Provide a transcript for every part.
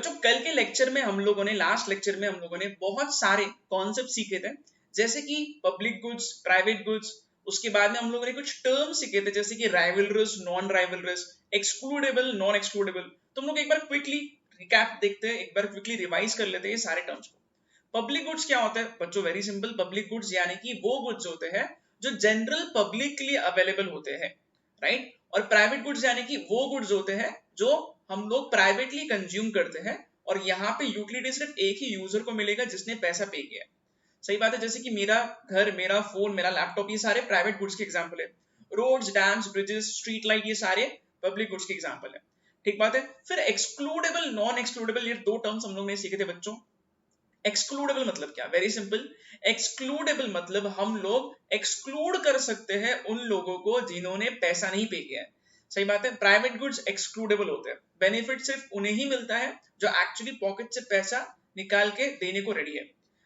बच्चों कल के लेक्चर में हम लोगों ने, लास्ट लेक्चर में हम लोगों ने बहुत सारे कॉन्सेप्ट सीखे थे, जैसे कि पब्लिक गुड्स, प्राइवेट गुड्स। उसके बाद में हम लोगों ने कुछ टर्म सीखे थे, जैसे कि rivalries, non rivalries, excludable, non excludable. तो हम लोग एक बार क्विकली रिकैप देखते हैं, एक बार क्विकली रिवाइज कर लेते हैं ये सारे टर्म्स को। पब्लिक गुड्स क्या होता है बच्चों? वेरी सिंपल, पब्लिक गुड्स यानी कि वो गुड्स होते हैं जो जनरल पब्लिक के लिए अवेलेबल होते हैं, राइट। और प्राइवेट गुड्स यानी कि वो गुड्स होते हैं जो हम लोग प्राइवेटली कंज्यूम करते हैं, और यहाँ पे यूटिलिटी सिर्फ एक ही यूजर को मिलेगा जिसने पैसा पे किया है। सही बात है, जैसे कि मेरा घर, मेरा फोन, मेरा लैपटॉप, ये सारे प्राइवेट गुड्स के एग्जांपल है। Roads, dams, bridges, street light, ये सारे पब्लिक गुड्स के एग्जांपल है। ठीक बात है। फिर एक्सक्लूडेबल, नॉन एक्सक्लूडेबल, ये दो टर्म्स हम लोग ने सीखे थे बच्चों। एक्सक्लूडेबल मतलब क्या? वेरी सिंपल, एक्सक्लूडेबल मतलब हम लोग एक्सक्लूड कर सकते हैं उन लोगों को जिन्होंने पैसा नहीं पे किया है। सही बात है। प्राइवेट गुड्स एक्सक्लूडेबल होते हैं, बेनिफिट सिर्फ उन्हें ही मिलता है जो एक्चुअली पॉकेट से पैसा निकाल के देने को रेडी है,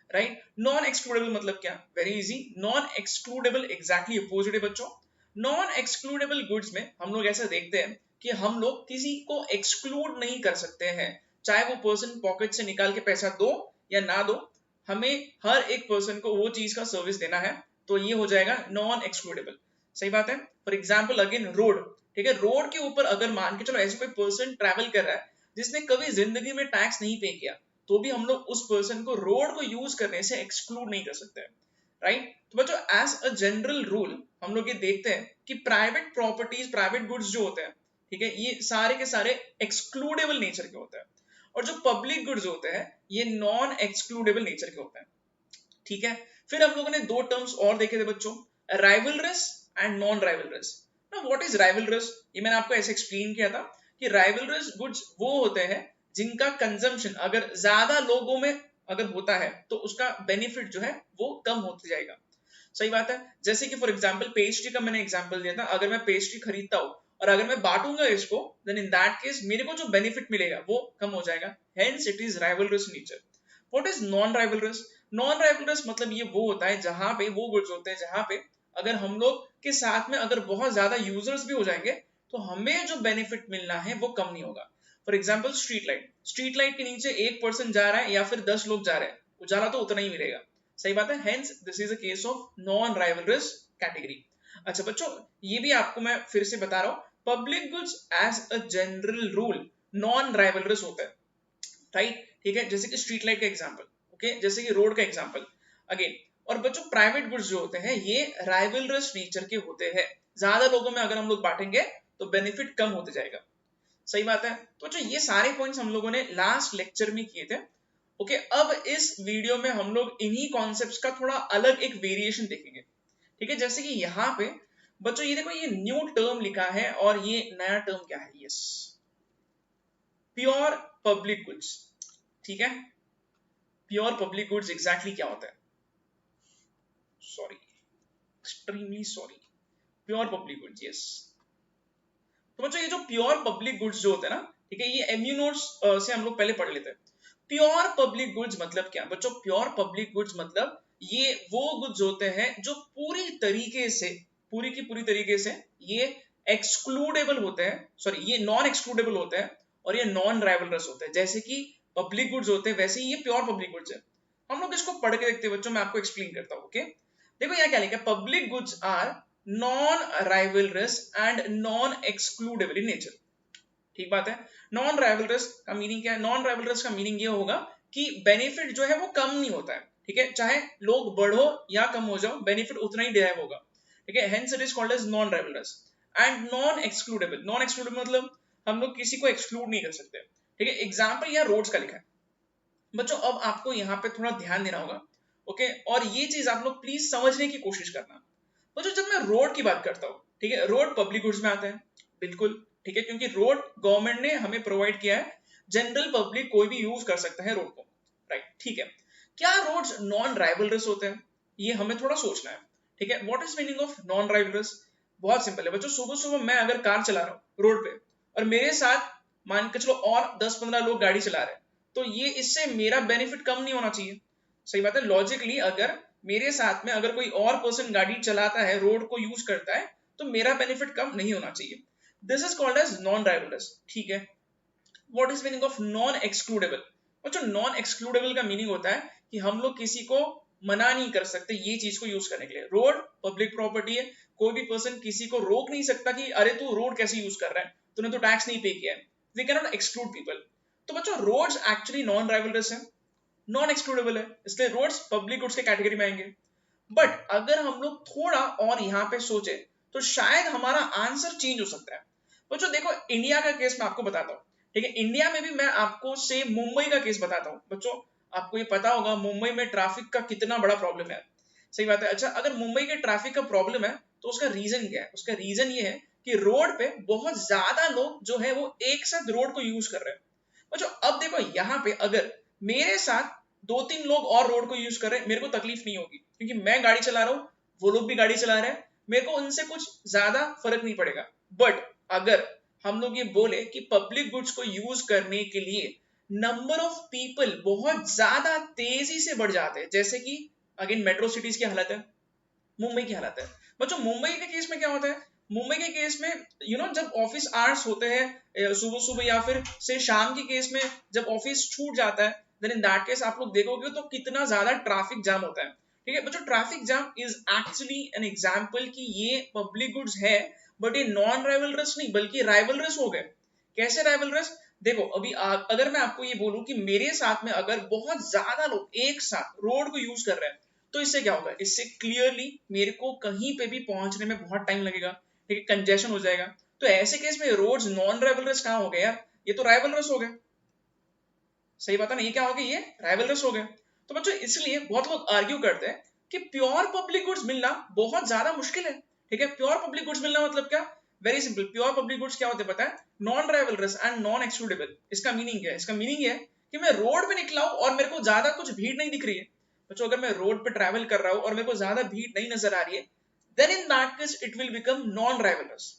राइट। नॉन एक्सक्लूडेबल मतलब क्या? Very easy, non excludable exactly opposite है बच्चों। नॉन एक्सक्लूडेबल गुड्स में हम लोग ऐसा देखते हैं कि हम लोग किसी को एक्सक्लूड नहीं कर सकते हैं, चाहे वो पर्सन पॉकेट से निकाल के पैसा दो या ना दो, हमें हर एक पर्सन को वो चीज का सर्विस देना है, तो ये हो जाएगा नॉन एक्सक्लूडेबल। सही बात है। फॉर एग्जाम्पल अगेन रोड, ठीक है, रोड के ऊपर अगर मान के चलो ऐसे कोई पर्सन ट्रैवल कर रहा है जिसने कभी जिंदगी में टैक्स नहीं पे किया, तो भी हम लोग उस पर्सन को रोड को यूज करने से एक्सक्लूड नहीं कर सकते, राइट। तो बच्चों एज अ जनरल रूल हम लोग ये देखते हैं कि प्राइवेट प्रॉपर्टीज, प्राइवेट गुड्स जो होते हैं, ठीक है, ये सारे के सारे एक्सक्लूडेबल नेचर के होते हैं, और जो पब्लिक गुड्स होते हैं ये नॉन एक्सक्लूडेबल नेचर के होते हैं, ठीक है। फिर हम लोगों ने दो टर्म्स और देखे थे बच्चों, rivalries and non rivalries. Now what is rivalries? ये मैंने आपको ऐसे एक्सप्लेन किया था कि राइवलरस गुड्स वो होते हैं जिनका कंजम्पशन अगर ज्यादा लोगों में अगर होता है तो उसका बेनिफिट जो है वो कम होते जाएगा। सही बात है। जैसे कि फॉर एग्जांपल पेस्ट्री का मैंने एग्जांपल दिया था, अगर मैं पेस्ट्री खरीदता हूं और अगर मैं बांटूंगा इसको, देन इन दैट केस मेरे को जो बेनिफिट मिलेगा वो कम हो जाएगा, hence it is rivalries nature. What is non rivalries? Non rivalries मतलब ये वो होता है जहां पे वो गुड्स होते हैं जहां पे अगर हम लोग के साथ में अगर बहुत ज्यादा यूजर्स भी हो जाएंगे तो हमें जो बेनिफिट मिलना है वो कम नहीं होगा। For example street light, street light के नीचे एक पर्सन जा रहा है या फिर 10 लोग जा रहे हैं, उजाला तो उतना ही मिलेगा। सही बात है। Hence this is a case of non rivalries category. अच्छा बच्चों, ये भी आपको मैं फिर से बता रहा हूं, public goods as a general rule non rivalrous होता है, राइट, ठीक है। जैसे कि स्ट्रीट लाइट का एग्जांपल, ओके, जैसे कि रोड का एग्जांपल अगेन। और बच्चों प्राइवेट गुड्स जो होते हैं ये राइवलरस नेचर के होते हैं, ज्यादा लोगों में अगर हम लोग बांटेंगे तो बेनिफिट कम होते जाएगा। सही बात है। तो जो ये सारे पॉइंट्स हम लोगों ने लास्ट लेक्चर में किए थे, ओके, अब इस वीडियो में हम लोग इन्हीं कॉन्सेप्ट्स का थोड़ा अलग एक वेरिएशन देखेंगे, ठीक है। जैसे कि यहाँ पे बच्चों ये देखो, ये न्यू टर्म लिखा है और ये नया टर्म क्या है? यस, प्योर पब्लिक गुड्स, ठीक है। प्योर पब्लिक गुड्स एग्जैक्टली क्या होता है? Sorry, extremely sorry, pure public goods, yes. तो बच्चों ये जो प्योर पब्लिक गुड्स जो होते हैं ना, ठीक है, ये एमयू नोट्स से हम लोग पहले पढ़ लेते हैं। प्योर पब्लिक गुड्स मतलब क्या बच्चों? प्योर पब्लिक गुड्स मतलब ये वो गुड्स होते हैं जो पूरी तरीके से, पूरी की पूरी तरीके से ये एक्सक्लूडेबल होते हैं, सॉरी ये नॉन एक्सक्लूडेबल होते हैं और ये नॉन राइवलरस होते हैं। जैसे कि पब्लिक गुड्स होते हैं वैसे ही ये प्योर पब्लिक गुड्स है। हम लोग इसको पढ़ के देखते हैं बच्चों, मैं आपको एक्सप्लेन करता हूँ, ओके। देखो यहाँ क्या लिखा है, public goods are non rivalrous and non excludable in nature. ठीक बात है। नॉन राइवलरस का मीनिंग क्या है? नॉन राइवलरस का मीनिंग ये होगा कि बेनिफिट जो है वो कम नहीं होता है, ठीक है, चाहे लोग बढ़ो या कम हो जाओ बेनिफिट उतना ही डिराइव होगा, ठीक है। Hence it is called as non rivalrous. And non excludable, non excludable मतलब हम लोग किसी को एक्सक्लूड नहीं कर सकते, ठीक है। एग्जाम्पल यहाँ रोड्स का लिखा है बच्चों, अब आपको यहाँ पे थोड़ा ध्यान देना होगा, ओके, और ये चीज आप लोग प्लीज समझने की कोशिश करना। बच्चों जब मैं रोड की बात करता हूँ, ठीक है, रोड पब्लिक गुड्स में आता है, बिल्कुल, ठीक है, क्योंकि रोड गवर्नमेंट ने हमें प्रोवाइड किया है, जनरल पब्लिक कोई भी यूज कर सकता है रोड को, राइट, ठीक है। क्या रोड्स नॉन राइवलरस होते हैं? ये हमें थोड़ा सोचना है, ठीक है। What is meaning of non rivalries? बहुत सिंपल है बच्चों, सुबह सुबह मैं अगर कार चला रहा हूँ रोड पे और मेरे साथ मान के चलो और 10-15 लोग गाड़ी चला रहे हैं, तो ये इससे मेरा बेनिफिट कम नहीं होना चाहिए। सही बात है। लॉजिकली अगर मेरे साथ में अगर कोई और पर्सन गाड़ी चलाता है, रोड को यूज करता है, तो मेरा बेनिफिट कम नहीं होना चाहिए। This is called as non rivalrous, ठीक है। What is meaning of non excludable? बच्चों नॉन एक्सक्लूडेबल का मीनिंग होता है कि हम लोग किसी को मना नहीं कर सकते ये चीज को यूज करने के लिए। रोड पब्लिक प्रॉपर्टी है, कोई भी पर्सन किसी को रोक नहीं सकता कि अरे तू रोड कैसे यूज कर रहा है, तूने तो टैक्स नहीं पे किया है। We can not exclude people. तो बच्चों रोड्स एक्चुअली नॉन ड्राइवललेस है, नॉन एक्सक्लूडेबल है, इसलिए रोड्स पब्लिक गुड्स के कैटेगरी में आएंगे। बट अगर हम लोग थोड़ा और यहाँ पे सोचे तो शायद हमारा आंसर चेंज हो सकता है। बच्चों देखो इंडिया का केस मैं आपको बताता हूँ, ठीक है। इंडिया में भी मैं आपको से मुंबई का केस बताता हूँ। बच्चों आपको ये पता होगा मुंबई में ट्रैफिक का कितना बड़ा प्रॉब्लम है, सही बात है। अच्छा अगर मुंबई के ट्रैफिक का प्रॉब्लम है तो उसका रीजन क्या है? उसका रीजन ये है कि रोड पे बहुत ज्यादा लोग जो है वो एक साथ रोड को यूज कर रहे हैं। बच्चों अब देखो यहाँ पे अगर मेरे साथ 2-3 लोग और रोड को यूज कर रहे हैं, मेरे को तकलीफ नहीं होगी क्योंकि मैं गाड़ी चला रहा हूँ, वो लोग भी गाड़ी चला रहे हैं, मेरे को उनसे कुछ ज्यादा फर्क नहीं पड़ेगा। बट अगर हम लोग ये बोले कि पब्लिक गुड्स को यूज करने के लिए नंबर ऑफ पीपल बहुत ज्यादा तेजी से बढ़ जाते हैं, जैसे कि अगेन मेट्रो सिटीज की हालत है, मुंबई की हालत है। बच्चों मुंबई के केस में क्या होता है? मुंबई के केस में जब ऑफिस आवर्स होते हैं सुबह सुबह या फिर से शाम के केस में जब ऑफिस छूट जाता है, देन इन दैट केस आप लोग देखोगे तो कितना ज्यादा ट्रैफिक जाम होता है। ठीक है बच्चों traffic jam is actually an example कि ये पब्लिक गुड्स है, बट ये नॉन राइवलरस नहीं बल्कि राइवलरस हो गए। कैसे राइवलरस? देखो अभी अगर मैं आपको ये बोलूं कि मेरे साथ में अगर बहुत ज्यादा लोग एक साथ रोड को यूज कर रहे हैं तो इससे क्या होगा? इससे क्लियरली मेरे को कहीं पे भी पहुंचने में बहुत टाइम लगेगा, ठीक है, कंजेशन हो जाएगा। तो ऐसे केस में रोड्स नॉन राइवलरस कहाँ हो गए यार? ये तो राइवलरस हो गए, सही बात है ना? ये क्या हो गया? ये राइवलरस हो गए। तो बच्चों इसलिए बहुत लोग आर्ग्यू करते हैं कि प्योर पब्लिक गुड्स मिलना बहुत ज्यादा मुश्किल है। ठीक है प्योर पब्लिक गुड्स मिलना मतलब क्या? Very simple, pure public goods क्या होते हैं पता है? Non rivalrous and non excludable. इसका मीनिंग क्या है? इसका मीनिंग है कि मैं रोड पे निकला हूं और मेरे को ज्यादा कुछ भीड़ नहीं दिख रही है। बच्चों अगर मैं रोड पे ट्रैवल कर रहा हूं और मेरे को ज्यादा भीड़ नहीं नजर आ रही है, then in that case it will become non rivalrous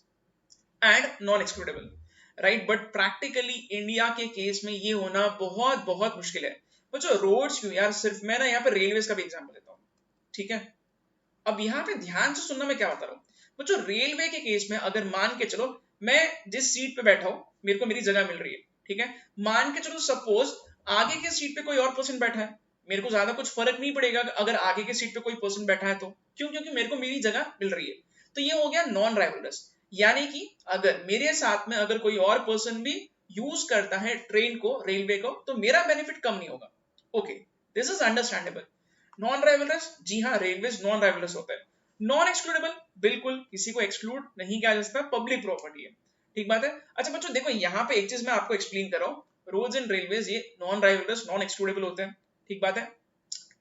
and non excludable, right. But practically India के केस में ये होना बहुत बहुत मुश्किल है। बच्चों रोड्स क्यों यार, सिर्फ मैं ना यहाँ पे रेलवेज का भी एग्जाम्पल लेता हूँ, ठीक है। अब यहाँ पे ध्यान से सुनना मैं क्या बता रहा हूँ। बच्चों रेलवे के केस में अगर मान के चलो मैं जिस सीट पे बैठा हूँ मेरे को मेरी जगह मिल रही है, ठीक है। मान के चलो सपोज आगे के सीट पे कोई और पर्सन बैठा है, मेरे को ज्यादा कुछ फर्क नहीं पड़ेगा अगर आगे के सीट पे कोई पर्सन बैठा है तो, क्यों? क्योंकि मेरे को मेरी जगह मिल रही है। तो ये हो गया नॉन राइवलरस। यानी कि अगर मेरे साथ में अगर कोई और पर्सन भी यूज करता है ट्रेन को, रेलवे को, तो मेरा बेनिफिट कम नहीं होगा। Okay this is understandable. Non rivalrous, जी हाँ रेलवेज नॉन राइवलरस होता है। नॉन एक्सक्लूडेबल, बिल्कुल किसी को एक्सक्लूड नहीं किया जा सकता, पब्लिक प्रॉपर्टी है, ठीक बात है। अच्छा बच्चों देखो यहाँ पे एक चीज मैं आपको एक्सप्लेन कर रहा हूँ, रोड्स एंड रेलवेज ये नॉन राइवलरस नॉन एक्सक्लूडेबल होते हैं, ठीक बात है।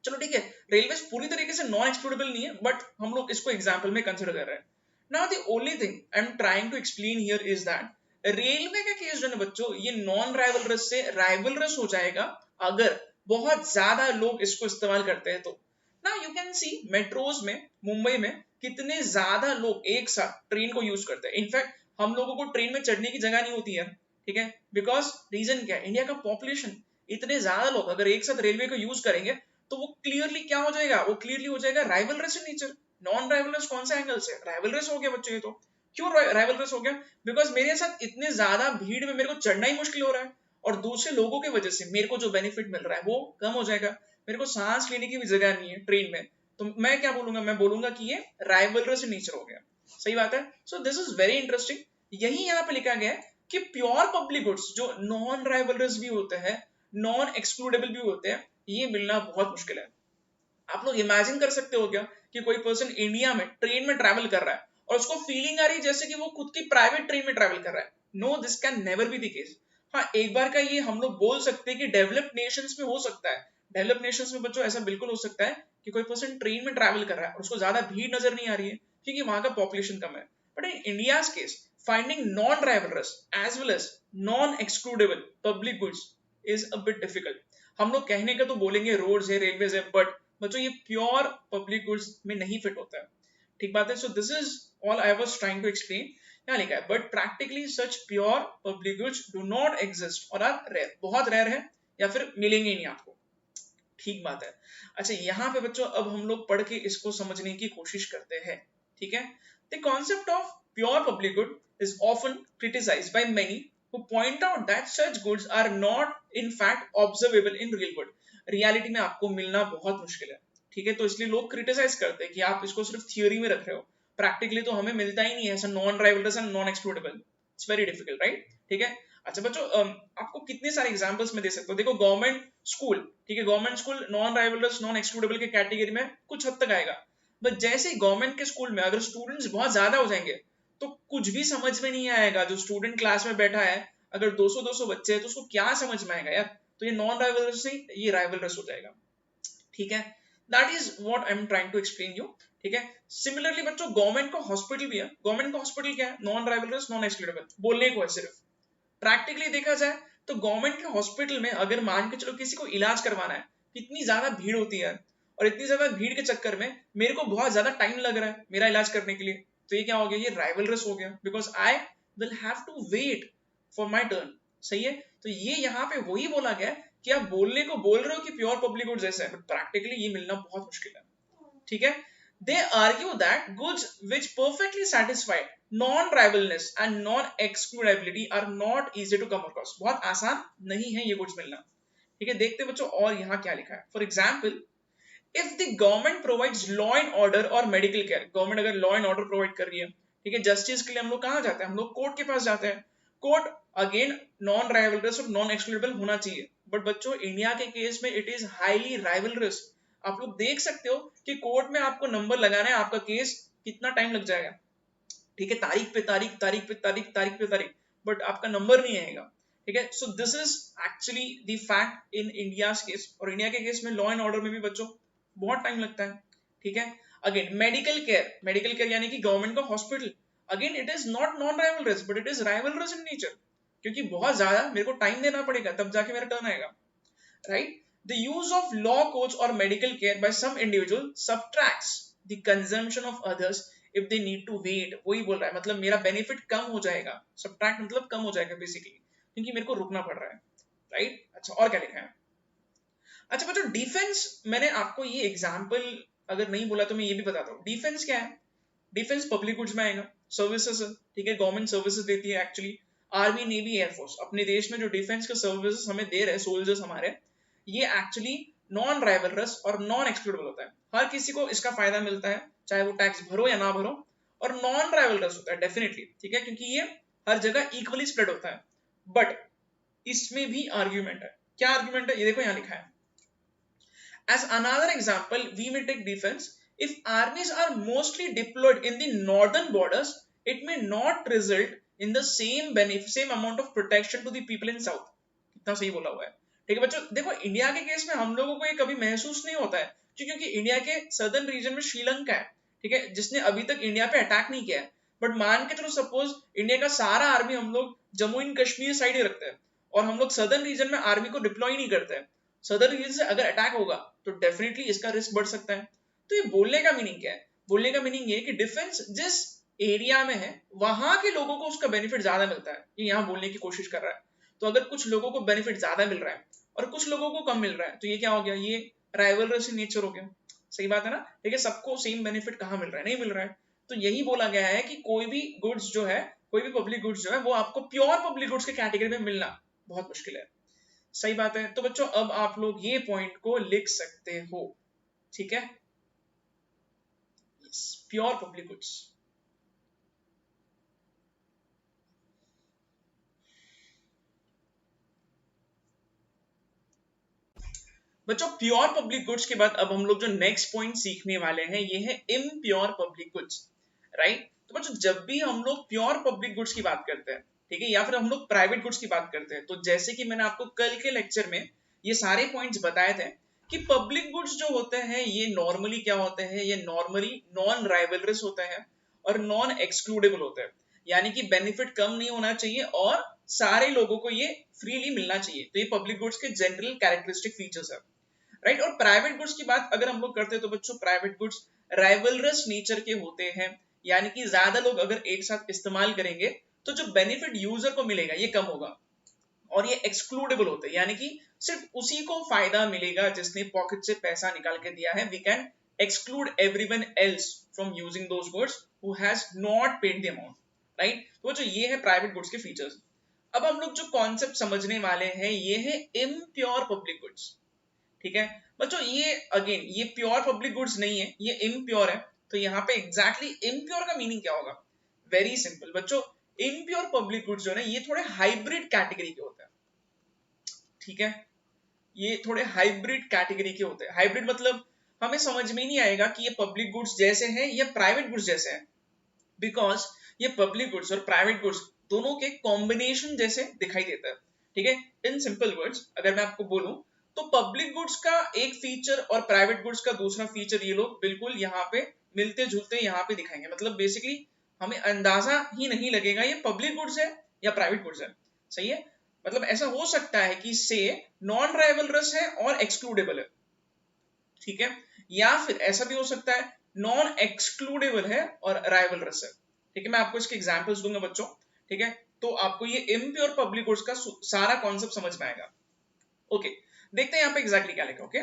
चलो ठीक है रेलवेज पूरी तरीके से नॉन एक्सक्लूडेबल नहीं है, बट हम लोग इसको एग्जाम्पल में कंसिडर कर रहे हैं। Now the only thing I am trying to explain here is that railway का केस जो है बच्चों ये नॉन राइवलरस से राइवलरस हो जाएगा अगर बहुत ज्यादा लोग इसको इस्तेमाल करते हैं तो। ना यू कैन सी मेट्रोज में मुंबई में कितने ज्यादा लोग एक साथ ट्रेन को यूज करते हैं। इनफैक्ट हम लोगों को ट्रेन में चढ़ने की जगह नहीं होती है, ठीक है। बिकॉज रीजन क्या है? इंडिया का पॉपुलेशन, इतने ज्यादा लोग अगर एक साथ रेलवे को यूज करेंगे तो वो क्लियरली क्या हो जाएगा? वो क्लियरली हो जाएगा rivalries in nature. Non rivalries कौन से एंगल से? राइवलरस हो गया बच्चों ये तो। क्यों राइवलरस हो गया? बिकॉज मेरे साथ इतने ज्यादा भीड़ में मेरे को चढ़ना ही मुश्किल हो रहा है और दूसरे लोगों की वजह से मेरे को जो बेनिफिट मिल रहा है वो कम हो जाएगा। मेरे को सांस लेने की भी जगह नहीं है ट्रेन में, तो मैं क्या बोलूंगा? मैं बोलूंगा कि ये राइवलरस इन नेचर हो गया, सही बात है। So this is very interesting. यही यहाँ पे लिखा गया है कि प्योर पब्लिक गुड्स जो नॉन राइवलरस भी होते हैं, नॉन एक्सक्लूडेबल भी होते हैं, ये मिलना बहुत मुश्किल है। आप लोग इमेजिन कर सकते हो क्या कि कोई पर्सन इंडिया में ट्रेन में ट्रैवल कर रहा है और उसको फीलिंग आ रही है जैसे कि वो खुद की प्राइवेट ट्रेन में ट्रैवल कर रहा है? No this can never be the case. हाँ एक बार का ये हम लोग बोल सकते हैं कि डेवलप्ड नेशंस में हो सकता है। डेवलप्ड नेशंस में बच्चों ऐसा बिल्कुल हो सकता है कि कोई पर्सन ट्रेन में ट्रैवल कर रहा है और उसको ज्यादा भीड़ नजर नहीं आ रही है क्योंकि वहां का पॉपुलेशन कम है। But in India case finding non rivalrous as well as non excludable public goods is a bit difficult. हम लोग कहने का तो बोलेंगे रोड्स है, रेलवेज है, बट बच्चों ये प्योर पब्लिक गुड्स में नहीं फिट होता है, ठीक बात है। So this is all I was trying to explain. यहाँ लिखा है but practically such pure public goods do not exist और आर रेयर, बहुत रेयर है या फिर मिलेंगे नहीं आपको, ठीक बात है। अच्छा यहाँ पे बच्चों अब हम लोग पढ़ के इसको समझने की कोशिश करते हैं, ठीक है। The concept of pure public good is often criticized by many who point out that such goods are not in fact observable in real world. Reality में आपको मिलना बहुत मुश्किल है, ठीक है, तो इसलिए लोग क्रिटिसाइज करते हैं कि आप इसको सिर्फ थियोरी में रख रहे हो, प्रैक्टिकली तो हमें मिलता ही नहीं है ऐसा non rivalrous and non excludable, it's very difficult, right, ठीक है। अच्छा बच्चों, आपको कितने सारे एग्जांपल्स में दे सकता हूँ, देखो गवर्नमेंट स्कूल, ठीक है, government school non rivalries non excludable के कैटेगरी में कुछ हद तक आएगा, बट जैसे गवर्नमेंट के स्कूल में अगर स्टूडेंट्स बहुत ज्यादा हो जाएंगे तो कुछ भी समझ में नहीं आएगा। जो स्टूडेंट क्लास में बैठा है अगर 200-200 बच्चे हैं तो उसको क्या समझ में आएगा यार, तो ये नॉन राइवलरस नहीं ये राइवलरस हो जाएगा, ठीक है। That is what I am trying to explain you, ठीक है। सिमिलरली बच्चों गवर्नमेंट का हॉस्पिटल भी है, गवर्नमेंट का हॉस्पिटल क्या है, नॉन राइवलरस नॉन एक्सक्लूडेबल, बोलने को है सिर्फ, प्रैक्टिकली देखा जाए तो गवर्नमेंट के हॉस्पिटल में अगर मान के चलो किसी को इलाज करवाना है, इतनी ज्यादा भीड़ होती है और इतनी ज्यादा भीड़ के चक्कर में मेरे को बहुत ज्यादा टाइम लग रहा है मेरा इलाज करने के लिए, तो ये क्या हो गया, ये राइवलरस हो गया, because I will have to wait for my turn, सही है। तो ये यहाँ पे वही बोला गया कि आप बोलने को बोल रहे हो कि प्योर पब्लिक गुड्स जैसा है, बट प्रैक्टिकली ये मिलना बहुत मुश्किल है, ठीक है। They argue that goods which perfectly satisfy non-rivalness and non-excludability are not easy to come across. बहुत आसान नहीं है ये goods मिलना, ठीक है। देखते बच्चों और यहाँ क्या लिखा है। For example, if the government provides law and order or medical care, government अगर लॉ एंड ऑर्डर प्रोवाइड कर रही है, ठीक है, जस्टिस के लिए हम लोग कहाँ जाते हैं, हम लोग कोर्ट के पास जाते हैं, कोर्ट अगेन नॉन राइवलरस और नॉन एक्सक्लूडेबल होना चाहिए, बट बच्चों इंडिया के केस में इट इज हाईली राइवलरस। आप लोग देख सकते हो कि कोर्ट में आपको नंबर लगाना है, आपका केस कितना टाइम लग जाएगा, ठीक है, तारीख पे तारीख, तारीख पे तारीख, तारीख पे तारीख, बट आपका नंबर नहीं आएगा, ठीक है। So this is actually the fact in India case, और इंडिया के केस में लॉ एंड ऑर्डर में भी बच्चों बहुत टाइम लगता है, ठीक है। Again medical care, medical care यानी कि गवर्नमेंट का hospital, again it is not non rivalries but it is rivalries in nature, क्योंकि बहुत ज्यादा मेरे को टाइम देना पड़ेगा तब जाके मेरा टर्न आएगा, right? The use of law courts or medical care by some individual subtracts the consumption of others if they need to wait. वही बोल रहा है, मतलब मेरा बेनिफिट कम हो जाएगा, subtract मतलब कम हो जाएगा बेसिकली, क्योंकि मेरे को रुकना पड़ रहा है, राइट। अच्छा और क्या लिखा है। अच्छा बच्चों डिफेंस, मैंने आपको ये एग्जाम्पल अगर नहीं बोला तो मैं ये भी बताता हूँ, डिफेंस क्या है, डिफेंस पब्लिक गुड्स में आएगा, सर्विसेज, ठीक है, गवर्नमेंट सर्विसेज देती है एक्चुअली, आर्मी नेवी एयरफोर्स, अपने देश में जो डिफेंस के सर्विसेज हमें दे रहे हैं सोल्जर्स हमारे, ये एक्चुअली नॉन राइवलरस और नॉन एक्सक्लूडेबल होता है, हर किसी को इसका फायदा मिलता है चाहे वो टैक्स भरो या ना भरो, और नॉन राइवलरस होता है डेफिनेटली, ठीक है, क्योंकि ये हर जगह इक्वली स्प्रेड होता है, बट इसमें भी आर्ग्यूमेंट है, क्या आर्ग्यूमेंट है ये देखो यहाँ लिखा है। As another example, we may take defense. If armies are mostly deployed in the northern borders, it may not result in the same amount of protection to the people in south. कितना सही बोला हुआ है, ठीक है बच्चों। देखो India के केस में हम लोगों को ये कभी महसूस नहीं होता है, क्योंकि इंडिया के सदर्न रीजन में श्रीलंका है, ठीक है, जिसने अभी तक इंडिया पे अटैक नहीं किया है, बट मान के चलो सपोज इंडिया का सारा आर्मी हम लोग जम्मू एंड कश्मीर साइड ही रखते हैं और हम लोग सदर्न रीजन में आर्मी को डिप्लॉय नहीं करते हैं, सदर्न रीजन से अगर अटैक होगा तो डेफिनेटली इसका रिस्क बढ़ सकता है। तो ये बोलने का मीनिंग क्या है, बोलने का मीनिंग ये है कि डिफेंस जिस एरिया में है वहां के लोगों को उसका बेनिफिट ज्यादा मिलता है, ये यहाँ बोलने की कोशिश कर रहा है। तो अगर कुछ लोगों को बेनिफिट ज्यादा मिल रहा है और कुछ लोगों को कम मिल रहा है तो ये क्या हो गया, ये राइवलरस इन नेचर हो गया, सही बात है ना, ठीक है, सबको सेम बेनिफिट कहाँ मिल रहा है, नहीं मिल रहा है। तो यही बोला गया है कि कोई भी गुड्स जो है, कोई भी पब्लिक गुड्स जो है वो आपको प्योर पब्लिक गुड्स के कैटेगरी में मिलना बहुत मुश्किल है, सही बात है। तो बच्चों अब आप लोग ये पॉइंट को लिख सकते हो, ठीक है, प्योर पब्लिक गुड्स। बच्चों प्योर पब्लिक गुड्स के बाद अब हम लोग जो नेक्स्ट पॉइंट सीखने वाले हैं ये है इम्प्योर पब्लिक गुड्स, राइट। तो बच्चों जब भी हम लोग प्योर पब्लिक गुड्स की बात करते हैं, ठीक है, या फिर हम लोग प्राइवेट गुड्स की बात करते हैं, तो जैसे कि मैंने आपको कल के लेक्चर में ये सारे पॉइंट्स बताए थे कि पब्लिक गुड्स जो होते हैं ये नॉर्मली क्या होते हैं, ये नॉर्मली नॉन राइवलरस होते हैं और नॉन एक्सक्लूडेबल होते हैं, यानी कि बेनिफिट कम नहीं होना चाहिए और सारे लोगों को ये फ्रीली मिलना चाहिए। तो ये पब्लिक गुड्स के जनरल कैरेक्टरिस्टिक फीचर्स है, राइट। और प्राइवेट गुड्स की बात अगर हम लोग करते हैं तो बच्चों प्राइवेट गुड्स राइवलरस नेचर के होते हैं, यानी कि ज्यादा लोग अगर एक साथ इस्तेमाल करेंगे तो जो बेनिफिट यूजर को मिलेगा ये कम होगा, और ये एक्सक्लूडेबल होते हैं, यानी कि सिर्फ उसी को फायदा मिलेगा जिसने पॉकेट से पैसा निकाल के दिया है। We can exclude everyone else from using those goods who has not paid the amount, right. तो जो ये है प्राइवेट गुड्स के फीचर्स। अब हम लोग जो कॉन्सेप्ट समझने वाले हैं ये है इम्प्योर पब्लिक गुड्स। ठीक है बच्चों, ये अगेन ये प्योर पब्लिक गुड्स नहीं है, ये इम्प्योर है। तो यहाँ पे एग्जैक्टली इम्प्योर का मीनिंग क्या होगा? वेरी सिंपल बच्चों, इम्प्योर पब्लिक गुड्स जो है ये थोड़े हाइब्रिड कैटेगरी के होते हैं। ठीक है, ये थोड़े हाइब्रिड कैटेगरी के होते हैं। हाइब्रिड मतलब हमें समझ में नहीं आएगा कि ये पब्लिक गुड्स जैसे हैं या प्राइवेट गुड्स जैसे हैं, बिकॉज ये पब्लिक गुड्स और प्राइवेट गुड्स दोनों के कॉम्बिनेशन जैसे दिखाई देता है। ठीक है, इन सिंपल वर्ड्स अगर मैं आपको बोलूं तो पब्लिक गुड्स का एक फीचर और प्राइवेट गुड्स का दूसरा फीचर ये लोग बिल्कुल यहाँ पे मिलते जुलते यहाँ पे दिखाएंगे। मतलब बेसिकली हमें अंदाजा ही नहीं लगेगा ये पब्लिक गुड्स है या प्राइवेट गुड्स है। सही है, मतलब ऐसा हो सकता है कि से नॉन राइवलरस है और एक्सक्लूडेबल है। ठीक है, या फिर ऐसा भी हो सकता है नॉन एक्सक्लूडेबल है और राइवलरस है। ठीक है, मैं आपको इसके एग्जांपल्स दूंगा बच्चों। ठीक है, तो आपको ये इम्प्योर पब्लिक गुड्स का सारा कॉन्सेप्ट समझ में आएगा। ओके, देखते हैं यहाँ पे एग्जैक्टली क्या लिखा। Okay,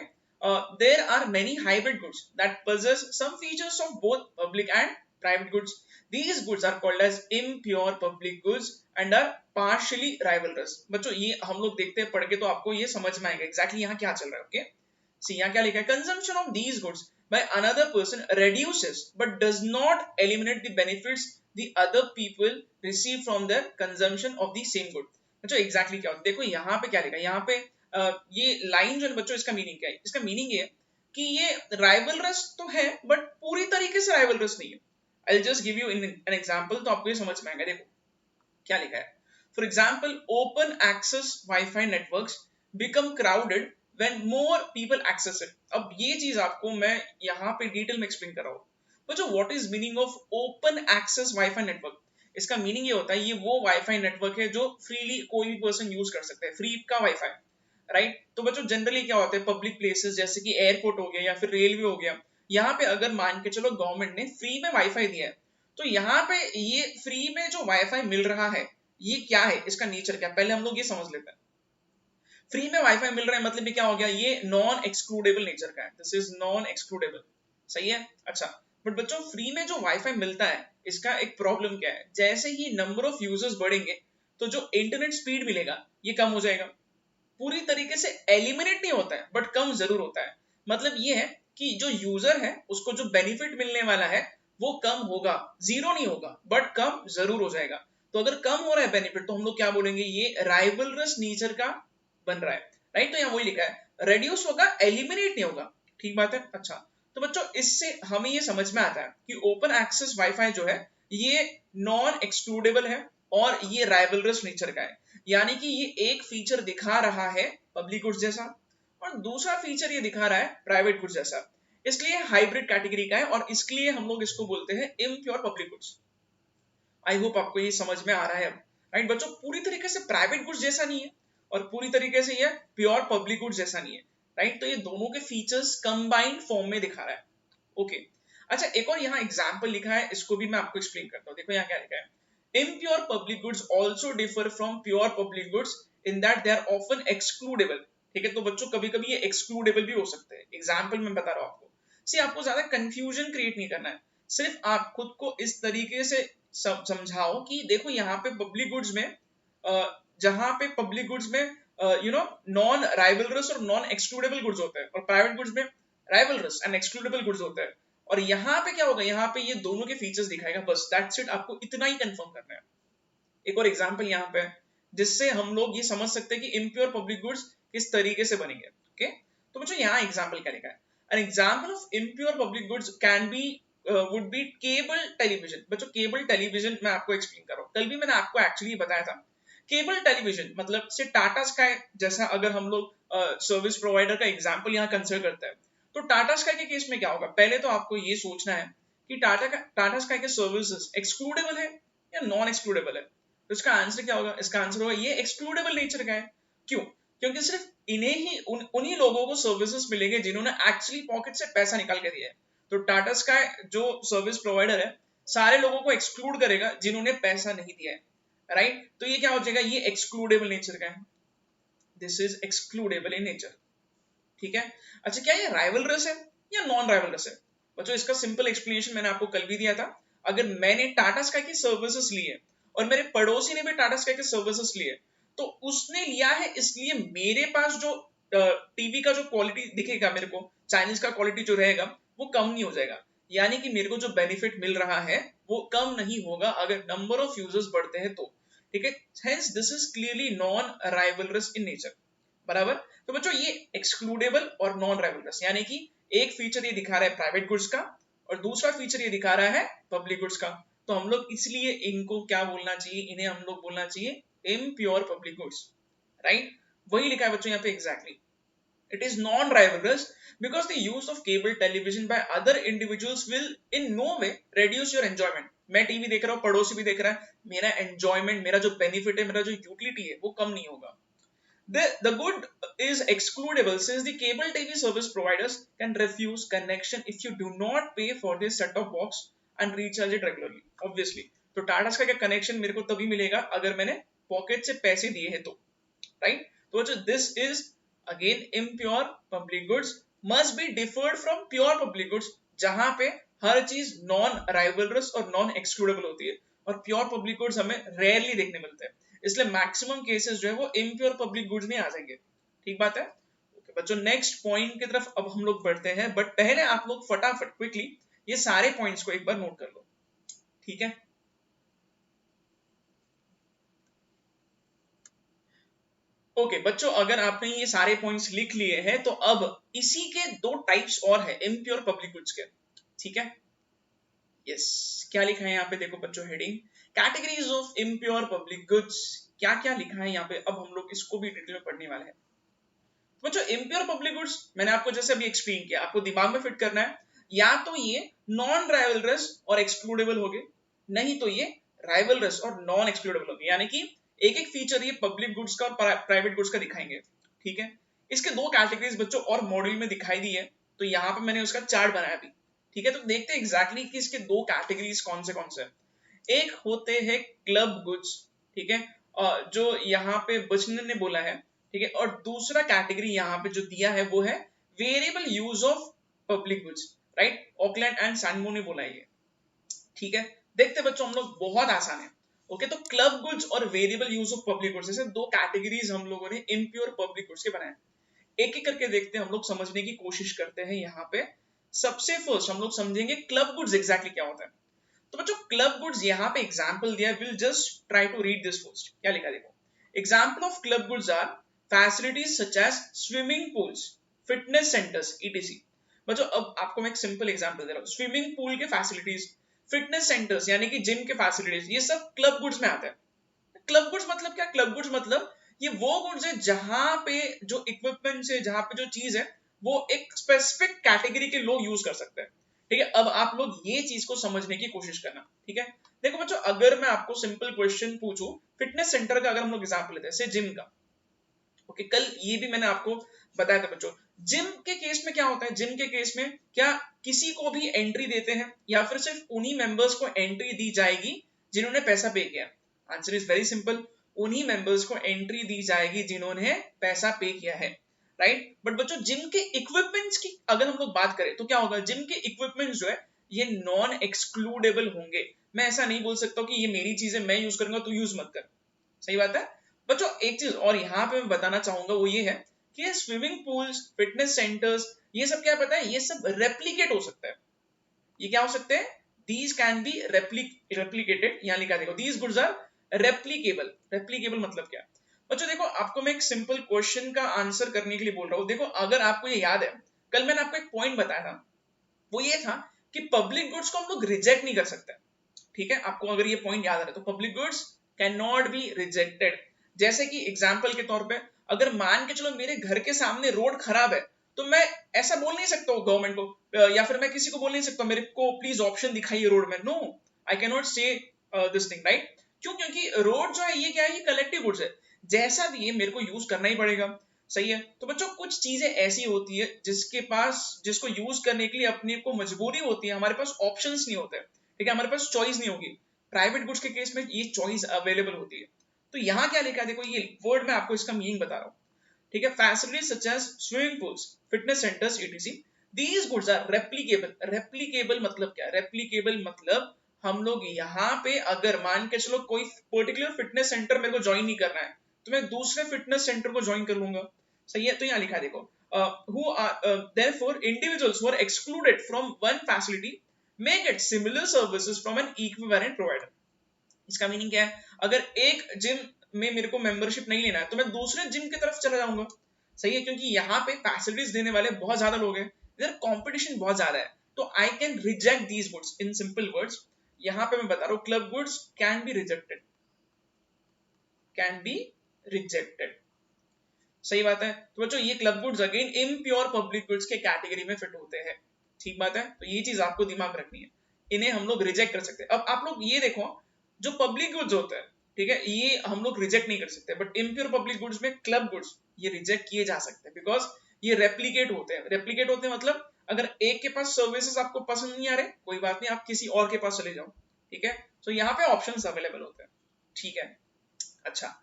there are many hybrid goods that possess some features of both public and private goods. These goods are called as impure public goods and are partially rivalrous. बच्चों ये हम लोग देखते हैं, पढ़ के तो आपको ये समझ में आएगा एग्जैक्टली यहाँ क्या चल रहा है। ओके, सी यहाँ क्या लिखा है, consumption of these goods by another person reduces but does not eliminate the benefits the other people receive from their consumption of the same good. बच्चों एग्जैक्टली क्या होता है, देखो यहाँ पे क्या लिखा है, यहाँ पे ये लाइन जो है बच्चों इसका मीनिंग क्या है? इसका मीनिंग ये कि ये राइवलरस तो है बट पूरी तरीके से राइवलरस नहीं है। I just give you an example तो आपको ये समझ में आएगा। देखो क्या लिखा है, for example open access WiFi networks become crowded when more people access it. अब ये चीज आपको मैं यहाँ पे डिटेल में एक्सप्लेन कर रहा हूँ। बच्चों what is meaning of open access WiFi network? इसका मीनिंग ये होता है ये वो वाईफाई नेटवर्क है जो फ्रीली कोई भी पर्सन यूज कर सकता है, फ्री का वाईफाई। राइट, तो बच्चों जनरली क्या होता है पब्लिक प्लेसेस जैसे कि एयरपोर्ट हो गया या फिर रेलवे हो गया, यहाँ पे अगर मान के चलो गवर्नमेंट ने फ्री में वाईफाई दिया है, तो यहाँ पे ये फ्री में जो वाईफाई मिल रहा है ये क्या है, इसका नेचर क्या, पहले हम लोग ये समझ लेते हैं। फ्री में वाईफाई मिल रहा है मतलब ये क्या हो गया, ये नॉन एक्सक्लूडेबल नेचर का है। This is non excludable. सही है, अच्छा बट बच्चों फ्री में जो वाईफाई मिलता है इसका एक प्रॉब्लम क्या है, जैसे ही नंबर ऑफ यूजर्स बढ़ेंगे तो जो इंटरनेट स्पीड मिलेगा ये कम हो जाएगा। पूरी तरीके से एलिमिनेट नहीं होता है बट कम जरूर होता है। मतलब ये है कि जो यूजर है उसको जो बेनिफिट मिलने वाला है वो कम होगा, जीरो नहीं होगा बट कम जरूर हो जाएगा। तो अगर कम हो रहा है बेनिफिट तो हम लोग क्या बोलेंगे, ये राइवलरस नेचर का बन रहा है। राइट, तो यहाँ वही लिखा है रेड्यूस होगा, एलिमिनेट नहीं होगा। ठीक बात है, अच्छा तो बच्चों इससे हमें ये समझ में आता है कि ओपन एक्सेस वाईफाई जो है ये नॉन एक्सक्लूडेबल है और ये राइवलरस नेचर का है। यानी कि ये एक फीचर दिखा रहा है पब्लिक गुड्स जैसा और दूसरा फीचर ये दिखा रहा है प्राइवेट गुड्स जैसा, इसलिए हाइब्रिड कैटेगरी का है और इसलिए हम लोग इसको बोलते हैं impure public goods. I hope आपको ये समझ में आ रहा है अब। राइट बच्चों, पूरी तरीके से प्राइवेट गुड्स जैसा नहीं है और पूरी तरीके से ये प्योर पब्लिक गुड्स जैसा नहीं है। राइट, तो ये दोनों के फीचर्स कंबाइंड फॉर्म में दिखा रहा है। ओके, अच्छा एक और यहाँ एग्जाम्पल लिखा है, इसको भी मैं आपको एक्सप्लेन करता हूँ। देखो यहाँ क्या लिखा है, impure public goods also differ from pure public goods in that they are often excludable. ठीक है, तो बच्चों कभी कभी ये excludable भी हो सकते हैं। एग्जाम्पल मैं बता रहा हूँ आपको, सी आपको ज्यादा कंफ्यूजन क्रिएट नहीं करना है, सिर्फ आप खुद को इस तरीके से समझाओ कि देखो यहाँ पे पब्लिक गुड्स में जहां पे पब्लिक गुड्स में नॉन राइवलरस और नॉन एक्सक्लूडेबल गुड्स होते हैं और प्राइवेट गुड्स में राइवलरस एंड एक्सक्लूडेबल गुड्स होते हैं, और यहाँ पे क्या होगा, यहाँ पे ये दोनों के फीचर्स दिखाएगा, बस दैट्स इट, आपको इतना ही कंफर्म करना है। एक और एग्जांपल यहाँ पे जिससे हम लोग ये समझ सकते हैं कि इम्प्योर पब्लिक गुड्स किस तरीके से बनेंगे। ओके, तो बच्चों यहाँ एग्जांपल क्या लिखा है, an example of impure public goods can be would be cable television. बच्चों केबल टेलीविजन मैं आपको एक्सप्लेन कर रहा हूँ, कल भी मैंने आपको एक्चुअली बताया था। केबल टेलीविजन मतलब से टाटा स्काई जैसा अगर हम लोग सर्विस प्रोवाइडर का एग्जांपल यहाँ कंसिडर करते हैं, तो टाटा स्काई के केस में क्या होगा, पहले तो आपको ये सोचना है कि टाटा स्काई के सर्विसेज एक्सक्लूडेबल है या नॉन एक्सक्लूडेबल है। तो इसका आंसर क्या होगा, इसका आंसर होगा ये एक्सक्लूडेबल नेचर का है। क्यों, क्योंकि सिर्फ इन्हें ही उन्हीं लोगों को सर्विसेज मिलेंगे जिन्होंने एक्चुअली पॉकेट से पैसा निकाल के दिया है। तो टाटा स्काई जो सर्विस प्रोवाइडर है सारे लोगों को एक्सक्लूड करेगा जिन्होंने पैसा नहीं दिया है। राइट, तो ये क्या हो जाएगा, ये एक्सक्लूडेबल नेचर का है, this is excludable in nature. ठीक है, अच्छा क्या ये राइवलरस है या नॉन राइवलरस है? बच्चों इसका सिंपल एक्सप्लेनेशन मैंने आपको कल भी दिया था। अगर मैंने टाटा स्काई की सर्विसेज ली है और मेरे पड़ोसी ने भी टाटा स्काई के सर्विसेज लिए, तो उसने लिया है इसलिए मेरे पास जो टीवी का जो क्वालिटी दिखेगा मेरे को, चाइनीज का क्वालिटी जो रहेगा वो कम नहीं हो जाएगा, यानी कि मेरे को जो बेनिफिट मिल रहा है वो कम नहीं होगा अगर नंबर ऑफ यूजर्स बढ़ते हैं तो, ठीक है। Hence this is clearly non rivalries in nature, बराबर। तो बच्चों ये एक्सक्लूडेबल और नॉन राइवलरस, यानी कि एक फीचर ये दिखा रहा है प्राइवेट गुड्स का और दूसरा फीचर ये दिखा रहा है पब्लिक गुड्स का, तो हम लोग इसलिए इनको क्या बोलना चाहिए, इन्हें हम लोग बोलना चाहिए इम्प्योर पब्लिक गुड्स, राइट। वही लिखा है बच्चों यहाँ पे exactly. It is non-rivalrous because the use of cable television by other individuals will in no way reduce your enjoyment. मैं टीवी देख रहा हूँ, पड़ोसी भी देख रहा है, मेरा एंजॉयमेंट, मेरा जो बेनिफिट है, मेरा जो यूटिलिटी है वो कम नहीं होगा। The good is excludable since the cable TV service providers can refuse connection if you do not pay for this set-top box and recharge it regularly. Obviously, तो टाटा स्काई का कनेक्शन मेरे को तभी मिलेगा अगर मैंने पॉकेट से पैसे दिए हैं तो, राइट। तो जो this is again impure public goods must be differed from pure public goods, जहां पे हर चीज नॉन राइवलरस और नॉन एक्सक्लूडेबल होती है, और प्योर पब्लिक गुड्स हमें रेयरली देखने मिलते हैं, इसलिए मैक्सिमम केसेस जो है वो इम्प्योर पब्लिक गुड्स में आ जाएंगे, ठीक बात है। okay, बच्चों नेक्स्ट पॉइंट की तरफ अब हम लोग बढ़ते हैं, बट पहले आप लोग फटाफट क्विकली ये सारे पॉइंट्स को एक बार नोट कर लो, ठीक है। ओके बच्चों, अगर आपने ये सारे पॉइंट्स लिख लिए हैं तो अब इसी के दो टाइप्स और है इम्प्योर पब्लिक गुड्स के, ठीक है। यस, क्या लिखा है यहाँ पे देखो बच्चों, heading categories of impure public goods, क्या क्या लिखा है यहाँ पे, अब हम लोग इसको भी डिटेल में पढ़ने वाले हैं। बच्चों इम्प्योर पब्लिक गुड्स मैंने आपको जैसे अभी एक्सप्लेन किया, आपको दिमाग में फिट करना है, या तो ये नॉन राइवलरस और एक्सक्लूडेबल हो गए, नहीं तो ये राइवलरस और नॉन एक्सक्लूडेबल हो गए, यानी कि एक एक फीचर ये पब्लिक गुड्स का और प्राइवेट गुड्स का दिखाएंगे, ठीक है। इसके दो कैटेगरीज बच्चों और मॉड्यूल में दिखाई दी है, तो यहाँ पे मैंने उसका चार्ट बनाया भी, ठीक है। तो देखते हैं एग्जैक्टली कि इसके दो कैटेगरीज कौन से। एक होते हैं क्लब गुड्स, ठीक है, जो यहाँ पे बचन ने बोला है, ठीक है, और दूसरा कैटेगरी यहाँ पे जो दिया है वो है variable use of public goods, right, Auckland and सैनमो ने बोला है, ठीक है। देखते बच्चों हम लोग, बहुत आसान है, ओके। तो क्लब गुड्स और variable use of public goods, जैसे दो कैटेगरीज हम लोगों ने इम्प्योर पब्लिक गुड्स के बनाए, एक एक करके देखते हैं, हम लोग समझने की कोशिश करते हैं। यहाँ पे सबसे फर्स्ट हम लोग समझेंगे क्लब गुड्स एग्जैक्टली क्या होता है। तो बच्चों क्लब गुड्स यहाँ पे एग्जाम्पल दिया, will just try to read this first, क्या लिखा देखो। Example of club goods are facilities such as swimming pools, fitness centres etc. बच्चों अब आपको मैं एक सिंपल एग्जाम्पल दे रहा हूँ, स्विमिंग पूल के फैसिलिटीज, फिटनेस सेंटर्स यानी कि जिम के फैसिलिटीज, ये सब क्लब गुड्स में आता है। क्लब गुड्स मतलब क्या, क्लब गुड्स मतलब ये वो गुड्स है जहां पे जो इक्विपमेंट है, जहां पे जो चीज है वो एक स्पेसिफिक कैटेगरी के लोग यूज कर सकते हैं, ठीक है। अब आप लोग ये चीज को समझने की कोशिश करना, ठीक है। देखो बच्चों, अगर मैं आपको सिंपल क्वेश्चन पूछूं, फिटनेस सेंटर का अगर हम लोग एग्जांपल लेते हैं, जैसे जिम का, ओके, कल ये भी मैंने आपको बताया था बच्चों, जिम के केस में क्या होता है, जिम के केस में क्या किसी को भी एंट्री देते हैं या फिर सिर्फ उन्हीं मेंबर्स को एंट्री दी जाएगी जिन्होंने पैसा पे किया। आंसर इज वेरी सिंपल, उन्हीं मेंबर्स को एंट्री दी जाएगी जिन्होंने पैसा पे किया है, राइट। बट बच्चों जिम के इक्विपमेंट्स की अगर हम लोग बात करें तो क्या होगा, जिम के इक्विपमेंट्स जो है ये नॉन एक्सक्लूडेबल होंगे। मैं ऐसा नहीं बोल सकता कि ये मेरी चीज है, मैं यूज करूंगा तो यूज मत कर, सही बात है। बच्चों एक चीज और यहाँ पे मैं बताना चाहूंगा, वो ये है कि स्विमिंग पूल्स, फिटनेस सेंटर्स, ये सब क्या पता है, ये सब रेप्लिकेट हो सकता है। ये क्या हो सकते हैं, दीज कैन बी रेप्लिकेटेड, यहाँ लिखा देखो, these goods are replicable. Replicable मतलब क्या, बच्चों देखो आपको मैं एक सिंपल क्वेश्चन का आंसर करने के लिए बोल रहा हूँ। देखो अगर आपको ये याद है, कल मैंने आपको एक पॉइंट बताया था, वो ये था कि पब्लिक गुड्स को हम लोग रिजेक्ट नहीं कर सकते, ठीक है। आपको अगर ये पॉइंट याद आ रहा है तो public goods can not be rejected. जैसे कि एग्जाम्पल के तौर पे, अगर मान के चलो मेरे घर के सामने रोड खराब है, तो मैं ऐसा बोल नहीं सकता हूँ गवर्नमेंट को, या फिर मैं किसी को बोल नहीं सकता मेरे को प्लीज ऑप्शन दिखाइए रोड में, नो, आई कैन नॉट से दिस थिंग, राइट। क्यों, क्योंकि रोड जो है ये क्या है, ये कलेक्टिव गुड्स है, जैसा भी है मेरे को यूज करना ही पड़ेगा, सही है। तो बच्चों कुछ चीजें ऐसी होती है जिसको यूज करने के लिए अपने को मजबूरी होती है, हमारे पास ऑप्शंस नहीं होते, ठीक है, हमारे पास चॉइस नहीं होगी। प्राइवेट गुड्स के केस में ये चॉइस अवेलेबल होती है। तो यहाँ क्या लिखा है देखो, ये वर्ड में आपको इसका मीनिंग बता रहा हूँ, ठीक है। Facilities such as swimming pools, fitness centres etc, these goods are replicable. Replicable मतलब क्या, रेप्लिकेबल मतलब हम लोग यहाँ पे अगर मान के चलो कोई पर्टिकुलर फिटनेस सेंटर मेरे को ज्वाइन नहीं करना है, तो मैं दूसरे फिटनेस सेंटर को ज्वाइन कर लूंगा। सही है, तो यहाँ लिखा देखो, who are therefore individuals who are excluded from one facility may get similar services from an equivalent provider। इसका मीनिंग क्या है, अगर एक जिम में मेरे को मेंबरशिप नहीं लेना है तो मैं दूसरे जिम की तरफ चला जाऊंगा। सही है, क्योंकि यहाँ पे फैसिलिटीज देने वाले बहुत ज्यादा लोग हैं, इधर कंपटीशन बहुत ज्यादा है, तो I can reject these goods. In simple words यहाँ पे मैं बता रहा हूँ, club goods can be rejected, can be rejected. सही बात है। तो बच्चों ये club goods again impure public goods के कैटेगरी में फिट होते हैं। ठीक बात है, तो ये चीज आपको दिमाग रखनी है, इन्हें हम लोग रिजेक्ट कर सकते हैं। अब आप लोग ये देखो, जो पब्लिक गुड्स होते हैं, ठीक है, ये हम लोग रिजेक्ट नहीं कर सकते, बट इम्प्योर पब्लिक गुड्स में क्लब गुड्स ये रिजेक्ट किए जा सकते हैं, बिकॉज ये रेप्लीकेट होते हैं। रेप्लीकेट होते हैं मतलब अगर एक के पास सर्विसेज आपको पसंद नहीं आ रहे, कोई बात नहीं, आप किसी और के पास चले जाओ। ठीक है, तो यहाँ पे ऑप्शंस अवेलेबल होते हैं। ठीक है, अच्छा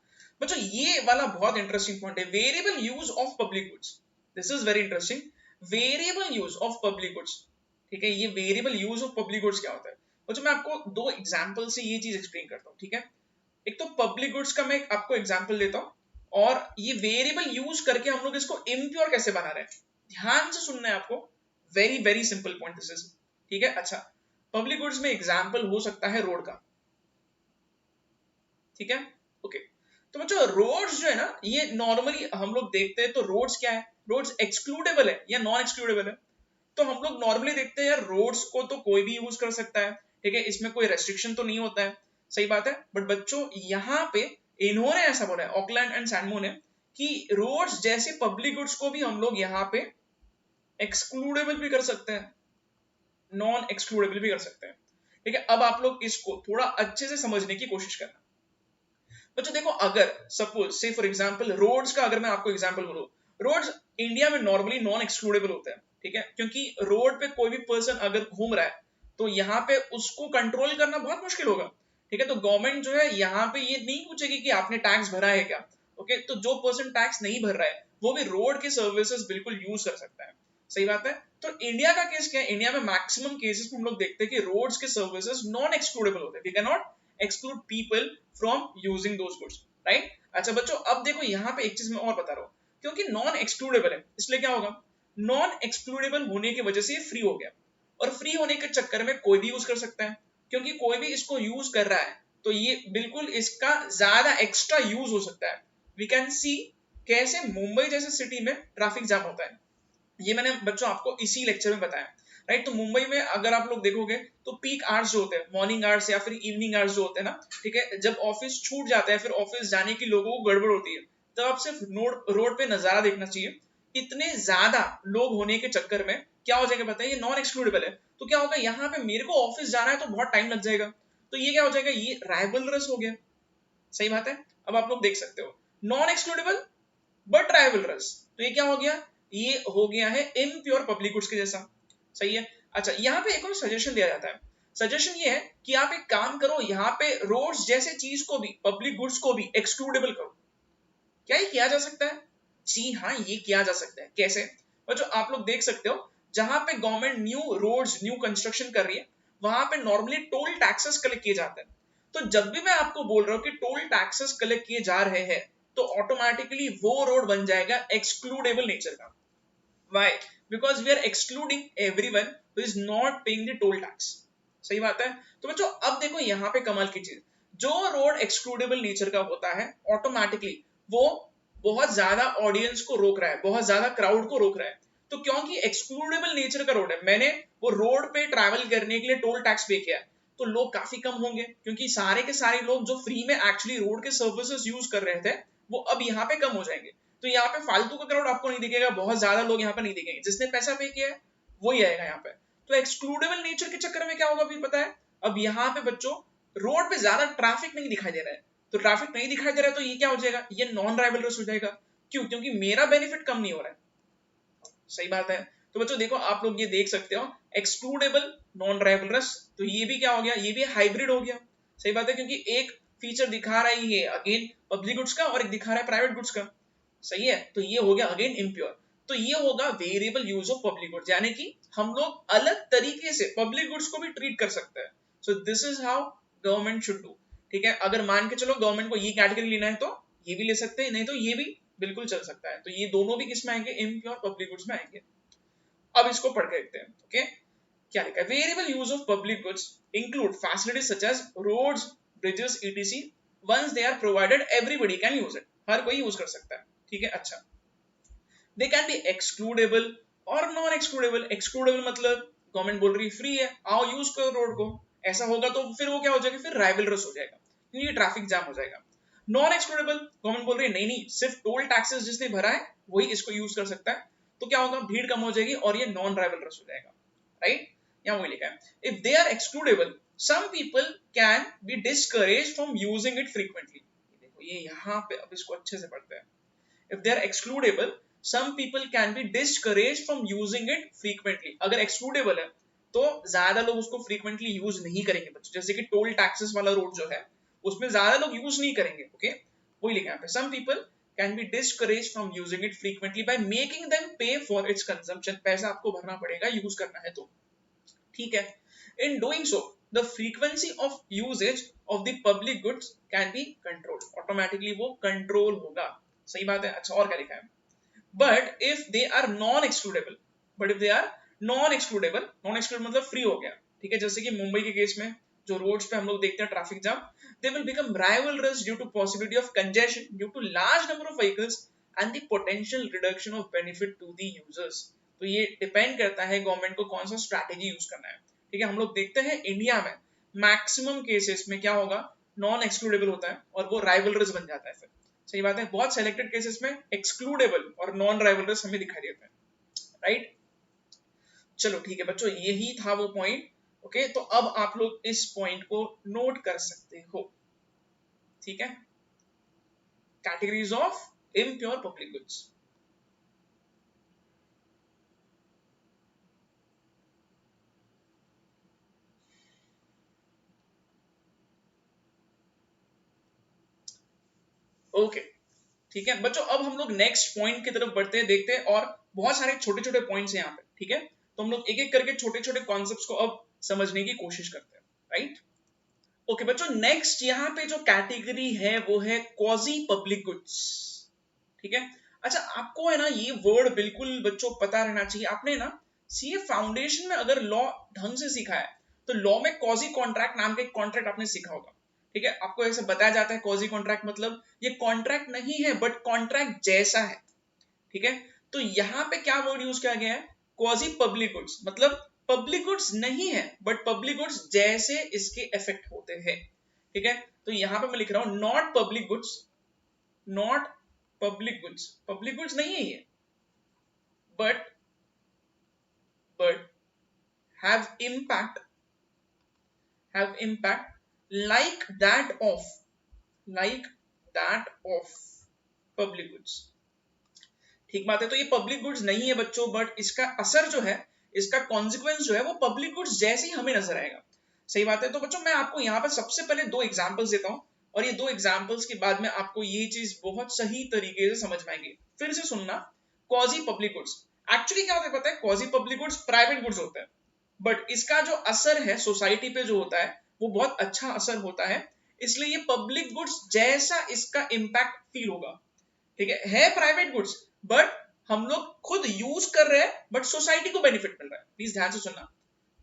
बच्चों ये वाला बहुत इंटरेस्टिंग पॉइंट है, variable use of public goods. This is very interesting, variable use of public goods. ठीक है, ये variable use of public goods क्या होता है बच्चों, मैं आपको दो एग्जांपल से ये चीज एक्सप्लेन करता हूँ। ठीक है, एक तो पब्लिक गुड्स का मैं आपको एग्जांपल देता हूँ, और ये वेरिएबल यूज करके हम लोग इसको इम्प्योर कैसे बना रहे हैं, ध्यान से सुनना है आपको। Very very simple point this is. ठीक है, अच्छा पब्लिक गुड्स में एग्जांपल हो सकता है रोड का। ठीक है, ओके, तो बच्चों रोड्स जो है ना, ये नॉर्मली हम लोग देखते हैं तो रोड्स क्या है, रोड्स एक्सक्लूडेबल है या नॉन एक्सक्लूडेबल है। तो हम लोग नॉर्मली देखते हैं यार रोड्स को तो कोई भी यूज कर सकता है, ठीक है, इसमें कोई रेस्ट्रिक्शन तो नहीं होता है। सही बात है, बट बच्चों यहाँ पे इन्होंने ऐसा बोला है, ऑकलैंड एंड सैंडमो ने, कि रोड्स जैसे पब्लिक गुड्स को भी हम लोग यहाँ पे एक्सक्लूडेबल भी कर सकते हैं, नॉन एक्सक्लूडेबल भी कर सकते हैं। ठीक है, अब आप लोग इसको थोड़ा अच्छे से समझने की कोशिश करना। बच्चों देखो, अगर सपोज से फॉर एग्जांपल रोड्स का अगर मैं आपको एग्जांपल बोलूं, रोड्स इंडिया में नॉर्मली नॉन एक्सक्लूडेबल होते हैं। ठीक है, क्योंकि रोड पे कोई भी पर्सन अगर घूम रहा है तो यहाँ पे उसको कंट्रोल करना बहुत मुश्किल होगा। ठीक है, तो गवर्नमेंट जो है यहाँ पे ये नहीं पूछेगी कि आपने टैक्स भरा है क्या। ओके, तो जो पर्सन टैक्स नहीं भर रहा है वो भी रोड के सर्विसेज बिल्कुल यूज कर सकता है। सही बात है, तो इंडिया का केस क्या है, इंडिया में मैक्सिमम केसेस में हम लोग देखते हैं कि रोड्स के सर्विसेज नॉन एक्सक्लूडेबल होते हैं। We can not exclude people from using those goods, right? अच्छा बच्चों अब देखो यहाँ पे एक चीज मैं और बता रहा हूँ, क्योंकि नॉन एक्सक्लूडेबल है इसलिए क्या होगा, नॉन एक्सक्लूडेबल होने की वजह से ये फ्री हो गया, और फ्री होने के चक्कर में कोई भी यूज कर सकता है, क्योंकि कोई भी इसको यूज कर रहा है तो ये बिल्कुल इसका ज्यादा एक्स्ट्रा यूज हो सकता है। वी कैन सी कैसे मुंबई जैसे सिटी में ट्रैफिक जाम होता है, ये मैंने बच्चों आपको इसी लेक्चर में बताया, राइट। तो मुंबई में अगर आप लोग देखोगे तो पीक आवर्स जो होते हैं, मॉर्निंग आवर्स या फिर इवनिंग आवर्स जो होते हैं ना, ठीक है, जब ऑफिस छूट जाता है फिर ऑफिस जाने की लोगों को गड़बड़ होती है, तब आप सिर्फ रोड पे नजारा देखना चाहिए। इतने ज्यादा लोग होने के चक्कर में क्या हो जाएगा पता है, ये नॉन एक्सक्लूडेबल है, तो क्या होगा यहाँ पे मेरे को ऑफिस जाना है तो बहुत टाइम लग जाएगा, तो ये क्या हो जाएगा, ये राइवलरस हो गया। सही बात है, अब आप लोग देख सकते हो नॉन एक्सक्लूडेबल बट राइवलरस, तो ये क्या हो गया, ये हो गया है इम्प्योर पब्लिक गुड्स के जैसा। सही है, अच्छा यहाँ पे एक और सजेशन दिया जाता है, सजेशन ये है कि आप एक काम करो, यहाँ पे रोड्स जैसे चीज को भी, पब्लिक गुड्स को भी एक्सक्लूडेबल करो। क्या ये किया जा सकता है, जी हाँ ये किया जा सकता है। कैसे, और जो आप लोग देख सकते हो जहां पे government new roads new construction कर रही है वहां पे नॉर्मली टोल टैक्सेस कलेक्ट किए जाते हैं। तो जब भी मैं आपको बोल रहा हूँ कि टोल टैक्सेस कलेक्ट किए जा रहे हैं तो ऑटोमेटिकली वो रोड बन जाएगा एक्सक्लूडेबल नेचर का। Why? Because we are excluding everyone who is not paying the toll tax. सही बात है, तो बच्चों अब देखो यहाँ पे कमाल की चीज, जो रोड एक्सक्लूडेबल नेचर का होता है ऑटोमेटिकली वो बहुत ज्यादा ऑडियंस को रोक रहा है, बहुत ज्यादा क्राउड को रोक रहा है। तो क्योंकि एक्सक्लूडेबल नेचर का रोड है, मैंने वो रोड पे ट्रैवल करने के लिए टोल टैक्स पे किया है, तो लोग काफी कम होंगे, क्योंकि सारे के सारे लोग जो फ्री में एक्चुअली रोड के सर्विसेज यूज कर रहे थे वो अब यहाँ पे कम हो जाएंगे। तो यहाँ पे फालतू का क्राउड आपको नहीं दिखेगा, बहुत ज्यादा लोग यहाँ पे नहीं दिखेंगे, जिसने पैसा पे किया है वही आएगा यहाँ पे। तो एक्सक्लूडेबल नेचर के चक्कर में क्या होगा अभी पता है, अब यहाँ पे बच्चों रोड पे ज्यादा ट्रैफिक नहीं दिखाई दे रहा है, तो ट्रैफिक नहीं दिखाई दे रहा है तो ये क्या हो जाएगा, ये नॉन राइवलरस हो जाएगा। क्यों, क्योंकि मेरा बेनिफिट कम नहीं हो रहा है। सही बात है, तो बच्चों देखो आप लोग ये देख सकते हो एक्सक्लूडेबल नॉन राइवलरस, तो ये भी क्या हो गया, ये भी हाइब्रिड हो गया। सही बात है, क्योंकि एक फीचर दिखा रहा है ये अगेन पब्लिक गुड्स का और एक दिखा रहा है प्राइवेट गुड्स का। सही है, तो ये हो गया अगेन इम्प्योर। तो ये होगा variable use of public goods, यानी कि हम लोग अलग तरीके से पब्लिक गुड्स को भी ट्रीट कर सकते हैं। सो this is how government should do. ठीक है, अगर मान के चलो गवर्नमेंट को ये कैटेगरी लेना है तो ये भी ले सकते हैं, नहीं तो ये भी बिल्कुल चल सकता है। तो ये दोनों भी किस में आएंगे, इम्प्योर पब्लिक गुड्स में आएंगे। अब इसको पढ़ के देखते हैं। ओके, क्या लिखा है, variable use of public goods include facilities such as roads, bridges, etc. Once they are provided everybody can use it, हर कोई यूज कर सकता है। ठीक है, अच्छा, दे कैन बी एक्सक्लूडेबल और नॉन एक्सक्लूडेबल। एक्सक्लूडेबल मतलब गवर्नमेंट बोल रही है फ्री है, आओ यूज करो रोड को, ऐसा होगा तो फिर वो क्या हो जाएगा, फिर राइवलरस हो जाएगा, क्योंकि ट्रैफिक जाम हो जाएगा। नॉन एक्सक्लूडेबल, गवर्नमेंट बोल रही है नहीं नहीं, सिर्फ टोल टैक्सेस जिसने भरा है वही इसको यूज कर सकता है, तो क्या होगा, भीड़ कम हो जाएगी और ये नॉन राइवलरस हो जाएगा। राइट, यहाँ वही लिखा है, if they are excludable some people can be discouraged from using it frequently। देखो ये यहाँ पे, अब इसको अच्छे से पढ़ते हैं। If they are excludable, some people can be discouraged from using it frequently। अगर excludable है तो ज्यादा लोग उसको frequently use नहीं करेंगे बच्चों, जैसे कि टोल टैक्सेस वाला रोड जो है उसमें ज्यादा लोग यूज नहीं करेंगे। ओके, वही लिखा है यहाँ पे, some people can be discouraged from using it frequently by making them pay for its consumption। पैसा आपको भरना पड़ेगा यूज करना है तो। ठीक है, in doing so the frequency of usage of the public goods can be controlled। automatically वो control होगा। सही बात है। अच्छा, और क्या लिखा है, but if they are non excludable, but if they are non excludable, non excludable मतलब फ्री हो गया। ठीक है, जैसे कि मुंबई के केस में जो रोड्स पे हम लोग देखते हैं traffic jam, they will become rivalrous due to possibility of congestion due to large number of vehicles and the potential reduction of benefit to the users। तो ये डिपेंड करता है गवर्नमेंट को कौन सा स्ट्रैटेजी यूज करना है। ठीक है, हम लोग देखते हैं इंडिया में मैक्सिमम केसेस में क्या होगा, नॉन एक्सक्लूडेबल होता है और वो राइवलरस बन जाता है फिर। सही बात है, बहुत सेलेक्टेड केसेस में एक्सक्लूडेबल और नॉन राइवलरस हमें दिखाई देता है। राइट, चलो ठीक है बच्चों, यही था वो पॉइंट। ओके, तो अब आप लोग इस पॉइंट को नोट कर सकते हो। ठीक है, categories of impure public goods. Okay, ठीक है बच्चों, अब हम लोग नेक्स्ट पॉइंट की तरफ बढ़ते हैं, देखते हैं, और बहुत सारे छोटे छोटे पॉइंट्स हैं यहाँ पे। ठीक है, तो हम लोग एक एक करके छोटे छोटे कॉन्सेप्ट्स को अब समझने की कोशिश करते हैं। राइट, ओके बच्चों, नेक्स्ट यहाँ पे जो कैटेगरी है वो है क्वाजी पब्लिक गुड्स। ठीक है, अच्छा आपको है ना ये वर्ड बिल्कुल बच्चों पता रहना चाहिए। आपने ना सीए फाउंडेशन में अगर लॉ ढंग से सीखा है तो लॉ में क्वाजी कॉन्ट्रैक्ट नाम का एक कॉन्ट्रैक्ट आपने सीखा होगा। ठीक है, आपको ऐसे बताया जाता है क्वाजी कॉन्ट्रैक्ट मतलब ये कॉन्ट्रैक्ट नहीं है बट कॉन्ट्रैक्ट जैसा है। ठीक है, तो यहाँ पे क्या वर्ड यूज किया गया है, क्वाजी पब्लिक गुड्स, मतलब पब्लिक गुड्स नहीं है बट पब्लिक गुड्स जैसे इसके इफेक्ट होते हैं। ठीक है, तो यहाँ पे मैं लिख रहा हूं not public goods, not public goods, public goods नहीं है ये, but have impact like that of public goods। ठीक बात है, तो ये पब्लिक गुड्स नहीं है बच्चों, बट इसका असर जो है, इसका कॉन्सिक्वेंस जो है वो पब्लिक गुड्स जैसे ही हमें नजर आएगा। सही बात है, तो बच्चों मैं आपको यहाँ पर सबसे पहले दो एग्जांपल्स देता हूँ और ये दो एग्जांपल्स के बाद में आपको ये चीज बहुत सही तरीके से समझ में आएगी। फिर से सुनना, क्वाजी पब्लिक गुड्स एक्चुअली क्या होता है पता है, quasi public goods private goods होता है, बट इसका जो असर है सोसाइटी पे जो होता है वो बहुत अच्छा असर होता है, इसलिए ये पब्लिक गुड्स जैसा इसका इंपैक्ट फील होगा। ठीक है प्राइवेट गुड्स बट हम लोग खुद यूज कर रहे हैं बट सोसाइटी को बेनिफिट मिल रहा है। प्लीज ध्यान से सुनना,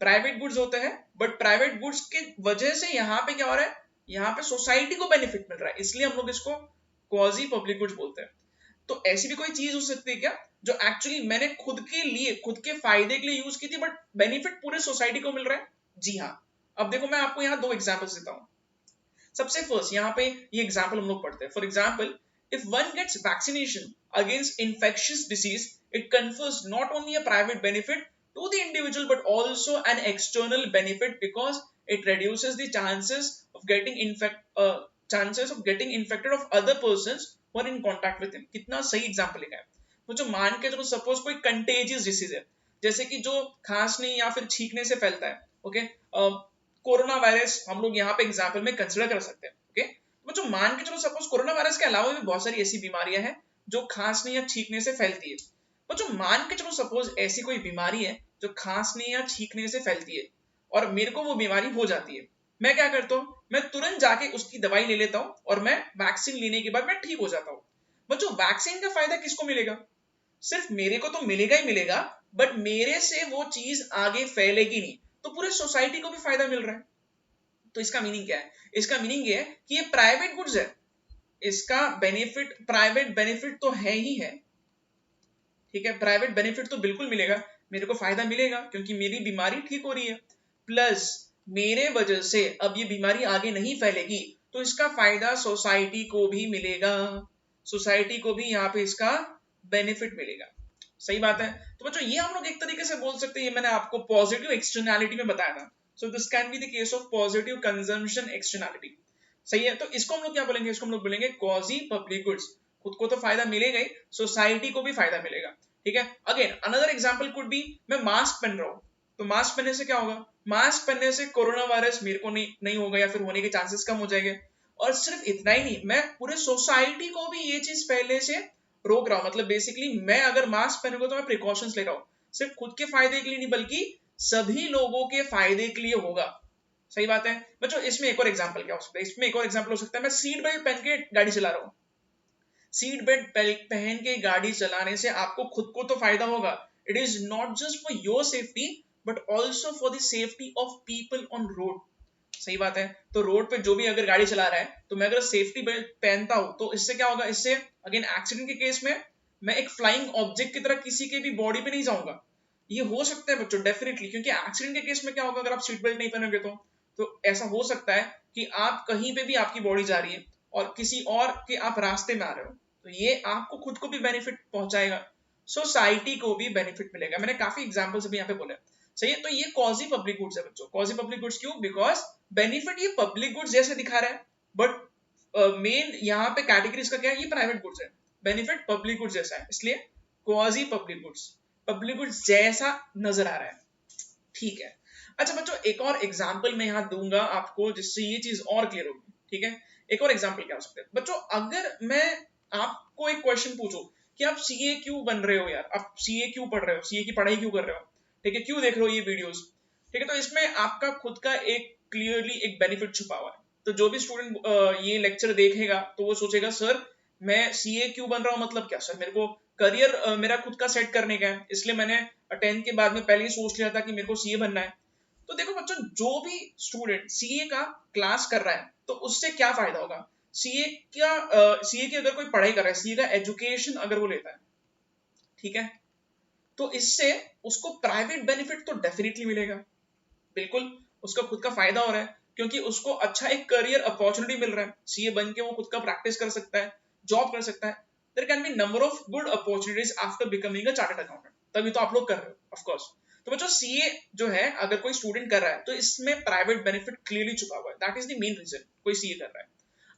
प्राइवेट गुड्स होते हैं बट प्राइवेट गुड्स की वजह से यहाँ पे क्या हो रहा है, यहाँ पे सोसाइटी को बेनिफिट मिल रहा है, इसलिए हम लोग इसको क्वाजी पब्लिक गुड्स बोलते हैं। तो ऐसी भी कोई चीज हो सकती है क्या जो एक्चुअली मैंने खुद के लिए, खुद के फायदे के लिए यूज की थी बट बेनिफिट पूरे सोसाइटी को मिल रहा है? जी हाँ। अब देखो मैं आपको यहाँ दो एग्जांपल्स देता हूँ। सबसे फर्स्ट यहाँ पे ये एग्जांपल हम लोग पढ़ते हैं। For example, if one gets vaccination against infectious disease, it confers not only a private benefit to the individual but also an external benefit because it reduces the chances of getting infected of other persons who are in contact with him। कितना सही example है। तो जो मान के चलो suppose कोई contagious disease है, जैसे कि जो खांसने या फिर छींकने से फैलता है। ओके, कोरोना वायरस हम लोग यहाँ पे एग्जांपल में कंसिडर कर सकते हैं। ओके, तो जो मान के चलो सपोज कोरोना वायरस के अलावा भी बहुत सारी ऐसी बीमारियां हैं जो खांसने या छींकने से फैलती है। तो जो मान के चलो सपोज ऐसी कोई बीमारी है जो खांसने या छींकने से फैलती है और मेरे को वो बीमारी हो जाती है, मैं क्या करता हूँ, मैं तुरंत जाके उसकी दवाई ले लेता हूँ और मैं वैक्सीन लेने के बाद मैं ठीक हो जाता हूँ। बच्चों वैक्सीन का फायदा किसको मिलेगा? सिर्फ मेरे को तो मिलेगा ही मिलेगा, बट मेरे से वो चीज आगे फैलेगी नहीं, तो पूरे सोसाइटी को भी फायदा मिल रहा है। तो इसका मीनिंग क्या है? इसका मीनिंग ये है कि ये प्राइवेट गुड्स है, इसका बेनिफिट प्राइवेट बेनिफिट तो है ही है। ठीक है, प्राइवेट बेनिफिट तो बिल्कुल मिलेगा, मेरे को फायदा मिलेगा क्योंकि मेरी बीमारी ठीक हो रही है, प्लस मेरे वजह से अब ये बीमारी आगे नहीं फैलेगी, तो इसका फायदा सोसाइटी को भी मिलेगा, सोसाइटी को भी यहाँ पे इसका बेनिफिट मिलेगा। सही बात है। तो बच्चों ये हम लोग एक तरीके से बोल सकते हैं, ये मैंने आपको पॉजिटिव एक्सटर्नैलिटी में बताया था। So this can be the case of positive consumption externality. सही है, तो इसको हम लोग क्या बोलेंगे? इसको हम लोग बोलेंगे क्वाजी पब्लिक गुड्स। खुद को तो फायदा मिलेगा ही, सोसाइटी को भी फायदा मिलेगा। ठीक है, again another example could be, मैं मास्क पहन रहा हूं, तो मास्क पहनने से क्या होगा? मास्क पहनने से कोरोना वायरस मेरे को नहीं होगा या फिर होने के चांसेस कम हो जाएंगे। और सिर्फ इतना ही नहीं, मैं पूरे सोसाइटी को भी ये चीज पहले से रोक रहा हूं। मतलब बेसिकली मैं अगर मास्क पहनूंगा तो मैं प्रिकॉशंस ले रहा हूं, सिर्फ खुद के फायदे के लिए नहीं बल्कि सभी लोगों के फायदे के लिए होगा। सही बात है बच्चों। इसमें एक और एग्जांपल क्या हो सकता है? इसमें एक और एग्जांपल हो सकता है, मैं सीट बेल्ट पहन के गाड़ी चला रहा हूँ। सीट बेल्ट पहन के गाड़ी चलाने से आपको खुद को तो फायदा होगा, it is not just for your safety but also for the safety of people on road. सही बात है। तो रोड पे जो भी अगर गाड़ी चला रहा है, तो मैं अगर सेफ्टी बेल्ट पहनता हूं तो इससे क्या होगा? इससे अगेन एक्सीडेंट के केस में मैं एक फ्लाइंग ऑब्जेक्ट की तरह किसी के भी बॉडी पे नहीं जाऊंगा। ये हो सकता है बच्चों डेफिनेटली, क्योंकि एक्सीडेंट के केस में क्या होगा? अगर आप सीट बेल्ट नहीं पहनोगे तो ऐसा हो सकता है कि आप कहीं पे भी आपकी बॉडी जा रही है और किसी और के आप रास्ते में आ रहे हो, तो ये आपको खुद को भी बेनिफिट पहुंचाएगा, सोसाइटी को भी बेनिफिट मिलेगा। मैंने काफी एग्जांपल्स अभी यहाँ पे बोले। सही है, तो ये कॉजी पब्लिक गुड्स है बच्चों। कॉजी पब्लिक गुड्स क्यों? बिकॉज बेनिफिट ये पब्लिक गुड्स जैसे दिखा रहा है, बट मेन यहाँ पे कैटेगरी इसका क्या है? ये प्राइवेट गुड्स है, बेनिफिट पब्लिक गुड्स जैसा है, इसलिए quasi public goods, public goods जैसा नजर आ रहा है। ठीक है, अच्छा बच्चों एक और एग्जांपल मैं यहाँ दूंगा आपको जिससे ये चीज और क्लियर होगी। ठीक है, एक और एग्जांपल क्या हो सकता है बच्चों? अगर मैं आपको एक क्वेश्चन पूछूं कि आप सीए क्यों बन रहे हो यार, आप सीए क्यों पढ़ रहे हो, सीए की पढ़ाई क्यों कर रहे हो, ठीक है, क्यों देख रहे हो ये वीडियोस, ठीक है, तो इसमें आपका खुद का एक क्लियरली एक बेनिफिट छुपा हुआ है। तो जो भी स्टूडेंट ये लेक्चर देखेगा तो वो सोचेगा सर मैं सीए क्यों बन रहा हूँ, मतलब क्या सर, मेरे को करियर मेरा खुद का सेट करने का है, इसलिए मैंने 10th के बाद में पहले ही सोच लिया था कि मेरे को सीए बनना है। तो देखो बच्चों, जो भी स्टूडेंट सीए का क्लास कर रहा है तो उससे क्या फायदा होगा? सीए सीए की अगर कोई पढ़ाई कर रहा है, सीए का एजुकेशन अगर वो लेता है, ठीक है, तो इससे उसको प्राइवेट बेनिफिट तो डेफिनेटली मिलेगा, बिल्कुल उसका खुद का फायदा हो रहा है, क्योंकि उसको अच्छा एक करियर अपॉर्चुनिटी मिल रहा है, सीए बन के वो खुद का प्रैक्टिस कर सकता है, जॉब कर सकता है। There can be number of good opportunities after becoming a chartered accountant, तभी तो आप लोग कर रहे हो ऑफ कोर्स। तो बच्चों सीए जो है अगर कोई स्टूडेंट कर रहा है तो इसमें प्राइवेट बेनिफिट क्लियरली छुपा हुआ है, that is the main reason कोई सीए कर रहा है।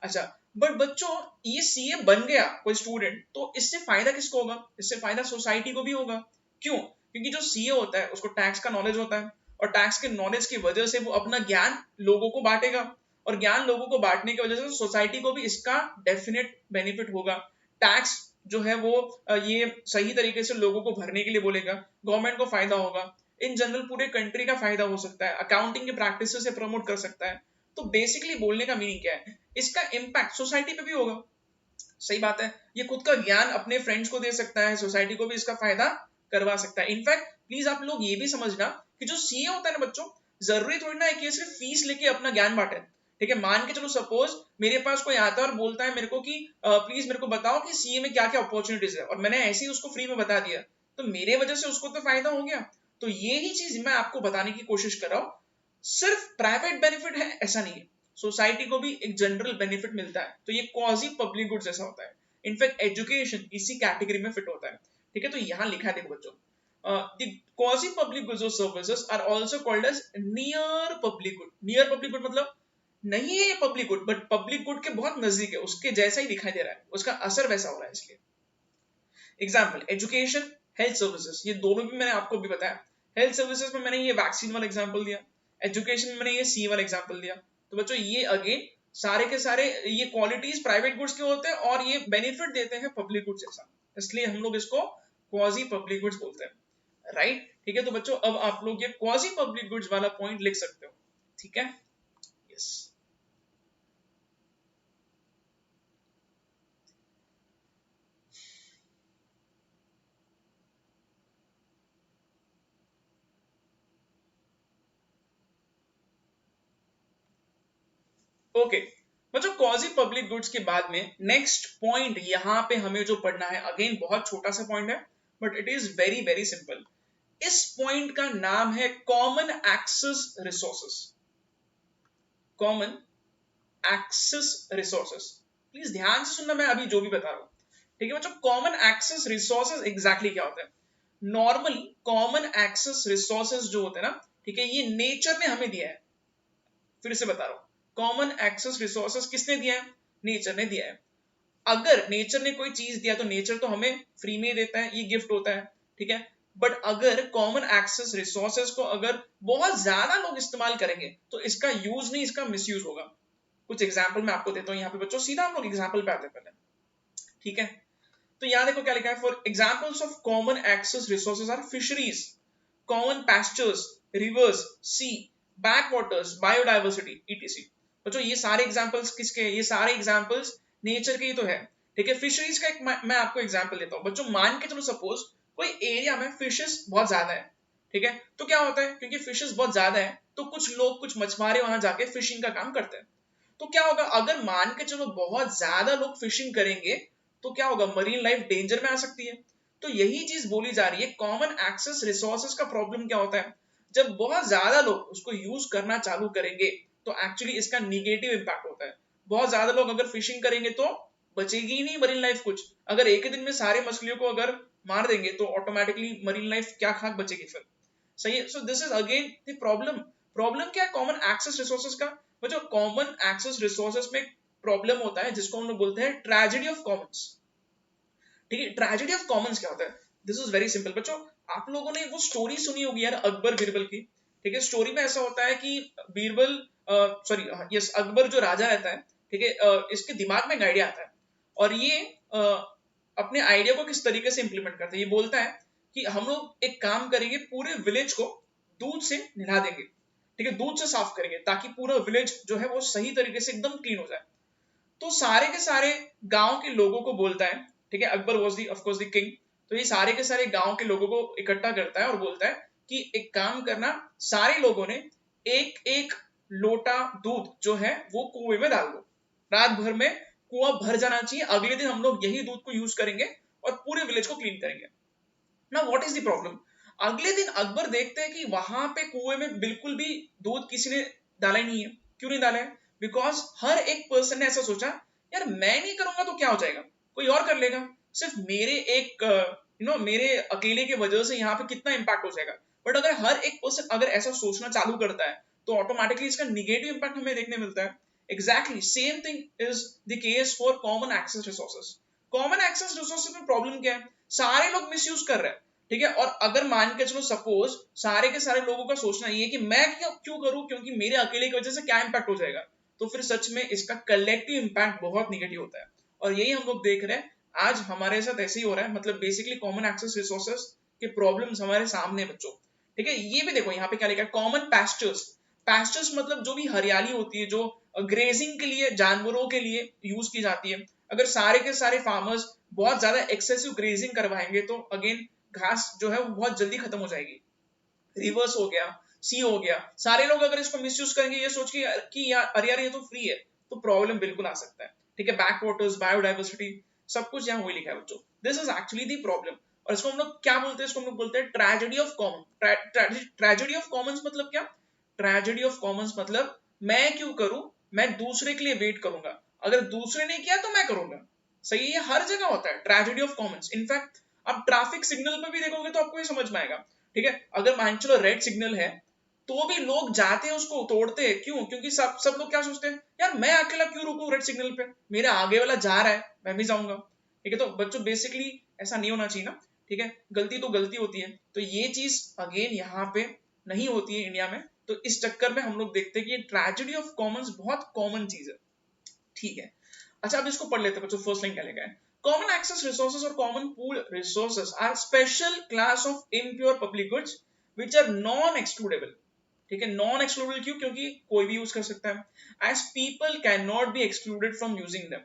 अच्छा, बट बच्चों ये सीए बन गया कोई स्टूडेंट तो इससे फायदा किसको होगा? इससे फायदा सोसाइटी को भी होगा। क्यों? क्योंकि जो सीए होता है उसको टैक्स का नॉलेज होता है, और टैक्स के नॉलेज की वजह से वो अपना ज्ञान लोगों को बांटेगा, और ज्ञान लोगों को बांटने की वजह से सोसाइटी को भी इसका डेफिनेट बेनिफिट होगा। टैक्स जो है वो ये सही तरीके से लोगों को भरने के लिए बोलेगा, गवर्नमेंट को फायदा होगा, इन जनरल पूरे कंट्री का फायदा हो सकता है, अकाउंटिंग के प्रैक्टिस से प्रमोट कर सकता है। तो बेसिकली बोलने का मीनिंग क्या है? इसका इम्पैक्ट सोसाइटी पे भी होगा। सही बात है, ये खुद का ज्ञान अपने फ्रेंड्स को दे सकता है, सोसाइटी को भी इसका फायदा करवा सकता है। इनफैक्ट प्लीज आप लोग ये भी समझना कि जो सीए होता है ना बच्चों, जरूरी थोड़ी ना है कि सिर्फ फीस लेके अपना ज्ञान बांटे। ठीक है, मान के चलो सपोज मेरे पास कोई आता है और बोलता है मेरे को कि प्लीज मेरे को बताओ कि सीए में क्या क्या अपॉर्चुनिटीज है, और मैंने ऐसे ही उसको फ्री में बता दिया, तो मेरे वजह से उसको तो फायदा हो गया। तो ये ही चीज मैं आपको बताने की कोशिश कर रहा हूं, सिर्फ प्राइवेट बेनिफिट है ऐसा नहीं है, सोसाइटी को भी एक जनरल बेनिफिट मिलता है, तो ये क्वाजी पब्लिक गुड्स जैसा होता है। इनफैक्ट एजुकेशन इसी कैटेगरी में फिट होता है। ठीक है, तो यहाँ लिखा है देखो बच्चों, the quasi public goods or services are also called as near public good। near public good मतलब नहीं है ये public good, but public good के बहुत नजदीक है, उसके जैसा ही दिखाई दे रहा है, उसका असर वैसा हो रहा है, इसलिए। एग्जाम्पल एजुकेशन, हेल्थ सर्विसेज, ये दोनों भी मैंने आपको भी बताया। हेल्थ सर्विसेज में मैंने ये वैक्सीन वाला एग्जाम्पल दिया, एजुकेशन में मैंने ये सी वाला एग्जाम्पल दिया। तो बच्चों ये अगेन सारे के सारे ये क्वालिटीज प्राइवेट गुड्स के होते हैं और ये बेनिफिट देते हैं पब्लिक गुड्स जैसा, इसलिए हम लोग इसको क्वाजी पब्लिक गुड्स बोलते हैं, राइट। ठीक है, तो बच्चों अब आप लोग ये क्वाजी पब्लिक गुड्स वाला पॉइंट लिख सकते हो। ठीक है, यस। ओके, मतलब क्वाजी पब्लिक गुड्स के बाद में नेक्स्ट पॉइंट यहाँ पे हमें जो पढ़ना है, अगेन बहुत छोटा सा पॉइंट है but it is very very simple. इस पॉइंट का नाम है common access resources. Common access resources, please ध्यान से सुनना मैं अभी जो भी बता रहा हूं, ठीक है बच्चों। कॉमन एक्सेस रिसोर्सेस एग्जैक्टली क्या होता है? नॉर्मली कॉमन एक्सेस रिसोर्सेस जो होते हैं ना, ठीक है, ये नेचर ने हमें दिया है। फिर से बता रहा हूं, कॉमन एक्सेस रिसोर्सेस किसने दिया है? नेचर ने दिया है। अगर नेचर ने कोई चीज दिया तो नेचर तो हमें फ्री में देता है, ये गिफ्ट होता है, ठीक है। बट अगर कॉमन एक्सेस रिसोर्सेस को अगर बहुत ज्यादा लोग इस्तेमाल करेंगे तो इसका यूज नहीं, इसका मिसयूज होगा। कुछ एग्जाम्पल मैं आपको देता हूं यहाँ पे बच्चों, सीधा हम लोग एग्जाम्पल पे आते हैं पहले, ठीक है। तो यहाँ देखो क्या लिखा है, for examples of common access resources are fisheries, common pastures, rivers, sea, back waters, biodiversity, etc. बच्चों ये सारे एग्जांपल्स किसके हैं? ये सारे एग्जांपल्स नेचर के ही तो है, ठीक है। फिशरीज का एक मैं आपको एग्जांपल देता हूं बच्चों। मान के चलो सपोज कोई एरिया में फिशेस बहुत ज्यादा है, ठीक है। तो क्या होता है, क्योंकि फिशेस बहुत ज्यादा है तो कुछ लोग, कुछ मछुआरे वहां जाके फिशिंग का काम करते हैं। तो क्या होगा, अगर मान के चलो बहुत ज्यादा लोग फिशिंग करेंगे तो क्या होगा, मरीन लाइफ डेंजर में आ सकती है। तो यही चीज बोली जा रही है, कॉमन एक्सेस रिसोर्सेज का प्रॉब्लम क्या होता है, जब बहुत ज्यादा लोग उसको यूज करना चालू करेंगे तो एक्चुअली इसका निगेटिव इंपैक्ट होता है। बहुत ज्यादा लोग अगर फिशिंग करेंगे तो बचेगी ही नहीं मरीन लाइफ कुछ। अगर एक ही दिन में सारे मछलियों को अगर मार देंगे तो ऑटोमेटिकली मरीन लाइफ क्या खाक बचेगी फिर? सही है। So this is again the problem. Problem क्या है कॉमन एक्सेस रिसोर्सेज का? वो जो कॉमन एक्सेस रिसोर्सेज में प्रॉब्लम होता है जिसको हम लोग बोलते हैं ट्रेजेडी ऑफ कॉमन्स, ठीक है। ट्रेजेडी ऑफ कॉमन्स क्या होता है? दिस इज वेरी सिंपल बच्चों। आप लोगों ने वो स्टोरी सुनी होगी यार, अकबर बीरबल की, ठीक है। स्टोरी में ऐसा होता है कि बीरबल, सॉरी यस, अकबर जो राजा रहता है, ठीक है, इसके दिमाग में एक आइडिया आता है और ये अपने आइडिया को किस तरीके से इंप्लीमेंट करता है। ये बोलता है कि हम लोग एक काम करेंगे, पूरे विलेज को दूध से नहला देंगे, ठीक है, दूध से साफ करेंगे ताकि पूरा विलेज जो है वो सही तरीके से एकदम क्लीन हो जाए। तो सारे के सारे गांव के लोगों को बोलता है, ठीक है, Akbar was the of course the king. तो ये सारे के सारे गांव के लोगों को इकट्ठा करता है और बोलता है कि एक काम करना, सारे लोगों ने एक एक लोटा दूध जो है वो कुएं में डाल दो, रात भर में कुआं भर जाना चाहिए, अगले दिन हम लोग यही दूध को यूज करेंगे और पूरे विलेज को क्लीन करेंगे। ना व्हाट इज द प्रॉब्लम, अगले दिन अकबर देखते हैं कि वहां पे कुएं में बिल्कुल भी दूध किसी ने डाला ही नहीं है। क्यों नहीं डाला है? बिकॉज हर एक पर्सन ने ऐसा सोचा, यार मैं नहीं करूंगा तो क्या हो जाएगा, कोई और कर लेगा, सिर्फ मेरे एक मेरे अकेले के वजह से यहाँ पे कितना इंपैक्ट हो जाएगा। बट अगर हर एक पर्सन अगर ऐसा सोचना चालू करता है तो ऑटोमेटिकली इसका निगेटिव इंपैक्ट हमें देखने मिलता है। Exactly same thing is the case for common access resources. Common access resources में प्रॉब्लम क्या है, सारे लोग मिसयूज कर रहे हैं, ठीक है। और अगर मान के चलो सपोज सारे के सारे लोगों का सोचना ये है कि मैं क्यों करूं, क्योंकि मेरे अकेले की वजह से क्या इंपैक्ट हो जाएगा, तो फिर सच में इसका कलेक्टिव इंपैक्ट बहुत निगेटिव होता है। और यही हम लोग देख रहे हैं आज हमारे साथ ऐसे ही हो रहा है। मतलब बेसिकली कॉमन एक्सेस रिसोर्सेज के प्रॉब्लम्स हमारे सामने बच्चों, ठीक है। ये भी देखो यहाँ पे क्या लिखा है, कॉमन पैस्चर्स। पैस्चर्स मतलब जो भी हरियाली होती है जो ग्रेजिंग के लिए, जानवरों के लिए यूज की जाती है, अगर सारे के सारे फार्मर्स बहुत ज्यादा एक्सेसिव ग्रेजिंग करवाएंगे तो अगेन घास जो है वो बहुत जल्दी खत्म हो जाएगी। रिवर्स हो गया, सी हो गया, सारे लोग अगर इसको मिसयूज करेंगे ये सोच के कि यार अरे यार ये तो फ्री है, तो प्रॉब्लम बिल्कुल आ सकता है, ठीक है। बैक वाटर्स, बायोडाइवर्सिटी, सब कुछ यहाँ वही लिखा है बच्चों। This is actually the problem. और इसको हम लोग क्या बोलते हैं, इसको हम लोग बोलते हैं tragedy of common. Tragedy of Commons मतलब क्या? ट्रेजेडी ऑफ कॉमन्स मतलब मैं क्यों करूं, मैं दूसरे के लिए वेट करूंगा, अगर दूसरे ने किया तो मैं करूंगा। सही है, हर जगह होता है ट्रेजेडी ऑफ कॉमन्स। इनफैक्ट आप ट्रैफिक सिग्नल पर भी देखोगे तो आपको ये समझ में आएगा, ठीक है। अगर मान चलो रेड सिग्नल है तो भी लोग जाते हैं उसको तोड़ते हैं, क्यों? क्योंकि सब सब लोग क्या सोचते हैं, यार मैं अकेला क्यों रुकूं रेड सिग्नल पे, मेरा आगे वाला जा रहा है मैं भी जाऊंगा, ठीक है। तो बच्चों बेसिकली ऐसा नहीं होना चाहिए ना, ठीक है। गलती तो गलती होती है, तो ये चीज अगेन यहाँ पे नहीं होती है इंडिया में। तो इस चक्कर में हम लोग देखते हैं कि ये ट्रेजेडी ऑफ कॉमन्स बहुत कॉमन चीज है, ठीक है। अच्छा अब इसको पढ़ लेते हैं बच्चों, फर्स्ट लाइन क्या लिखा है, कॉमन एक्सेस रिसोर्सेज और common pool resources are special class of impure public goods which are non excludable, ठीक है, नॉन एक्सक्लूडेबल क्यों? क्योंकि कोई भी यूज कर सकता है। As people can not be excluded from using them,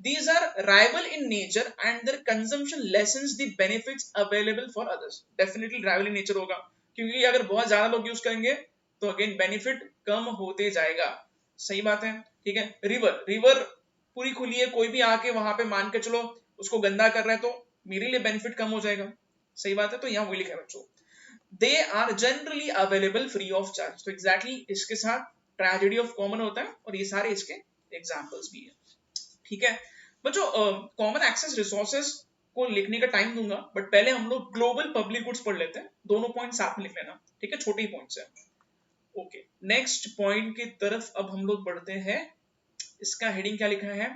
these are rival in nature and their consumption lessens the benefits available for others। definitely rival in nature होगा, क्योंकि अगर बहुत ज्यादा लोग यूज करेंगे तो अगेन बेनिफिट कम होते जाएगा। सही बात है, ठीक है। रिवर, रिवर पूरी खुली है, कोई भी आके वहां पे मान के चलो उसको गंदा कर रहा है तो मेरे लिए बेनिफिट कम हो जाएगा। सही बात है, तो यहाँ वही लिखा है बच्चों, they are generally available free of charge. तो एग्जैक्टली इसके साथ ट्रेजेडी ऑफ कॉमन होता है और ये सारे इसके एग्जाम्पल्स भी है। ठीक है बच्चों, कॉमन एक्सेस रिसोर्सेज को लिखने का टाइम दूंगा, बट पहले हम लोग ग्लोबल पब्लिक गुड्स पढ़ लेते हैं। दोनों पॉइंट साथ में लिख लेना, ठीक है, छोटे ही पॉइंट्स है। ओके, नेक्स्ट पॉइंट की तरफ अब हम लोग बढ़ते हैं। इसका हेडिंग क्या लिखा है?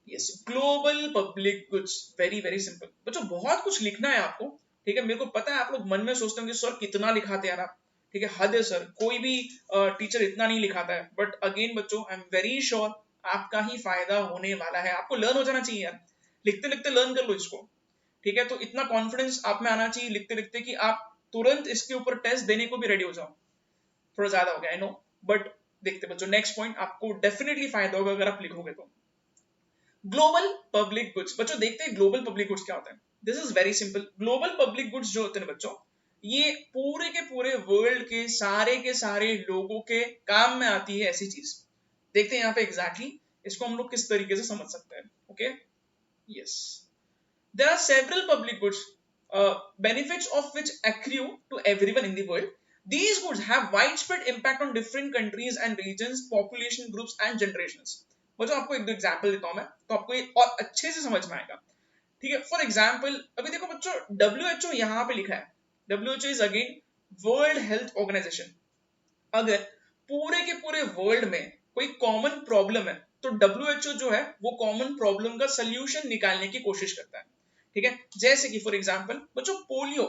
Yes, global public goods. Very very simple बच्चों, बहुत कुछ लिखना है आपको, ठीक है। मेरे को पता है आप लोग मन में सोचते होंगे सर कितना लिखाते यार आप, ठीक है, हद है सर, कोई भी टीचर इतना नहीं लिखाता है। बट अगेन बच्चों, आई एम वेरी श्योर आपका ही फायदा होने वाला है। आपको लर्न हो जाना चाहिए यार, लिखते लिखते लर्न कर लो इसको, ठीक है। तो इतना कॉन्फिडेंस आप में आना चाहिए लिखते लिखते कि आप तुरंत इसके ऊपर टेस्ट देने को भी रेडी हो जाओ। थोड़ा ज्यादा हो गया आई नो, बट देखते बच्चों, नेक्स्ट पॉइंट आपको डेफिनेटली फायदा होगा अगर आप लिखोगे तो। ग्लोबल पब्लिक गुड्स बच्चों, देखते हैं ग्लोबल पब्लिक गुड्स क्या होता है। This is very simple. Global public goods जो होते हैं बच्चों, ये पूरे के पूरे वर्ल्ड के सारे लोगों के काम में आती है ऐसी चीज। देखते हैं यहाँ पे एग्जैक्टली इसको हम लोग किस तरीके से समझ सकते हैं। Okay, yes, there are several public goods benefits of which accrue to everyone in the world. These goods have widespread impact on different countries and regions, population groups and generations। बच्चों आपको एक दो एग्जांपल देता हूं मैं, तो आपको ये और अच्छे से समझ में आएगा, ठीक है। फॉर एग्जांपल अभी देखो बच्चों, WHO यहाँ पे लिखा है, WHO is again world health organisation. अगर पूरे के पूरे वर्ल्ड में कोई कॉमन प्रॉब्लम है तो WHO जो है वो कॉमन प्रॉब्लम का सोल्यूशन निकालने की कोशिश करता है, ठीक है। जैसे कि फॉर एग्जांपल बच्चों, पोलियो,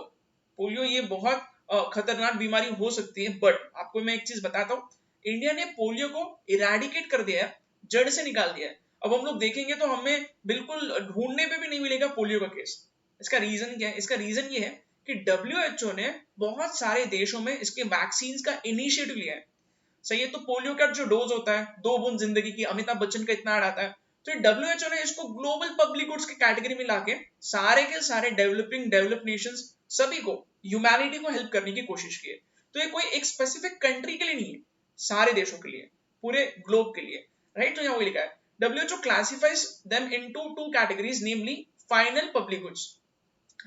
पोलियो ये बहुत खतरनाक बीमारी हो सकती है, बट आपको मैं एक चीज बताता हूँ, इंडिया ने पोलियो को इरेडिकेट कर दिया है, जड़ से निकाल दिया है। अब हम लोग देखेंगे तो हमें बिल्कुल ढूंढने पे भी नहीं मिलेगा पोलियो का केस। इसका रीजन क्या है? इसका रीजन ये है कि WHO ने बहुत सारे देशों में इसके वैक्सीन का इनिशिएटिव लिया है। सही है, तो पोलियो का जो डोज होता है 2 बूंद जिंदगी की, अमिताभ बच्चन का इतना आता है, तो WHO ने इसको ग्लोबल पब्लिक गुड्स की कैटेगरी में लाके सारे के सारे डेवलप नेशंस सभी को, ह्यूमैनिटी को हेल्प करने की कोशिश की है। तो ये कोई एक स्पेसिफिक कंट्री के लिए नहीं है, सारे देशों के लिए, पूरे ग्लोब के लिए, राइट। तो यहाँ वही लिखा है, WHO classifies them into two categories, namely final public goods।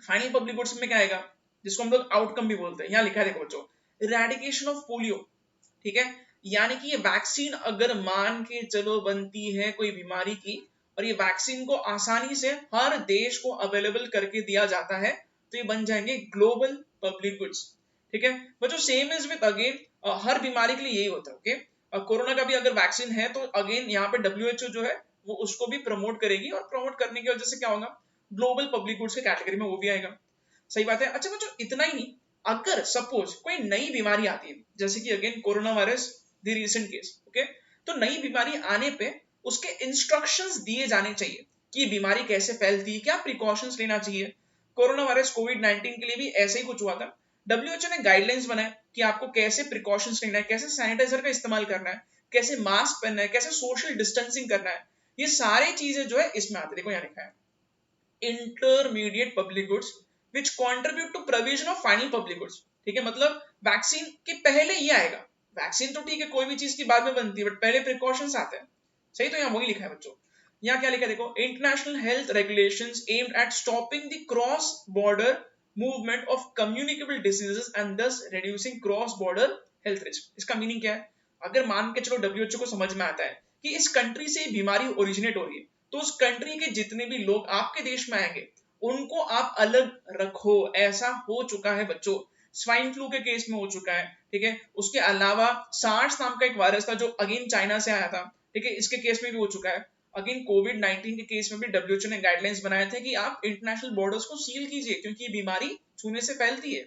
Final public goods में क्या आएगा, जिसको हम लोग आउटकम भी बोलते हैं। यहाँ लिखा है देखो बच्चों, इरेडिकेशन ऑफ पोलियो, ठीक है। यानी कि ये वैक्सीन अगर मान के चलो बनती है कोई बीमारी की, और ये वैक्सीन को आसानी से हर देश को अवेलेबल करके दिया जाता है, तो ये बन जाएंगे ग्लोबल पब्लिक गुड्स, ठीक है बच्चों। सेम इज विद अगेन, हर बीमारी के लिए यही होता है। ओके, कोरोना का भी अगर वैक्सीन है तो अगेन यहाँ पे WHO जो है वो उसको भी प्रमोट करेगी, और प्रमोट करने की वजह से क्या होगा, ग्लोबल पब्लिक गुड्स के कैटेगरी में वो भी आएगा। सही बात है। अच्छा बच्चों, इतना ही नहीं, अगर सपोज कोई नई बीमारी आती है, जैसे कि again corona virus the recent case, okay, तो नई बीमारी आने पे उसके इंस्ट्रक्शंस दिए जाने चाहिए कि ये बीमारी कैसे फैलती है, क्या प्रिकॉशंस लेना चाहिए। कोरोना वायरस कोविड-19 के लिए भी ऐसे ही कुछ हुआ था। WHO ने गाइडलाइंस बनाए कि आपको कैसे प्रिकॉशंस लेना है, कैसे सैनिटाइजर का इस्तेमाल करना है, कैसे मास्क पहनना है, कैसे सोशल डिस्टेंसिंग करना है। ये सारी चीजें जो है इसमें आती है। देखो यहाँ लिखा है, intermediate public goods which contribute to provision of final public goods। ठीक है, मतलब वैक्सीन के पहले ये आएगा। वैक्सीन तो ठीक है, कोई भी चीज की बाद में बनती है, बट पहले प्रिकॉशंस आते हैं। सही, तो यहाँ वही लिखा है बच्चों। यहाँ क्या लिखा है देखो, international health regulations aimed at stopping the cross border movement of communicable diseases and thus reducing cross border health risk. इसका मीनिंग क्या है? अगर मान के चलो WHO को समझ में आता है कि इस कंट्री से बीमारी ओरिजिनेट हो रही है, तो उस कंट्री के जितने भी लोग आपके देश में आएंगे उनको आप अलग रखो। ऐसा हो चुका है बच्चों, स्वाइन फ्लू के केस में हो चुका है, ठीक है। उसके अलावा सार्स नाम का एक वायरस था जो अगेन चाइना से आया था, ठीक है, इसके केस में भी हो चुका है। अगेन कोविड-19 के केस में भी WHO ने गाइडलाइंस बनाए थे कि आप इंटरनेशनल बॉर्डर्स को सील कीजिए, क्योंकि ये बीमारी छूने से फैलती है।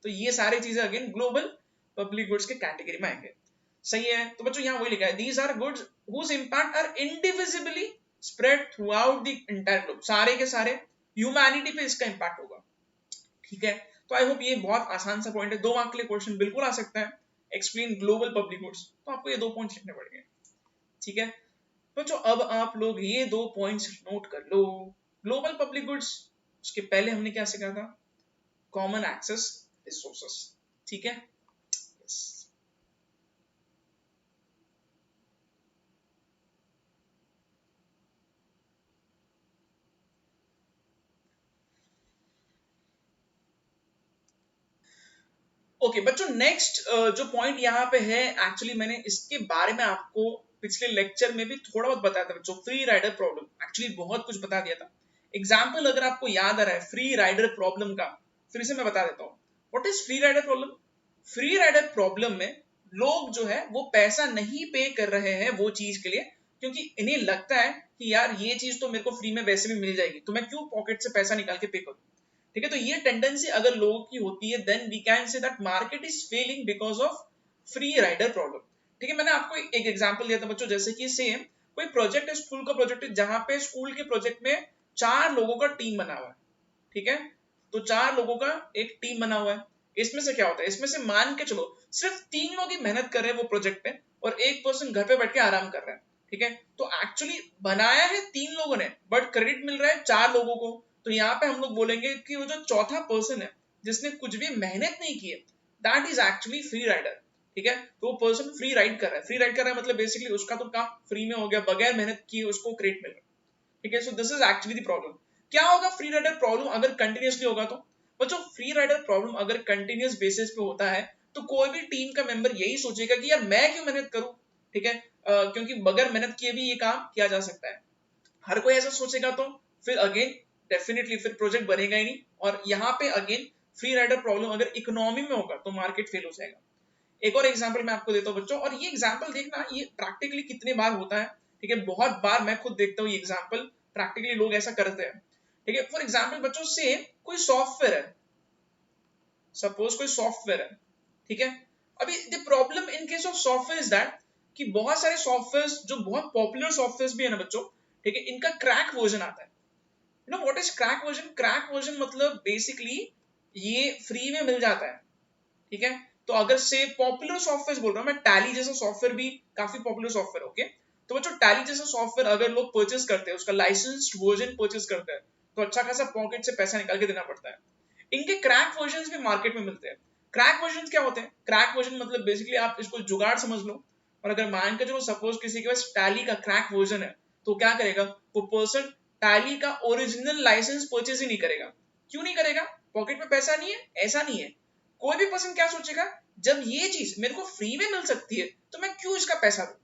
तो ये सारी चीजें अगेन ग्लोबल पब्लिक गुड्स के कैटेगरी में आएंगे। सही है, तो बच्चों यहाँ वही लिखा है, these are goods whose impact are indivisibly spread throughout the entire globe. सारे के सारे ह्यूमैनिटी पे इसका इंपैक्ट होगा, ठीक है। तो आई होप ये बहुत आसान सा पॉइंट है, 2 मार्क के लिए क्वेश्चन बिल्कुल आ सकता है। एक्सप्लेन ग्लोबल पब्लिक गुड्स, तो आपको ये 2 पॉइंट्स लिखने पड़ेंगे। ठीक है बच्चों, अब आप लोग ये 2 पॉइंट्स नोट कर लो। ग्लोबल पब्लिक गुड्स, उसके पहले हमने क्या सीखा था? Common access resources. ठीक है yes. ओके बच्चों, नेक्स्ट जो पॉइंट यहाँ पे है, एक्चुअली मैंने इसके बारे में आपको पिछले लेक्चर में भी थोड़ा बहुत बताया था बच्चों। फ्री राइडर प्रॉब्लम, एक्चुअली बहुत कुछ बता दिया था। एग्जाम्पल अगर आपको याद आ रहा है फ्री राइडर प्रॉब्लम का, फिर से मैं बता देता हूँ। What is free rider problem? Free rider problem में लोग जो है वो पैसा नहीं पे कर रहे हैं वो चीज के लिए, क्योंकि इन्हें लगता है कि यार ये चीज तो मेरे को फ्री में वैसे भी मिल जाएगी, तो मैं क्यों पॉकेट से पैसा निकाल के पे करूं। ठीक है, तो ये टेंडेंसी अगर लोगों की होती है, then we can say that market is failing because of free rider problem. ठीक है, मैंने आपको एक एग्जांपल दिया था बच्चों, जैसे कि सेम कोई प्रोजेक्ट है, स्कूल का प्रोजेक्ट है, जहां पे स्कूल के प्रोजेक्ट में 4 लोगों का टीम बना हुआ है। ठीक है, तो 4 लोगों का एक टीम बना हुआ है। इसमें से क्या होता है, इसमें से मान के चलो सिर्फ 3 लोग ही मेहनत कर रहे हैं वो प्रोजेक्ट पे, और एक पर्सन घर पे बैठ के आराम कर रहा है। ठीक है, तो एक्चुअली बनाया है 3 लोगों ने, बट क्रेडिट मिल रहा है 4 लोगों को। तो यहाँ पे हम लोग बोलेंगे कि वो जो चौथा पर्सन है जिसने कुछ भी मेहनत नहीं की है, that is actually free rider. ठीक है, तो वो पर्सन फ्री राइड कर रहा है। फ्री राइड कर रहा है मतलब बेसिकली उसका तो काम फ्री में हो गया, बगैर मेहनत किए उसको क्रेडिट मिल रहा है। ठीक है, so this is actually the problem. क्या होगा फ्री राइडर प्रॉब्लम अगर कंटिन्यूअसली होगा तो? बच्चों, फ्री राइडर प्रॉब्लम अगर कंटिन्यूअस बेसिस पे होता है तो कोई भी टीम का मेंबर यही सोचेगा कि यार मैं क्यों मेहनत करूं। ठीक है, क्योंकि बगैर मेहनत किए भी ये काम किया जा सकता है। हर कोई ऐसा सोचेगा तो फिर अगेन डेफिनेटली फिर प्रोजेक्ट बनेगा ही नहीं। और यहाँ पे अगेन फ्री राइडर प्रॉब्लम अगर इकोनॉमी में होगा तो मार्केट फेल हो जाएगा। एक और एग्जांपल मैं आपको देता हूँ बच्चों, और ये एग्जांपल देखना ये प्रैक्टिकली कितने बार होता है। ठीक है, बहुत बार मैं खुद देखता हूँ ये एग्जांपल, प्रैक्टिकली लोग ऐसा करते हैं। ठीक है, फॉर एग्जांपल बच्चों से कोई सॉफ्टवेयर है, सपोज कोई सॉफ्टवेयर है। ठीक है, अभी the problem in case of software is that कि बहुत सारे सॉफ्टवेयर जो बहुत पॉपुलर सॉफ्टवेयर भी है ना बच्चों, ठीक है, इनका क्रैक वर्जन आता है। You know what is crack version? Crack version मतलब बेसिकली ये फ्री में मिल जाता है। ठीक है, तो अगर से पॉपुलर सॉफ्टवेयर बोल रहा हूं मैं, टैली जैसा सॉफ्टवेयर भी काफी पॉपुलर सॉफ्टवेयर। ओके, तो बच्चों टैली जैसा सॉफ्टवेयर अगर लोग परचेस करते हैं, उसका लाइसेंस्ड वर्जन परचेस करते हैं, तो अच्छा खासा पॉकेट से पैसा निकाल के देना पड़ता है। इनके क्रैक वर्जन भी मार्केट में मिलते हैं। क्रैक वर्जन क्या होते हैं? क्रैक वर्जन मतलब बेसिकली आप इसको जुगाड़ समझ लो। और अगर मान के चलो सपोज किसी के पास टैली का क्रैक वर्जन है, तो क्या करेगा वो पर्सन? टैली का ओरिजिनल लाइसेंस परचेज ही नहीं करेगा। क्यों नहीं करेगा? पॉकेट में पैसा नहीं है? ऐसा नहीं है। कोई भी पर्सन क्या सोचेगा, जब ये चीज मेरे को फ्री में मिल सकती है तो मैं क्यों इसका पैसा दूं।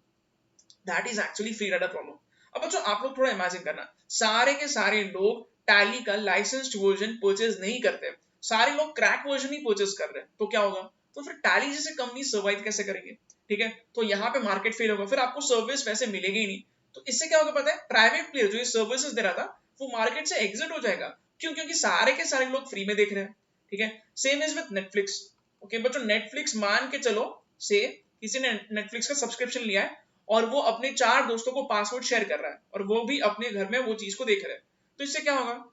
That is actually free rider problem. अब बच्चों आप लोग थोड़ा इमेजिन करना, सारे के सारे लोग टैली का लाइसेंस्ड वर्जन परचेज नहीं करते, सारे लोग क्रैक वर्जन ही परचेज कर रहे हैं, तो क्या होगा? तो फिर टैली जैसे कंपनी सर्वाइव कैसे करेंगे? ठीक है, तो यहाँ पे मार्केट फेल होगा, फिर आपको सर्विस वैसे मिलेगी ही नहीं। तो इससे क्या होगा पता है? प्राइवेट प्लेयर जो ये सर्विसेज दे रहा था वो मार्केट से एग्जिट हो जाएगा। क्यों? क्योंकि सारे के सारे लोग फ्री में देख रहे हैं। ठीक है, same is with Netflix. Okay बच्चों, नेटफ्लिक्स मान के चलो से किसी ने नेटफ्लिक्स का सब्सक्रिप्शन लिया है और वो अपने 4 दोस्तों को पासवर्ड शेयर कर रहा है और वो भी अपने घर में वो चीज को देख रहे हैं, तो इससे क्या होगा?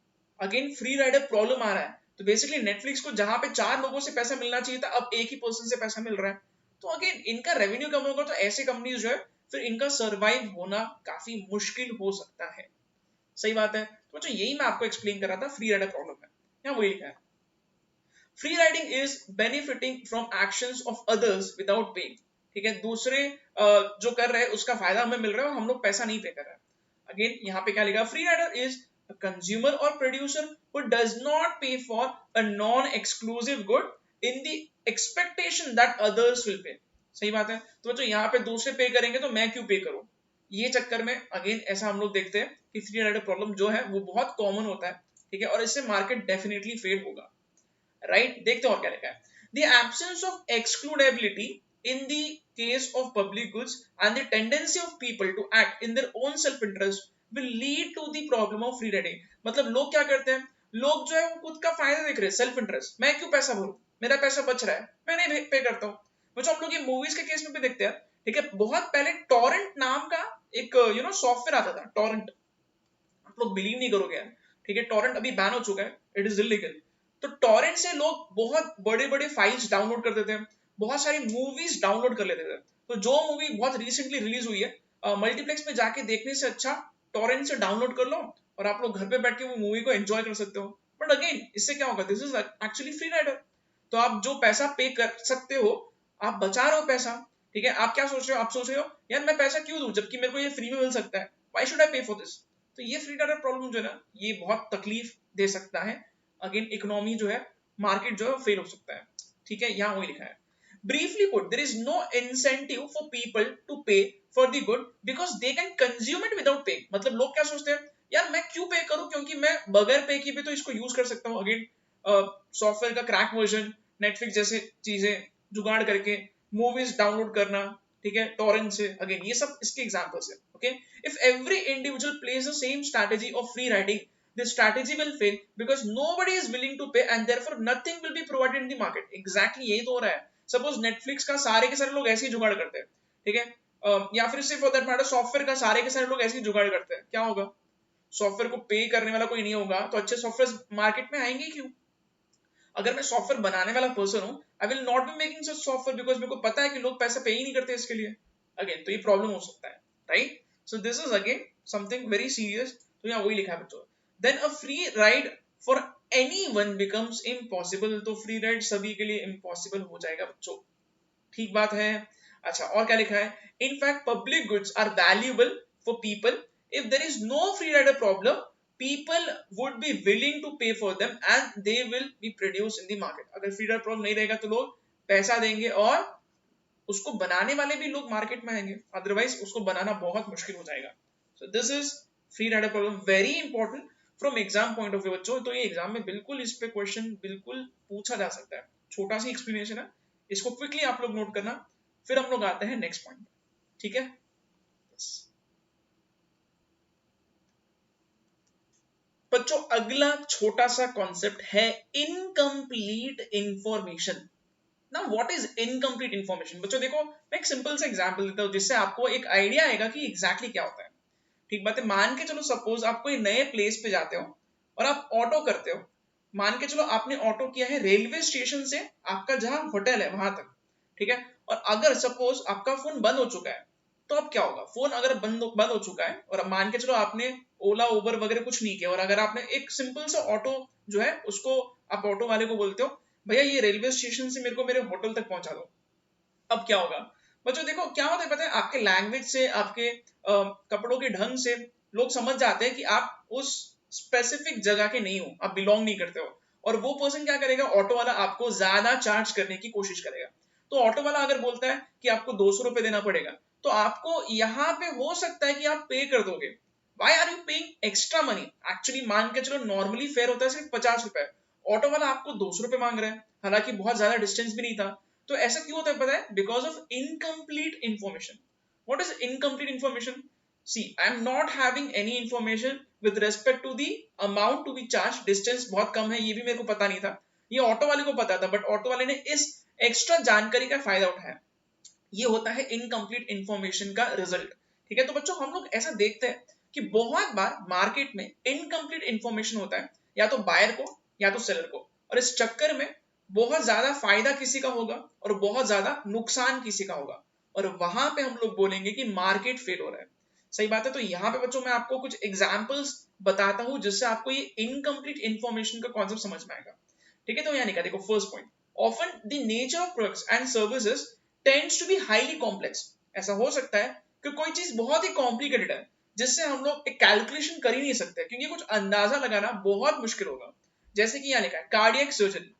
अगेन फ्री राइडर प्रॉब्लम आ रहा है। तो बेसिकली नेटफ्लिक्स को जहां पे 4 लोगों से पैसा मिलना चाहिए था, अब एक ही पर्सन से पैसा मिल रहा है। तो अगेन इनका रेवेन्यू कम होगा, तो ऐसे कंपनीज जो है फिर इनका सर्वाइव होना काफी मुश्किल हो सकता है। सही बात है, तो बच्चों यही मैं आपको एक्सप्लेन कर रहा था फ्री राइडर प्रॉब्लम में। यहाँ वही लिखा है, free riding is benefiting from actions of others without paying. ठीक है, दूसरे जो कर रहे हैं उसका फायदा हमें मिल रहा है और हम लोग पैसा नहीं पे कर रहे हैं। अगेन यहाँ पे क्या लिखा? Free rider is a consumer or producer who does not pay for a non-exclusive good in the expectation that others will pay। सही बात है, तो बच्चों यहाँ पे दूसरे पे करेंगे तो मैं क्यों पे करूं, ये चक्कर में अगेन ऐसा हम लोग देखते हैं कि फ्री राइडर प्रॉब्लम जो है वो बहुत कॉमन होता है। ठीक है, और इससे मार्केट डेफिनेटली फेल होगा। राइट, देखते हैं और क्या लिखा है। The absence of excludability in the case of public goods and the tendency of people to act in their own self-interest will lead to the problem of free riding। मतलब लोग क्या करते हैं, लोग जो है वो खुद का फायदा देख रहे हैं, सेल्फ इंटरेस्ट, मैं क्यों पैसा भरूं, मेरा पैसा बच रहा है, मैं नहीं पे करता हूँ। बच्चों हम लोग ये मूवीज के केस में भी देखते हैं। ठीक है, बहुत पहले टॉरेंट नाम का एक सॉफ्टवेयर आता था, टॉरेंट। आप लोग बिलीव नहीं करोगे यार। ठीक है, टॉरेंट अभी बैन हो चुका है, इट इज इलीगल। तो टॉरेंट से लोग बहुत बड़े बड़े फाइल्स डाउनलोड करते थे, बहुत सारी मूवीज डाउनलोड कर लेते थे। तो जो मूवी बहुत रिसेंटली रिलीज हुई है मल्टीप्लेक्स में जाके देखने से अच्छा टॉरेंट से डाउनलोड कर लो और आप लोग घर पे बैठ के वो मूवी को एंजॉय कर सकते हो। बट अगेन इससे क्या होगा, this is actually free rider. तो आप जो पैसा पे कर सकते हो आप बचा रहे हो पैसा। ठीक है, आप क्या सोच रहे हो, आप सोच रहे हो यार मैं पैसा क्यों दूं जबकि मेरे को ये फ्री में मिल सकता है, व्हाई शुड आई पे फॉर दिस। तो ये फ्री राइडर प्रॉब्लम जो है ना ये बहुत तकलीफ दे सकता है। अगेन इकोनॉमी जो है, मार्केट जो है फेल हो सकता है। ठीक है, यहाँ वही लिखा है। Briefly put, there is no incentive for people to pay for the good because they can consume it without paying। मतलब लोग क्या सोचते हैं, यार मैं क्यों पे करूं क्योंकि मैं बगैर पे किए भी तो इसको यूज कर सकता हूं। अगेन सॉफ्टवेयर का क्रैक वर्जन, नेटफ्लिक्स जैसे चीजें जुगाड़ करके मूवीज डाउनलोड करना, ठीक है, टॉरेंट से। अगेन ये सब इसके एग्जांपल्स है। Okay, if every individual plays the same strategy of free riding, the strategy will fail because nobody is willing to pay and therefore nothing will be provided in the market। Exactly यही तो हो रहा है। Suppose Netflix का सारे के सारे लोग ऐसे ही जुगाड़ करते हैं, ठीक है, या फिर से फॉर दैट मैटर सॉफ्टवेयर का सारे के सारे लोग ऐसे ही जुगाड़ करते हैं, क्या होगा, सॉफ्टवेयर को पे करने वाला कोई नहीं होगा तो अच्छे सॉफ्टवेयर मार्केट में आएंगे क्यों। अगर मैं सॉफ्टवेयर बनाने वाला पर्सन हूं, I will not be making such software because मेरे को पता है कि लोग पैसा पे ही नहीं करते इसके लिए। अगेन तो ये प्रॉब्लम हो सकता है, right. So this is again something very serious. तो यहाँ वही लिखा है बच्चों, then a free ride for anyone becomes impossible. तो फ्री राइड सभी के लिए इम्पॉसिबल हो जाएगा बच्चों, ठीक बात है। अच्छा और क्या लिखा है, in fact public goods are valuable for people if there is no free rider problem, people would be willing to pay for them and they will be produced in the market। अगर free rider problem नहीं रहेगा तो लोग पैसा देंगे और उसको बनाने वाले भी लोग मार्केट में आएंगे, अदरवाइज उसको बनाना बहुत मुश्किल हो जाएगा। So this is free rider problem, very important from exam point of view बच्चों। तो ये एग्जाम में बिल्कुल इस पे क्वेश्चन बिल्कुल पूछा जा सकता है। छोटा सी एक्सप्लेनेशन है, इसको क्विकली आप लोग नोट करना, फिर हम लोग आते हैं नेक्स्ट पॉइंट, ठीक है। बच्चों अगला छोटा सा कॉन्सेप्ट है इनकम्प्लीट इंफॉर्मेशन। ना व्हाट इज इनकम्प्लीट इंफॉर्मेशन, बच्चों देखो मैं एक सिंपल सा एग्जांपल देता हूं जिससे आपको एक आइडिया आएगा कि एग्जैक्टली क्या होता है। ठीक बात है, मान के चलो सपोज आप कोई नए प्लेस पे जाते हो और आप ऑटो करते हो। मान के चलो आपने ऑटो किया है रेलवे स्टेशन से आपका जहां होटल है वहां तक, ठीक है। और अगर सपोज आपका फोन बंद हो चुका है तो अब क्या होगा, फोन अगर बंद हो चुका है और अब मान के चलो आपने ओला उबर वगैरह कुछ नहीं किया और अगर आपने एक सिंपल सा ऑटो जो है उसको आप ऑटो वाले को बोलते हो भैया ये रेलवे स्टेशन से मेरे को मेरे होटल तक पहुंचा दो, अब क्या होगा बच्चों, देखो क्या होता है पता है, आपके लैंग्वेज से आपके कपड़ों के ढंग से लोग समझ जाते हैं कि आप उस स्पेसिफिक जगह के नहीं हो, आप बिलोंग नहीं करते हो। और वो पर्सन क्या करेगा, ऑटो वाला आपको ज्यादा चार्ज करने की कोशिश करेगा। तो ऑटो वाला अगर बोलता है कि आपको 200 रुपए देना पड़ेगा तो आपको यहाँ पे हो सकता है कि आप पे कर दोगे। Why are you paying extra money, actually मान के चलो नॉर्मली फेयर होता है सिर्फ 50 रुपए, ऑटो वाला आपको 200 रुपए मांग रहा है, हालांकि बहुत ज्यादा डिस्टेंस भी नहीं था। तो ऐसा क्यों होता है पता है, because of incomplete information. What is incomplete information, see I am not having any information with respect to the amount to be charge, distance बहुत कम है ये भी मेरे को पता नहीं था, ये ऑटो वाले को पता था बट ऑटो वाले ने इस एक्स्ट्रा जानकारी का फायदा उठाया। ये होता है इनकम्प्लीट इंफॉर्मेशन का रिजल्ट, ठीक है। तो बच्चों हम लोग ऐसा देखते हैं कि बहुत बार मार्केट में इनकम्प्लीट इंफॉर्मेशन होता है, या तो बायर को या तो सेलर को, और इस चक्कर में बहुत ज्यादा फायदा किसी का होगा और बहुत ज्यादा नुकसान किसी का होगा, और वहां पे हम लोग बोलेंगे कि मार्केट फेल हो रहा है। सही बात है। तो यहाँ पे बच्चों मैं आपको कुछ एग्जाम्पल्स बताता हूं जिससे आपको ये इनकम्प्लीट इंफॉर्मेशन का कॉन्सेप्ट समझ में आएगा, ठीक है। तो यहाँ निकाल देखो first point, often the nature of products and services tends to be highly complex. ऐसा हो सकता है कि कोई चीज बहुत ही कॉम्प्लिकेटेड है जिससे हम लोग एक कैलकुलेशन कर ही नहीं सकते क्योंकि कुछ अंदाजा लगाना बहुत मुश्किल होगा। जैसे कि यहाँ लिखा है कार्डियक सर्जरी।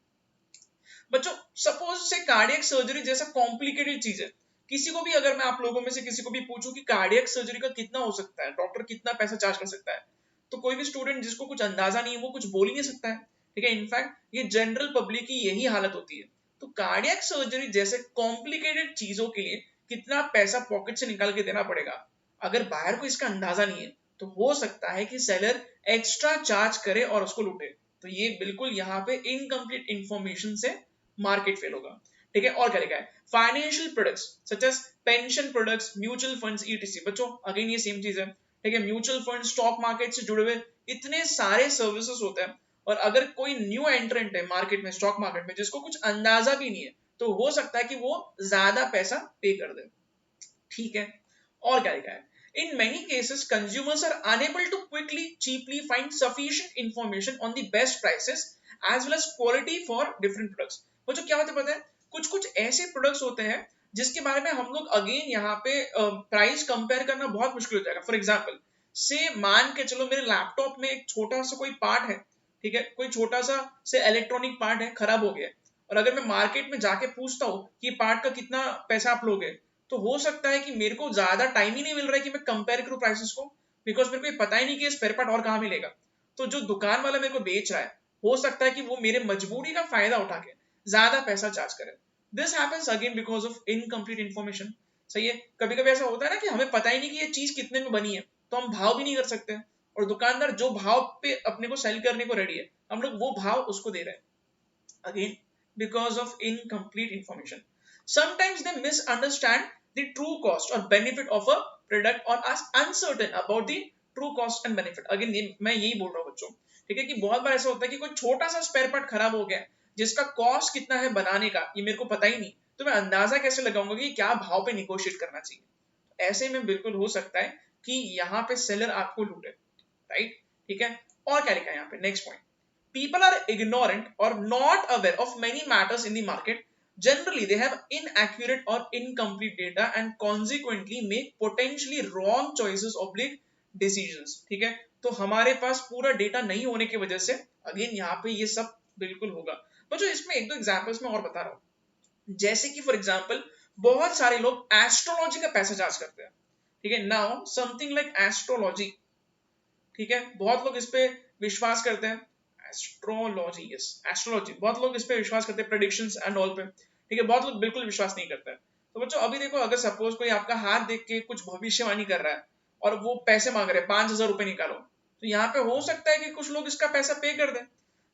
बच्चों सपोज से कार्डियक सर्जरी जैसा कॉम्प्लिकेटेड चीज है, किसी को भी अगर मैं आप लोगों में से किसी को भी पूछूं कि कार्डियक सर्जरी का कितना हो सकता है, डॉक्टर कितना पैसा चार्ज कर सकता है, तो कोई भी स्टूडेंट जिसको कुछ अंदाजा नहीं है वो कुछ बोल ही नहीं सकता है, ठीक है। इनफैक्ट ये जनरल पब्लिक की यही हालत होती है। तो कार्डियक सर्जरी जैसे कॉम्प्लिकेटेड चीजों के लिए कितना पैसा पॉकेट से निकाल के देना पड़ेगा, अगर बाहर को इसका अंदाजा नहीं है तो हो सकता है कि सेलर एक्स्ट्रा चार्ज करे और उसको लूटे। तो ये बिल्कुल यहाँ पे इनकम्प्लीट इंफॉर्मेशन से मार्केट फेल होगा, ठीक है। और क्या लिखा है, financial products such age pension products, mutual funds etc. बच्चों अगेन ये सेम चीज है, ठीक है। म्यूचुअल फंड, स्टॉक मार्केट से जुड़े हुए इतने सारे सर्विसेज होते हैं, और अगर कोई न्यू एंट्रेंट है मार्केट में, स्टॉक मार्केट में, जिसको कुछ अंदाजा भी नहीं है तो हो सकता है कि वो ज्यादा पैसा पे कर दे। ठीक है, और क्या लिखा है? In many cases, consumers are unable to quickly, cheaply find sufficient information on the best prices as well as quality for different products. बच्चों क्या होता है पता है? कुछ कुछ ऐसे प्रोडक्ट्स होते हैं जिसके बारे में हम लोग अगेन यहाँ पे प्राइस कंपेयर करना बहुत मुश्किल हो जाएगा। फॉर एग्जाम्पल से मान के चलो मेरे लैपटॉप में एक छोटा सा कोई पार्ट है, ठीक है, कोई छोटा सा से इलेक्ट्रॉनिक पार्ट है, खराब हो गया, और अगर मैं मार्केट में जाके पूछता हूँ कि पार्ट का कितना पैसा आप लोगे, तो हो सकता है कि मेरे को ज्यादा टाइम ही नहीं मिल रहा है कि मैं कंपेयर करूं प्राइसेस को, बिकॉज मेरे को ये पता ही नहीं कि स्पेयर पार्ट और कहाँ मिलेगा। तो जो दुकान वाला मेरे को बेच रहा है, हो सकता है कि वो मेरे मजबूरी का फायदा उठा के ज्यादा पैसा चार्ज करे। This happens again because of incomplete information. सही है, कभी कभी ऐसा होता है ना कि हमें पता ही नहीं कि ये चीज कितने में बनी है, तो हम भाव भी नहीं कर सकते, और दुकानदार जो भाव पे अपने को सेल करने को रेडी है, हम लोग वो भाव उसको दे रहे हैं। Again because of incomplete information, sometimes they misunderstand the true cost or benefit of a product or are uncertain about the true cost and benefit. Again मैं यही बोल रहा हूँ बच्चों, ठीक है, कि बहुत बार ऐसा होता है कि कोई छोटा सा स्पेयर पार्ट खराब हो गया जिसका कॉस्ट कितना है बनाने का ये मेरे को पता ही नहीं, तो मैं अंदाजा कैसे लगाऊंगा कि क्या भाव पे निगोशिएट करना चाहिए। ऐसे में बिल्कुल हो सकता है कि यहाँ पे सेलर आपको लूटे, राइट? ठीक है, और क्या लिखा है यहाँ पे? Next point, people are ignorant or not aware of many matters in the market. Generally, they have inaccurate or incomplete data and consequently make potentially wrong choices oblique decisions. ठीक है, तो हमारे पास पूरा डेटा नहीं होने की वजह से अगेन यहाँ पे ये सब बिल्कुल होगा। तो जो इसमें एक दो एग्जांपल्स मैं और बता रहा हूँ, जैसे कि फॉर एग्जांपल बहुत सारे लोग एस्ट्रोलॉजी का पैसा चार्ज करते हैं। ठीक है, नाउ समथिंग लाइक एस्ट्रोलॉजी, ठीक है, बहुत लोग इस पे विश्वास करते हैं। एस्ट्रोलॉजी, यस एस्ट्रोलॉजी, बहुत लोग इस पे विश्वास करते हैं, प्रेडिक्शंस एंड ऑल पे। ठीक है, बहुत लोग बिल्कुल विश्वास नहीं करते हैं। तो बच्चों अभी देखो, अगर सपोज कोई आपका हाथ देख के कुछ भविष्यवाणी कर रहा है और वो पैसे मांग रहे हैं 5,000 रुपए निकालो, तो यहाँ पे हो सकता है कि कुछ लोग इसका पैसा पे कर दें।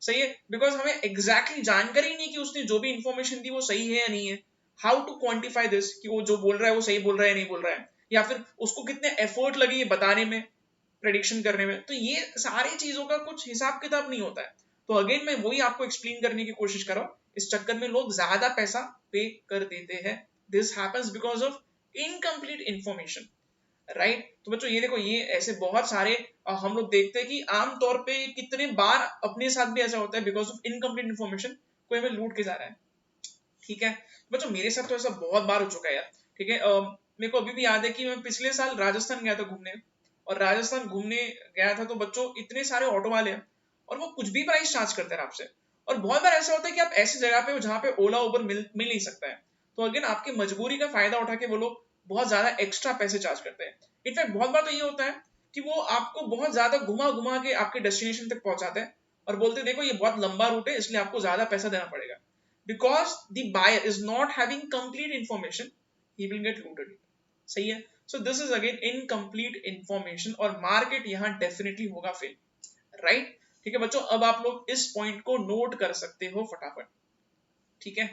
सही है, बिकॉज हमें एग्जैक्टली जानकारी नहीं कि उसने जो भी इंफॉर्मेशन दी वो सही है या नहीं है। हाउ टू क्वांटिफाई दिस कि वो जो बोल रहा है वो सही बोल रहा है या नहीं बोल रहा है, या फिर उसको कितने एफर्ट लगे ये बताने में, प्रेडिक्शन करने में। तो ये सारी चीजों का कुछ हिसाब किताब नहीं होता है। तो अगेन मैं वही आपको एक्सप्लेन करने की कोशिश कर रहा हूँ, इस चक्कर में लोग ज्यादा पैसा पे कर देते हैं। This happens because of incomplete information, right? तो बच्चों ये देखो, ये ऐसे बहुत सारे हम लोग देखते हैं कि आमतौर पे कितने बार अपने साथ भी ऐसा होता है, बिकॉज ऑफ इनकम्प्लीट इंफॉर्मेशन कोई हमें लूट के जा रहा है। ठीक है बच्चों, मेरे साथ तो ऐसा बहुत बार हो चुका है यार। ठीक है, मेरे को अभी भी याद है कि मैं पिछले साल राजस्थान गया था घूमने, और राजस्थान घूमने गया था तो बच्चों इतने सारे ऑटो वाले हैं और वो कुछ भी प्राइस चार्ज करते हैं आपसे। और बहुत बार ऐसा होता है कि आप ऐसी जगह पे हो जहां पे ओला उबर मिल नहीं सकता है, तो अगेन आपकी मजबूरी का फायदा उठा के वो लोग बहुत ज्यादा एक्स्ट्रा पैसे चार्ज करते हैं। इनफैक्ट बहुत बार तो ये होता है कि वो आपको बहुत ज्यादा घुमा घुमा के आपके डेस्टिनेशन तक पहुंचाते हैं और बोलते हैं देखो ये बहुत लंबा रूट है इसलिए आपको ज्यादा पैसा देना पड़ेगा। Because the buyer is not having complete information, he will get looted. सही है, so this is again incomplete information, और मार्केट यहां डेफिनेटली होगा फेल, राइट? ठीक है बच्चों, अब आप लोग इस पॉइंट को नोट कर सकते हो फटाफट। ठीक है,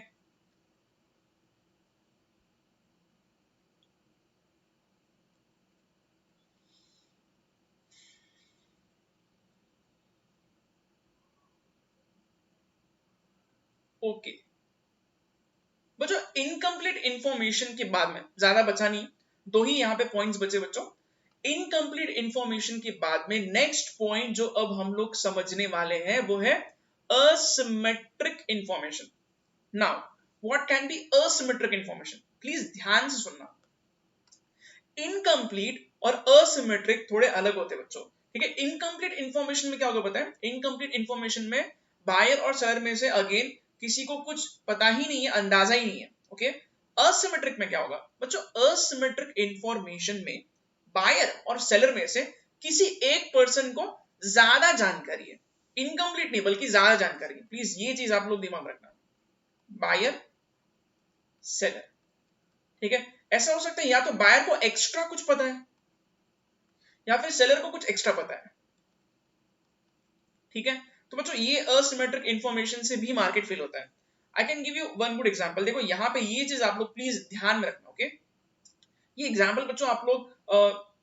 ओके बच्चों, इनकम्प्लीट इंफॉर्मेशन के बाद में ज्यादा बचा नहीं, दो ही यहाँ पे पॉइंट्स बचे बच्चों। इनकम्प्लीट इंफॉर्मेशन के बाद में नेक्स्ट पॉइंट जो अब हम लोग समझने वाले हैं वो है asymmetric information. Now what can be asymmetric information, please ध्यान से सुनना। इनकम्प्लीट और असिमेट्रिक थोड़े अलग होते हैं बच्चों। ठीक है, इनकम्प्लीट इंफॉर्मेशन में क्या होगा पता है? इनकम्प्लीट इंफॉर्मेशन में बायर और सेलर में से अगेन किसी को कुछ पता ही नहीं है, अंदाजा ही नहीं है। ओके, असिमेट्रिक में क्या होगा बच्चों? असिमेट्रिक इंफॉर्मेशन में बायर और सेलर में से किसी एक पर्सन को ज्यादा जानकारी है, इनकम्प्लीट नहीं बल्कि ज्यादा जानकारी है। प्लीज ये चीज आप लोग दिमाग रखना, बायर सेलर। ठीक है, ऐसा हो सकता है या तो बायर को एक्स्ट्रा कुछ पता है या फिर सेलर को कुछ एक्स्ट्रा पता है। ठीक है, तो बच्चों ये असिमेट्रिक इंफॉर्मेशन से भी मार्केट फेल होता है। I can give you one good example. देखो यहाँ पे ये चीज आप लोग प्लीज ध्यान में रखना। ओके, ये एग्जांपल बच्चों आप लोग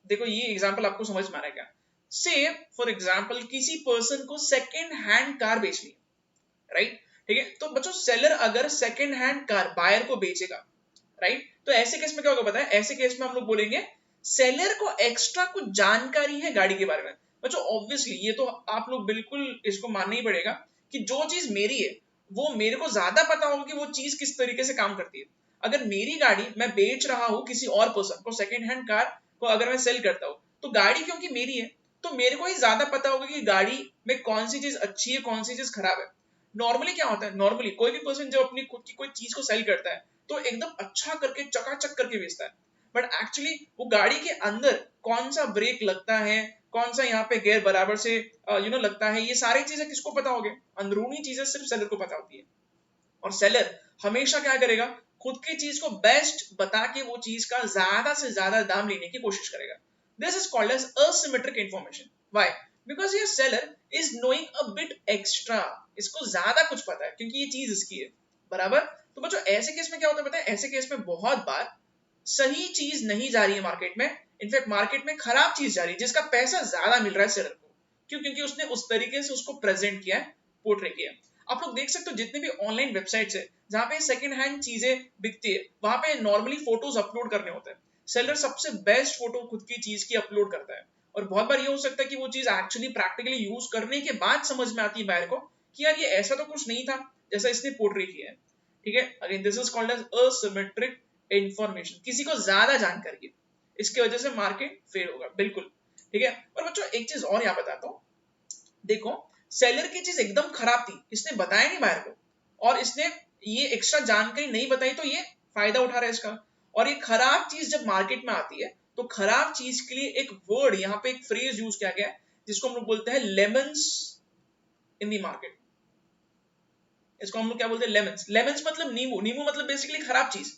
देखो, ये एग्जांपल आपको समझ में आ रहा है क्या? से फॉर एग्जांपल किसी पर्सन को सेकेंड हैंड कार बेचनी है, राइट? ठीक है। तो बच्चों सेलर अगर सेकंड हैंड कार बायर को बेचेगा, राइट, तो ऐसे केस में क्या होगा पता है, ऐसे केस में हम लोग बोलेंगे सेलर को एक्स्ट्रा कुछ जानकारी है गाड़ी के बारे में। बच्चों ऑब्वियसली ये तो आप लोग बिल्कुल इसको मानना ही पड़ेगा कि जो चीज मेरी है वो मेरे को ज्यादा पता होगा कि वो चीज किस तरीके से काम करती है। अगर मेरी गाड़ी मैं बेच रहा हूँ किसी और पर्सन को, सेकंड हैंड कार को अगर मैं सेल करता हूँ, तो गाड़ी क्योंकि मेरी है तो मेरे को ही ज्यादा पता होगा कि गाड़ी में कौन सी चीज अच्छी है कौन सी चीज खराब है। नॉर्मली क्या होता है, नॉर्मली कोई भी पर्सन जब अपनी खुद की कोई चीज को सेल करता है तो एकदम अच्छा करके चकाचक करके बेचता है, बट एक्चुअली वो गाड़ी के अंदर कौन सा ब्रेक लगता है, कौन सा यहाँ पे गियर बराबर से लगता है, ये सारी चीजें किसको पता होगी, अंदरूनी चीजें सिर्फ सेलर को पता होती है। और सेलर हमेशा क्या करेगा, खुद की चीज को बेस्ट बता के वो चीज का ज्यादा से ज्यादा दाम लेने की कोशिश करेगा। This is called as asymmetric information. Why? Because your seller is knowing a bit extra. इसको ज्यादा कुछ पता है क्योंकि ये चीज इसकी है, बराबर। तो बच्चों ऐसे केस में क्या होता है पता है, ऐसे केस में बहुत बार सही चीज नहीं जा रही है मार्केट में, इनफैक्ट मार्केट में खराब चीज जा रही है जिसका पैसा ज्यादा मिल रहा है सेलर को। क्यों? क्योंकि उसने उस तरीके से उसको प्रेजेंट किया है, पोर्ट्रे किया है। आप लोग देख सकते हो जितने भी ऑनलाइन वेबसाइट्स है जहां पे सेकंड हैंड चीजें बिकती है, वहां पे नॉर्मली फोटोज अपलोड करने होते हैं। सेलर सबसे बेस्ट फोटो खुद की चीज की अपलोड करता है, और बहुत बार ये हो सकता है कि वो चीज एक्चुअली प्रैक्टिकली यूज करने के बाद समझ में आती है बायर को कि यार ये ऐसा तो कुछ नहीं था जैसा इसने पोर्ट्रे किया है। ठीक है, again this is called as asymmetric information, किसी को ज्यादा जानकारी है, इसकी वजह से मार्केट फेल होगा, बिल्कुल। ठीक है। और बच्चों एक चीज और यहाँ बताता हूँ, देखो सेलर की चीज एकदम खराब थी, इसने बताया नहीं बायर को, और इसने ये एक्स्ट्रा जानकारी नहीं बताई तो ये फायदा उठा रहा है इसका। और ये खराब चीज जब मार्केट में आती है तो खराब चीज के लिए एक वर्ड यहाँ पे एक फ्रेज यूज किया गया है जिसको हम लोग बोलते हैं लेमन्स इन दी मार्केट। इसको हम लोग क्या बोलते हैं, लेमन्स। लेमन्स मतलब नींबू, नींबू मतलब बेसिकली खराब चीज।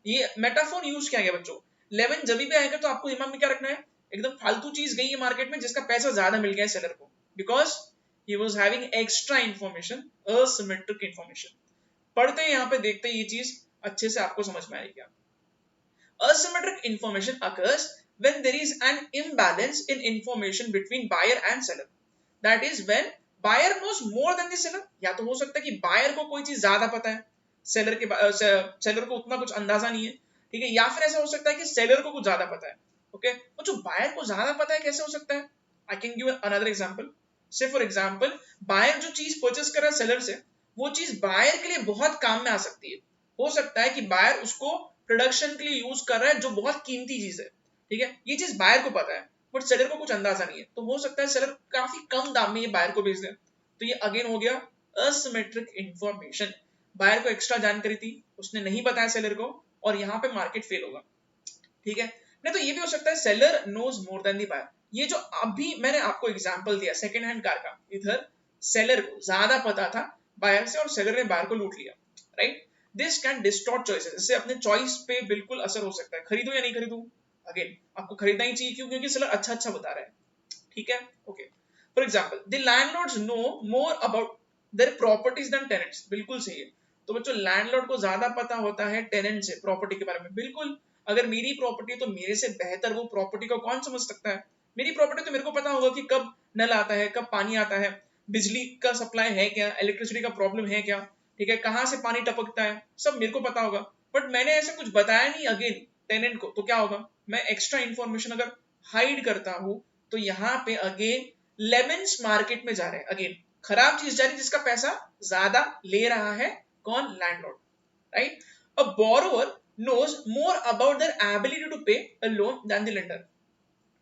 ये मेटाफोर यूज किया गया बच्चों। लेमन जब भी आएगा तो आपको दिमाग में क्या रखना है, एकदम फालतू चीज गई है मार्केट में जिसका पैसा ज्यादा मिल गया है सेलर को, because he was having extra information, asymmetric information. पढ़ते हैं यहाँ पे, देखते हैं ये चीज अच्छे से आपको समझ में आएगी। Asymmetric information occurs when there is an imbalance in information between buyer and seller. That is when buyer knows more than the seller. या तो हो सकता है कि buyer को कोई चीज ज्यादा पता है, सेलर को उतना कुछ अंदाजा नहीं है। ठीक है, या फिर ऐसा हो सकता है कि सेलर को कुछ ज्यादा पता है। ओके, तो जो बायर को ज्यादा पता है कैसे हो सकता है, I can give another example. से फॉर एग्जांपल बायर जो चीज परचेस कर रहा है सेलर से, वो चीज बायर के लिए बहुत काम में आ सकती है। हो सकता है कि बायर उसको प्रोडक्शन के लिए यूज कर रहा है जो बहुत कीमती चीज है। ठीक है, ये चीज बायर को पता है बट सेलर को कुछ अंदाजा नहीं है, तो हो सकता है सेलर काफी कम दाम में ये बायर को बेच दे। तो ये अगेन हो गया asymmetric इंफॉर्मेशन। बायर को एक्स्ट्रा जानकारी थी, उसने नहीं बताया सेलर को, और यहाँ पे मार्केट फेल होगा। ठीक है, नहीं तो ये भी हो सकता है seller knows more than the buyer. ये जो अभी मैंने आपको एग्जांपल दिया सेकंड हैंड कार का, इधर सेलर को ज्यादा पता था बायर से और सेलर ने बायर को लूट लिया, right. This can distort choices, इससे अपने चॉइस पे बिल्कुल असर हो सकता है, खरीदूं या नहीं खरीदूं। अगेन आपको खरीदना ही चाहिए, क्यों? क्योंकि सेलर अच्छा अच्छा बता रहा है। ठीक है, okay. For example the landlords know more about their properties than tenants, बिल्कुल सही है। तो बच्चों लैंडलॉर्ड को ज्यादा पता होता है टेनेंट से प्रॉपर्टी के बारे में, बिल्कुल। अगर मेरी प्रॉपर्टी तो मेरे से बेहतर वो प्रॉपर्टी को कौन समझ सकता है। मेरी प्रॉपर्टी तो मेरे को पता होगा कि कब नल आता है, कब पानी आता है, बिजली का सप्लाई है क्या, इलेक्ट्रिसिटी का प्रॉब्लम है क्या, ठीक है, कहाँ से पानी टपकता है, सब मेरे को पता होगा। बट मैंने ऐसा कुछ बताया नहीं अगेन टेनेंट को, तो क्या होगा, मैं एक्स्ट्रा इंफॉर्मेशन अगर हाइड करता हूं तो यहाँ पे अगेन लेमन्स मार्केट में जा रहे हैं, अगेन खराब चीज जा रही है जिसका पैसा ज्यादा ले रहा है, कौन, landlord, right. A borrower knows more about their ability to pay a loan than the lender.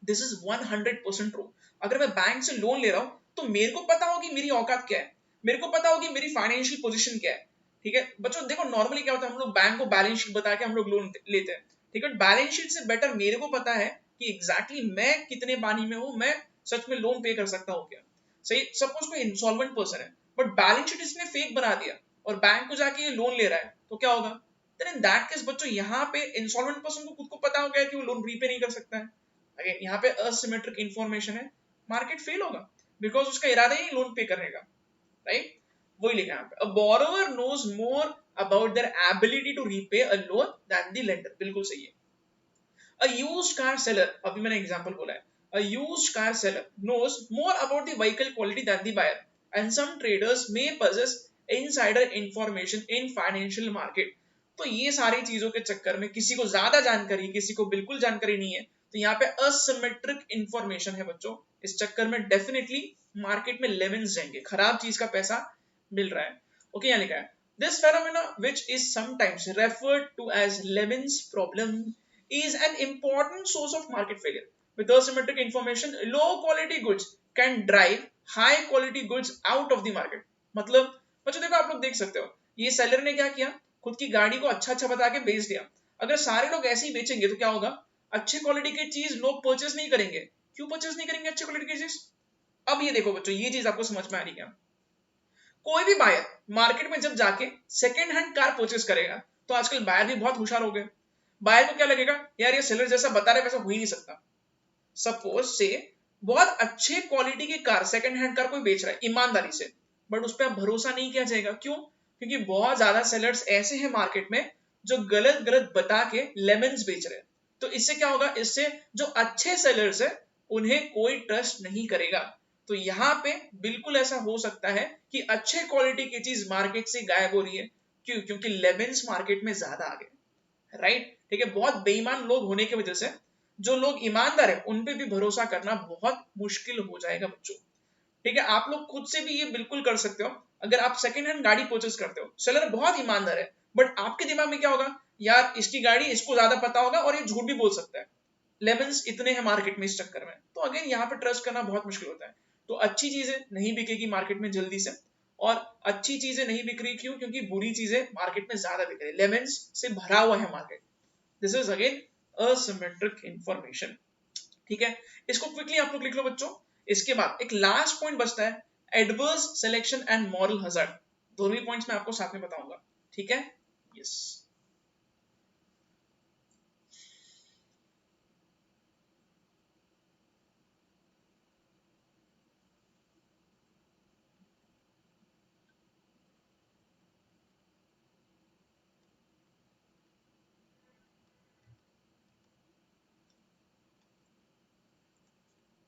This is 100% true. अगर मैं बैंक से लोन ले रहा हूं तो मेरे को पता होगी मेरी औकात क्या है, मेरे को पता होगी मेरी फाइनेंशियल पोजीशन क्या है। ठीक है बच्चों, देखो नॉर्मली क्या होता है, हम लोग बैंक को बैलेंस शीट बता के हम लोग लोन लेते हैं। ठीक है, बैलेंस शीट से बेटर मेरे को पता है कि एग्जैक्टली मैं कितने पानी में हूं, मैं सच में लोन पे कर सकता हूं क्या। सही, सपोज कोई इंसॉल्वेंट पर्सन है बट बैलेंस शीट इसने फेक बना दिया और बैंक को जाके ये लोन ले रहा है, तो क्या होगा। then in that case बच्चों यहाँ पे इंसॉल्वेंट पर्सन को खुद को पता हो गया कि वो लोन रीपे नहीं कर सकता है। अगेन यहाँ पे asymmetric इंफॉर्मेशन है, मार्केट फेल होगा बिकॉज उसका इरादा ही लोन पे करने का, राइट। वही लिखा यहाँ पे, a borrower knows more about their ability to repay a loan than the lender, बिल्कुल सही है। A used car seller, अभी मैंने एग्जांपल बोला है, a used car seller knows more about the vehicle quality than the buyer, and some traders may possess insider information in financial market. तो ये सारी चीजों के चक्कर में किसी को ज्यादा जानकारी, किसी को बिल्कुल जानकारी नहीं है, तो यहाँ पे असिमेट्रिक इंफॉर्मेशन है बच्चों। इस चक्कर में डेफिनेटली मार्केट में लेमन्स जाएंगे, खराब चीज का पैसा मिल रहा है। ओके, यहाँ लिखा है this phenomena which is sometimes referred to as lemons problem is an important source of market failure. With asymmetric information, low quality goods can drive high quality goods out of the market. मतलब बच्चों देखो, आप लोग देख सकते हो, ये seller ने क्या किया, खुद की गाड़ी को अच्छा अच्छा बता के बेच दिया। अगर सारे लोग ऐसे ही बेचेंगे तो क्या होगा, अच्छे क्वालिटी की चीज लोग परचेज नहीं करेंगे। क्यों परचेज नहीं करेंगे अच्छे क्वालिटी की चीज? अब ये देखो बच्चों, ये चीज आपको समझ में आ रही क्या? कोई भी बायर मार्केट में जब जाके सेकेंड हैंड कार परचेज करेगा, तो आजकल बायर भी बहुत होशियार हो गए। बायर को क्या लगेगा, यार ये सेलर जैसा बता रहे वैसा हो ही नहीं सकता। सपोज से बहुत अच्छे क्वालिटी की कार, सेकंड हैंड कार कोई बेच रहा है ईमानदारी से, बट उस पर आप भरोसा नहीं किया जाएगा। क्यों? क्योंकि बहुत ज्यादा सेलर्स ऐसे हैं मार्केट में जो गलत गलत बता के लेमन्स बेच रहे हैं। तो इससे क्या होगा, इससे जो अच्छे सेलर्स है उन्हें कोई ट्रस्ट नहीं करेगा। तो यहाँ पे बिल्कुल ऐसा हो सकता है कि अच्छे क्वालिटी की चीज मार्केट से गायब हो रही है। क्यों? क्योंकि लेमन्स मार्केट में ज्यादा आ गए। राइट, ठीक है। बहुत बेईमान लोग होने की वजह से जो लोग ईमानदार है उन पे भी भरोसा करना बहुत मुश्किल हो जाएगा बच्चों। ठीक है, आप लोग खुद से भी ये बिल्कुल कर सकते हो। अगर आप सेकंड हैंड गाड़ी परचेस करते हो, सेलर बहुत ईमानदार है, बट आपके दिमाग में क्या होगा, यार इसकी गाड़ी इसको ज्यादा पता होगा और ये झूठ भी बोल सकता है। लेमन्स इतने हैं मार्केट में इस चक्कर में, तो अगेन यहाँ पे ट्रस्ट करना बहुत मुश्किल होता है। तो अच्छी चीजें नहीं बिकेगी मार्केट में जल्दी से, और अच्छी चीजें नहीं बिक रही क्यों? क्योंकि बुरी चीजें मार्केट में ज्यादा बिक रही है, लेमन्स से भरा हुआ है market. This is again asymmetric information. ठीक है, इसको क्विकली आप लोग लिख लो बच्चों। इसके बाद एक लास्ट पॉइंट बचता है, adverse selection and moral hazard. दोनों ही पॉइंट्स मैं आपको साथ में बताऊंगा। ठीक है, यस।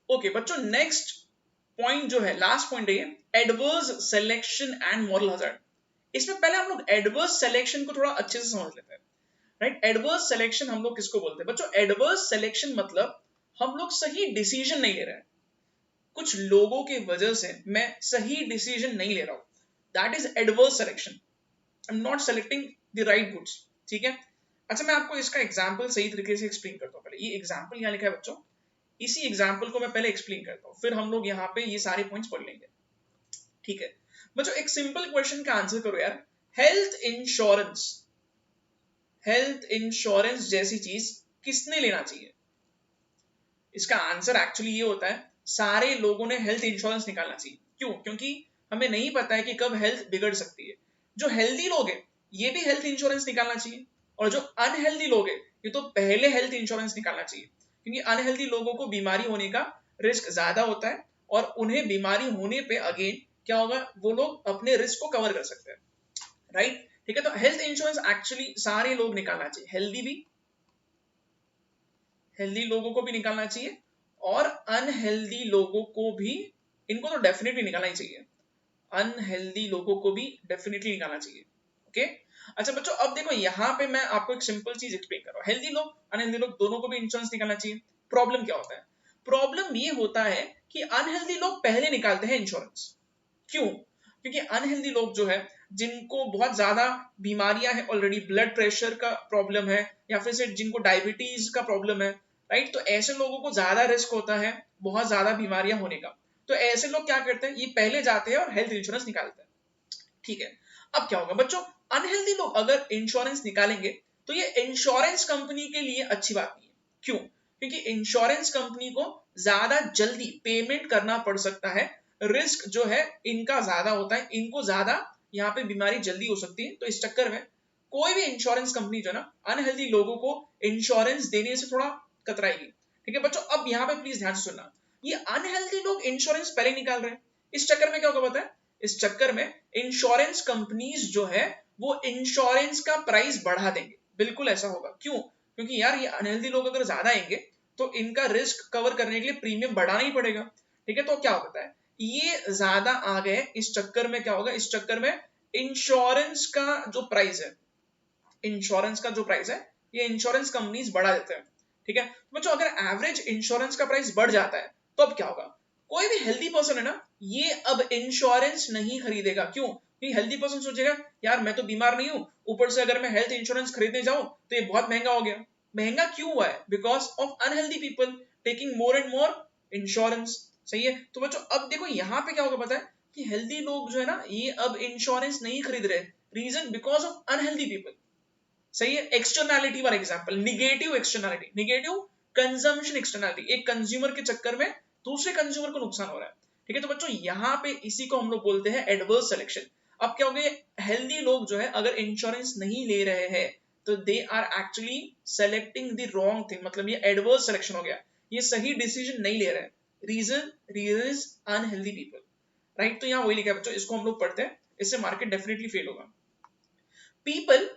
ओके बच्चों, नेक्स्ट पॉइंट जो है, लास्ट पॉइंट है ये, adverse selection and moral hazard. इसमें पहले हम लोग एडवर्स सिलेक्शन को थोड़ा अच्छे से समझ लेते हैं। राइट, एडवर्स सिलेक्शन हम लोग किसको बोलते हैं बच्चों? एडवर्स सिलेक्शन मतलब हम लोग सही डिसीजन नहीं ले रहे हैं, कुछ लोगों की वजह से मैं सही डिसीजन नहीं ले रहा हूं, that is adverse selection. I am not selecting the right goods. ठीक है, अच्छा मैं आपको इसका एग्जांपल सही तरीके से एक्सप्लेन करता हूं। पहले ये एग्जांपल यहां लिखा है बच्चों, इसी एग्जांपल को मैं पहले एक्सप्लेन करता हूं, फिर हम लोग यहाँ पे ये सारे पॉइंट्स पढ़ लेंगे। ठीक है बच्चों, एक सिंपल क्वेश्चन का आंसर करो यार। हेल्थ इंश्योरेंस, हेल्थ इंश्योरेंस जैसी चीज किसने लेना चाहिए? इसका आंसर एक्चुअली ये होता है, सारे लोगों ने हेल्थ इंश्योरेंस निकालना चाहिए। क्यों? क्योंकि हमें नहीं पता है कि कब हेल्थ बिगड़ सकती है। जो हेल्दी लोग हैं ये भी हेल्थ इंश्योरेंस निकालना चाहिए, और जो अनहेल्दी लोग हैं ये तो पहले हेल्थ इंश्योरेंस निकालना चाहिए। क्योंकि अनहेल्दी लोगों को बीमारी होने का रिस्क ज्यादा होता है, और उन्हें बीमारी होने पे अगेन क्या होगा, वो लोग अपने रिस्क को कवर कर सकते हैं। राइट, ठीक है। तो हेल्थ इंश्योरेंस एक्चुअली सारे लोग निकालना चाहिए, हेल्दी भी, हेल्दी लोगों को भी निकालना चाहिए, और अनहेल्दी लोगों को भी, इनको तो डेफिनेटली निकालना ही चाहिए, अनहेल्दी लोगों को भी डेफिनेटली निकालना चाहिए। ओके, अच्छा बच्चों, अब देखो यहाँ पे मैं आपको एक सिंपल चीज एक्सप्लेन कर रहा हूँ। हेल्दी लोग अनहेल्दी लोग दोनों को भी इंश्योरेंस निकालना चाहिए। प्रॉब्लम क्या होता है? प्रॉब्लम ये होता है कि अनहेल्दी लोग पहले निकालते हैं इंश्योरेंस। क्यों? क्योंकि अनहेल्दी लोग जो है, जिनको बहुत ज्यादा बीमारियां हैं ऑलरेडी, ब्लड प्रेशर का प्रॉब्लम है, या फिर से जिनको डायबिटीज का प्रॉब्लम है, राइट, तो ऐसे लोगों को ज्यादा रिस्क होता है बहुत ज्यादा बीमारियां होने का। तो ऐसे लोग क्या करते हैं, ये पहले जाते हैं और हेल्थ इंश्योरेंस निकालते हैं। ठीक है, अब क्या होगा बच्चों, अनहेल्दी लोग अगर इंश्योरेंस निकालेंगे तो ये इंश्योरेंस कंपनी के लिए अच्छी बात नहीं है। क्यों? क्योंकि इंश्योरेंस कंपनी को ज्यादा जल्दी पेमेंट करना पड़ सकता है, रिस्क जो है इनका ज्यादा होता है, इनको ज्यादा यहाँ पे बीमारी जल्दी हो सकती है। तो इस चक्कर में कोई भी इंश्योरेंस कंपनी जो है ना, अनहेल्दी लोगों को इंश्योरेंस देने से थोड़ा कतराएगी। ठीक है बच्चों, अब यहाँ पे प्लीज ध्यान से सुनना, ये अनहेल्दी लोग इंश्योरेंस पहले निकाल रहे हैं, इस चक्कर में क्या होगा पता है? इस चक्कर में इंश्योरेंस कंपनीज जो है वो इंश्योरेंस का प्राइस बढ़ा देंगे। बिल्कुल ऐसा होगा। क्यों? क्योंकि यार ये अनहेल्दी लोग अगर ज्यादा आएंगे तो इनका रिस्क कवर करने के लिए प्रीमियम बढ़ाना ही पड़ेगा। ठीक है, तो क्या होता है, ये ज्यादा आ गए, इस चक्कर में क्या होगा, इस चक्कर में इंश्योरेंस का जो प्राइस है, इंश्योरेंस का जो प्राइस है ये इंश्योरेंस कंपनीज बढ़ा देते हैं, ठीक है। तो बच्चों अगर एवरेज इंश्योरेंस का प्राइस बढ़ जाता है तो अब क्या होगा, कोई भी हेल्दी पर्सन है ना ये अब इंश्योरेंस नहीं खरीदेगा। क्यों? क्योंकि हेल्दी पर्सन सोचेगा यार मैं तो बीमार नहीं हूं, ऊपर से अगर मैं हेल्थ इंश्योरेंस खरीदने जाऊं तो ये बहुत महंगा हो गया। महंगा क्यों हुआ है? Because of unhealthy people taking more and more insurance. सही है। तो बच्चों अब देखो यहाँ पे क्या होगा पता है कि हेल्दी लोग जो है ना ये अब इंश्योरेंस नहीं खरीद रहे। Reason because of unhealthy people. सही है। एक्सटर्नैलिटी वाला example, negative externality, negative consumption externality, एक कंज्यूमर के चक्कर में दूसरे कंज्यूमर को नुकसान हो रहा है, ठीक है। तो बच्चों यहाँ पे इसी को हम लोग बोलते हैं एडवर्स सिलेक्शन। अब क्या हो गया, हेल्दी लोग जो है अगर इंश्योरेंस नहीं ले रहे हैं तो they are actually selecting the wrong thing, मतलब ये एडवर्स सिलेक्शन हो गया, ये सही डिसीजन नहीं ले रहे। Reason is unhealthy people, right. तो यहाँ वही लिखा है बच्चों, इसको हम लोग पढ़ते हैं, इससे मार्केट डेफिनेटली फेल होगा। People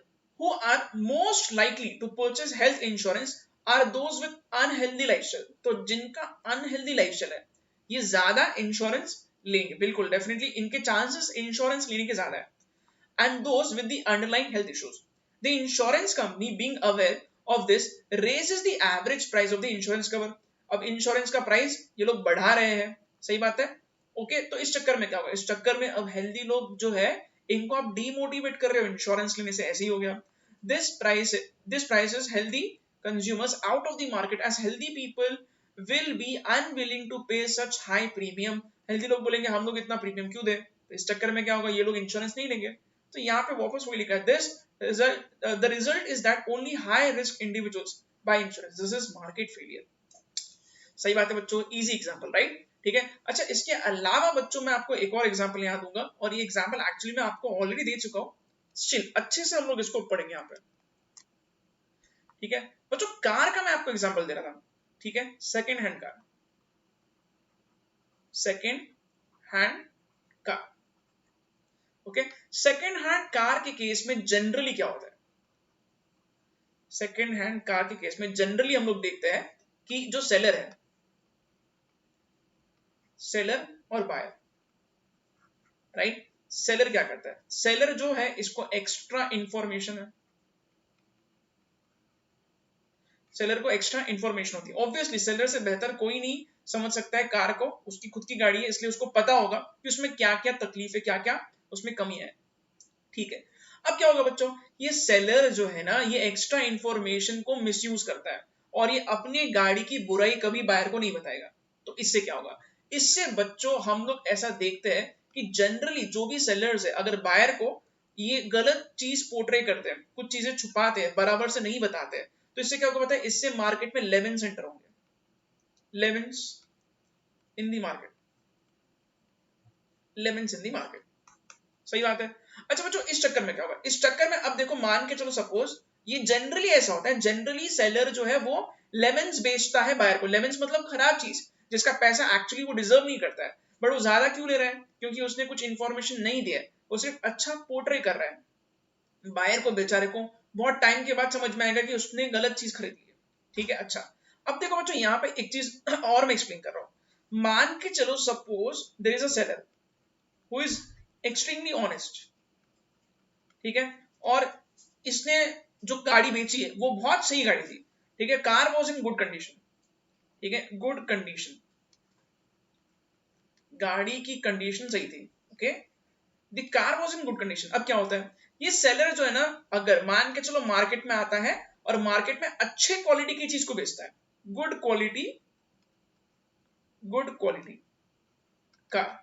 who are most likely to purchase health insurance are those with unhealthy lifestyle। तो जिनका unhealthy lifestyle है ये ज्यादा इंश्योरेंस लेंगे, बिल्कुल डेफिनेटली इनके चांसेस इंश्योरेंस लेने के ज्यादा है। And those with the underlying health issues, the insurance company being aware of this raises the average price of the insurance cover। अब इंश्योरेंस का प्राइस ये लोग बढ़ा रहे हैं, सही बात है। ओके, तो इस चक्कर में क्या होगा, इस चक्कर में अब हेल्दी लोग जो है इनको आप डीमोटिवेट कर रहे हो इंश्योरेंस लेने से, ऐसे ही हो गया। This prices healthy consumers out of the market as healthy people will be unwilling to pay such high premium। Healthy लोग बोलेंगे हम लोग इतना प्रीमियम क्यों दे, तो इस चक्कर में क्या होगा, ये लोग इंश्योरेंस नहीं लेंगे। तो यहाँ पे वापस वही लिखा है, the result is that only high risk individuals buy insurance। This is market failure। सही बात है बच्चों, इजी एग्जांपल, राइट, ठीक है। अच्छा, इसके अलावा बच्चों मैं आपको एक और एग्जांपल यहाँ दूंगा, और ये एग्जांपल एक्चुअली मैं आपको ऑलरेडी दे चुका हूँ, स्टिल अच्छे से हम लोग इसको पढ़ेंगे यहाँ पे, ठीक है। बच्चों कार का मैं आपको एग्जांपल दे रहा था, ठीक है, second hand car, second hand car. Okay, second hand car के केस में जनरली क्या होता है, सेकेंड हैंड कार के केस में जनरली हम लोग देखते हैं कि जो सेलर है, सेलर और बायर, राइट। सेलर क्या करता है, सेलर जो है इसको एक्स्ट्रा इंफॉर्मेशन है, सेलर को एक्स्ट्रा इंफॉर्मेशन होती है। ऑब्वियसली सेलर से बेहतर कोई नहीं समझ सकता है कार को, उसकी खुद की गाड़ी है इसलिए उसको पता होगा कि उसमें क्या क्या तकलीफ है, क्या क्या उसमें कमी है, ठीक है। अब क्या होगा बच्चों, ये सेलर जो है ना ये एक्स्ट्रा इंफॉर्मेशन को मिसयूज करता है और ये अपने गाड़ी की बुराई कभी बायर को नहीं बताएगा। तो इससे क्या होगा, इससे बच्चों हम लोग ऐसा देखते हैं कि जनरली जो भी सेलर्स है अगर बायर को ये गलत चीज पोर्ट्रे करते हैं, कुछ चीजें छुपाते हैं, बराबर से नहीं बताते हैं, तो इससे क्या होगा पता है, इससे मार्केट में लेमन्स एंटर होंगे, lemons in the market, lemons in the market, सही बात है। अच्छा बच्चों इस चक्कर में क्या होगा, इस चक्कर में अब देखो मान के चलो सपोज ये जनरली ऐसा होता है, जनरली सेलर जो है वो लेमन्स बेचता है बायर को, लेमन्स मतलब खराब चीज जिसका पैसा एक्चुअली वो डिजर्व नहीं करता है, बट वो ज्यादा क्यों ले रहा है, क्योंकि उसने कुछ इंफॉर्मेशन नहीं दिया है, वो सिर्फ अच्छा पोर्ट्रे कर रहा है। बायर को बेचारे को बहुत टाइम के बाद समझ में आएगा कि उसने गलत चीज खरीदी है, ठीक है। अच्छा अब देखो बच्चों यहाँ पे एक चीज और मैं एक्सप्लेन कर रहा हूं, मान के चलो suppose there is a seller who is extremely honest, ठीक है, और इसने जो गाड़ी बेची है वो बहुत सही गाड़ी थी, ठीक है, car was in good condition, ठीक है, गुड कंडीशन, गाड़ी की कंडीशन सही थी, okay, the car was in good condition. अब क्या होता है, ये सेलर जो है ना अगर मान के चलो मार्केट में आता है और मार्केट में अच्छे क्वालिटी की चीज को बेचता है, गुड क्वालिटी कार,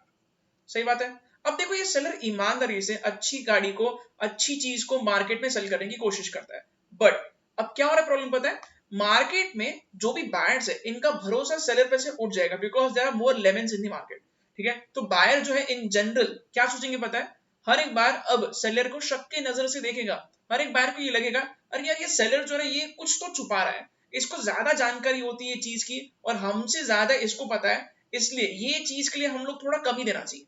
सही बात है। अब देखो ये सेलर ईमानदारी से अच्छी गाड़ी को, अच्छी चीज को मार्केट में सेल करने की कोशिश करता है, बट अब क्या हो रहा है प्रॉब्लम पता है, मार्केट में जो भी बायर्स है इनका भरोसा सेलर पे से उठ जाएगा, because there are more lemons in the market, ठीक है। तो बायर जो है इन जनरल क्या सोचेंगे पता है, हर एक बार अब सेलर को शक की नजर से देखेगा, हर एक बायर को ये लगेगा अरे यार ये सेलर जो है ये कुछ तो छुपा रहा है, इसको ज्यादा जानकारी होती है चीज की और हमसे ज्यादा इसको पता है, इसलिए ये चीज के लिए हम लोग थोड़ा कम ही देना चाहिए।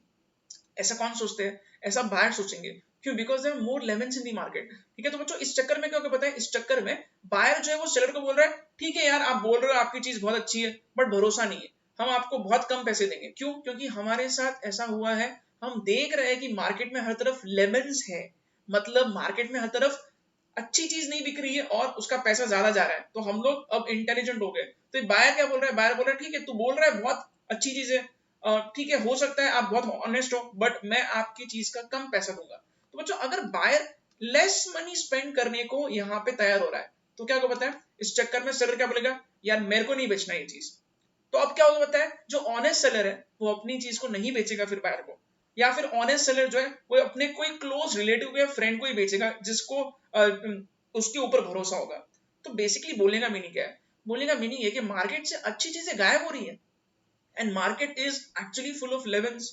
ऐसा कौन सोचते हैं, ऐसा बायर सोचेंगे, क्यों, because there are more lemons in the market, ठीक है। तो बच्चों इस चक्कर में क्या होगा पता है, इस चक्कर में बायर जो है वो सेलर को बोल रहा है ठीक है यार आप बोल रहे हो आपकी चीज बहुत अच्छी है बट भरोसा नहीं है, हम आपको बहुत कम पैसे देंगे, क्यों, क्योंकि हमारे साथ ऐसा हुआ है, हम देख रहे हैं कि मार्केट में हर तरफ लेमन्स है, मतलब मार्केट में हर तरफ अच्छी चीज नहीं बिक रही है और उसका पैसा ज्यादा जा रहा है, तो हम लोग अब इंटेलिजेंट हो गए। तो बायर क्या बोल रहा है, बायर बोल रहा है ठीक है तू बोल रहा है बहुत अच्छी चीज है, ठीक है हो सकता है आप बहुत ऑनेस्ट हो, बट मैं आपकी चीज का कम पैसा दूंगा। तो बच्चों अगर बायर लेस मनी स्पेंड करने को यहाँ पे तैयार हो रहा है, तो क्या होगा पता है, इस चक्कर में सेलर क्या बोलेगा, यार मेरे को नहीं बेचना ये चीज। तो अब क्या होगा पता है, जो ऑनेस्ट सेलर है वो अपनी चीज को नहीं बेचेगा फिर बायर को, या फिर ऑनेस्ट सेलर जो है वो अपने कोई क्लोज रिलेटिव या फ्रेंड को ही बेचेगा जिसको उसके ऊपर भरोसा होगा। तो बेसिकली बोलने का मीनिंग क्या है, बोलने का मीनिंग है कि मार्केट से अच्छी चीजें गायब हो रही है and market is actually full of lemons.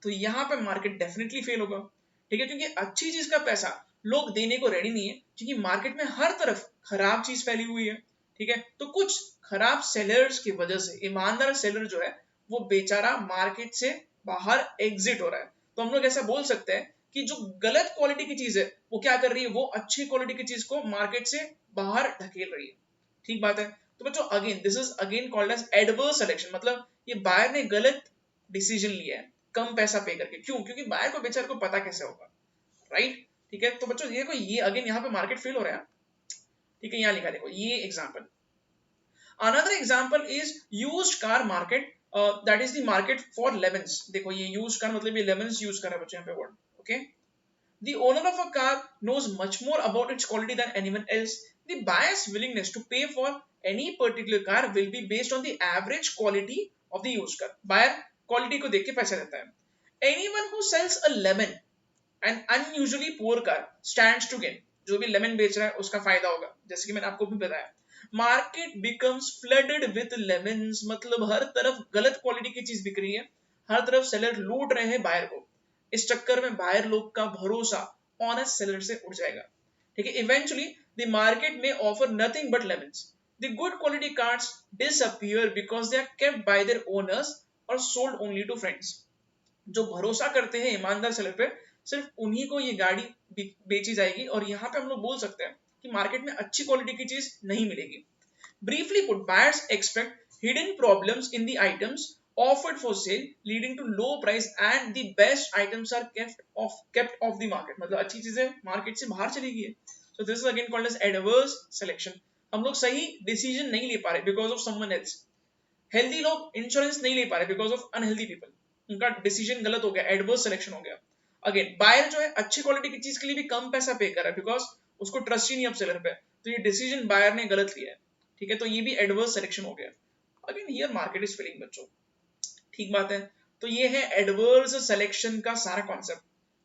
तो यहाँ पे मार्केट डेफिनेटली फेल होगा, ठीक है, क्योंकि अच्छी चीज का पैसा लोग देने को रेडी नहीं है, क्योंकि मार्केट में हर तरफ खराब चीज फैली हुई है, ठीक है। तो कुछ खराब सेलर्स की वजह से ईमानदार सेलर जो है वो बेचारा मार्केट से बाहर एग्जिट हो रहा है। तो हम लोग ऐसा बोल सकते हैं कि जो गलत क्वालिटी की चीज है वो क्या कर रही है, वो अच्छी क्वालिटी की चीज को मार्केट से बाहर ढकेल रही है, ठीक बात है। तो बच्चों again this is again called as adverse selection, मतलब ये बायर ने गलत डिसीजन लिया है कम पैसा पे करके। क्यों, क्योंकि बायर को बेचारे को पता कैसे होगा, राइट, ठीक है। तो बच्चों देखो ये अगेन यहाँ पे मार्केट फेल हो रहा है, ठीक है, यहाँ लिखा देखो ये example. Another example is used car market, that is the market for lemons. देखो ये यूज्ड कार मतलब ये लेमन्स यूज कर रहा है बच्चों यहाँ पे word, okay. The owner of a car knows much more about its quality than anyone else. The buyer's willingness to pay for any particular car will be based on the average quality of the used car. Buyer quality को देख के पैसा देता है। Anyone who sells a lemon, an unusually poor car, stands to gain. जो भी lemon बेच रहा है उसका फायदा होगा, जैसे कि मैंने आपको भी बताया। Market becomes flooded with lemons, मतलब हर तरफ गलत क्वालिटी की चीज बिक रही है, हर तरफ सेलर लूट रहे हैं बायर को। इस चक्कर में बायर लोग का भरोसा ऑनेस्ट सेलर से उठ जाएगा, ठीक है। इवेंचुअली द मार्केट में offer nothing but lemons. The good quality cards disappear because they are kept by their owners और सोल्ड ओनली टू फ्रेंड्स। जो भरोसा करते हैं ईमानदार सेलर पे, सिर्फ उन्हीं को ये गाड़ी बेची जाएगी। और यहाँ पे हम लोग बोल सकते हैं कि मार्केट में अच्छी क्वालिटी की चीज नहीं मिलेगी। Briefly put, buyers expect hidden problems in the items offered for sale, leading to low price, and the best items are kept off the market. मतलब अच्छी चीजें मार्केट से बाहर चली गई है। So this is again called as adverse selection. हम लोग सही डिसीजन नहीं ले पा रहे because of someone else. Healthy लोग इंश्योरेंस नहीं ले पा रहे बिकॉज ऑफ अनहेल्दी पीपल, उनका डिसीजन गलत हो गया, एडवर्स सिलेक्शन हो गया। अगेन बायर जो है अच्छी क्वालिटी की चीज के लिए भी कम पैसा पे कर रहा है बिकॉज उसको ट्रस्ट ही नहीं अब सेलर पे, तो ये डिसीजन बायर ने गलत लिया है, ठीक है। तो ये भी एडवर्स सिलेक्शन हो गया। Again here market is failing बच्चों, ठीक बात है। तो ये है एडवर्स सिलेक्शन का सारा concept.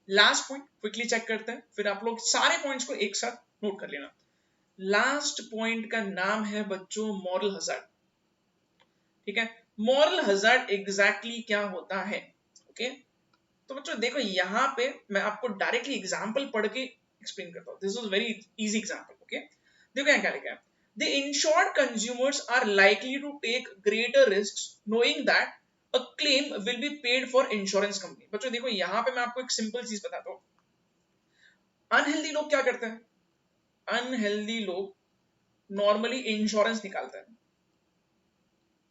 Last point quickly check करते हैं, फिर आप लोग सारे पॉइंट्स को एक साथ नोट कर लेना। लास्ट पॉइंट का नाम है बच्चों मॉरल हजार्ड, ठीक है। मॉरल हजार्ड एग्जैक्टली क्या होता है, ओके। तो बच्चों देखो यहाँ पे मैं आपको डायरेक्टली एग्जांपल पढ़ के एक्सप्लेन करता हूँ। This is very easy example, okay. देखो यहाँ क्या लिखा है, the insured consumers are likely to take greater risks knowing that a claim will be paid for insurance company. बच्चों देखो यहाँ पे मैं आपको एक सिंपल चीज बताता हूँ। अनहेल्दी लोग क्या करते हैं, अनहेल्दी लोग नॉर्मली इंश्योरेंस निकालते हैं,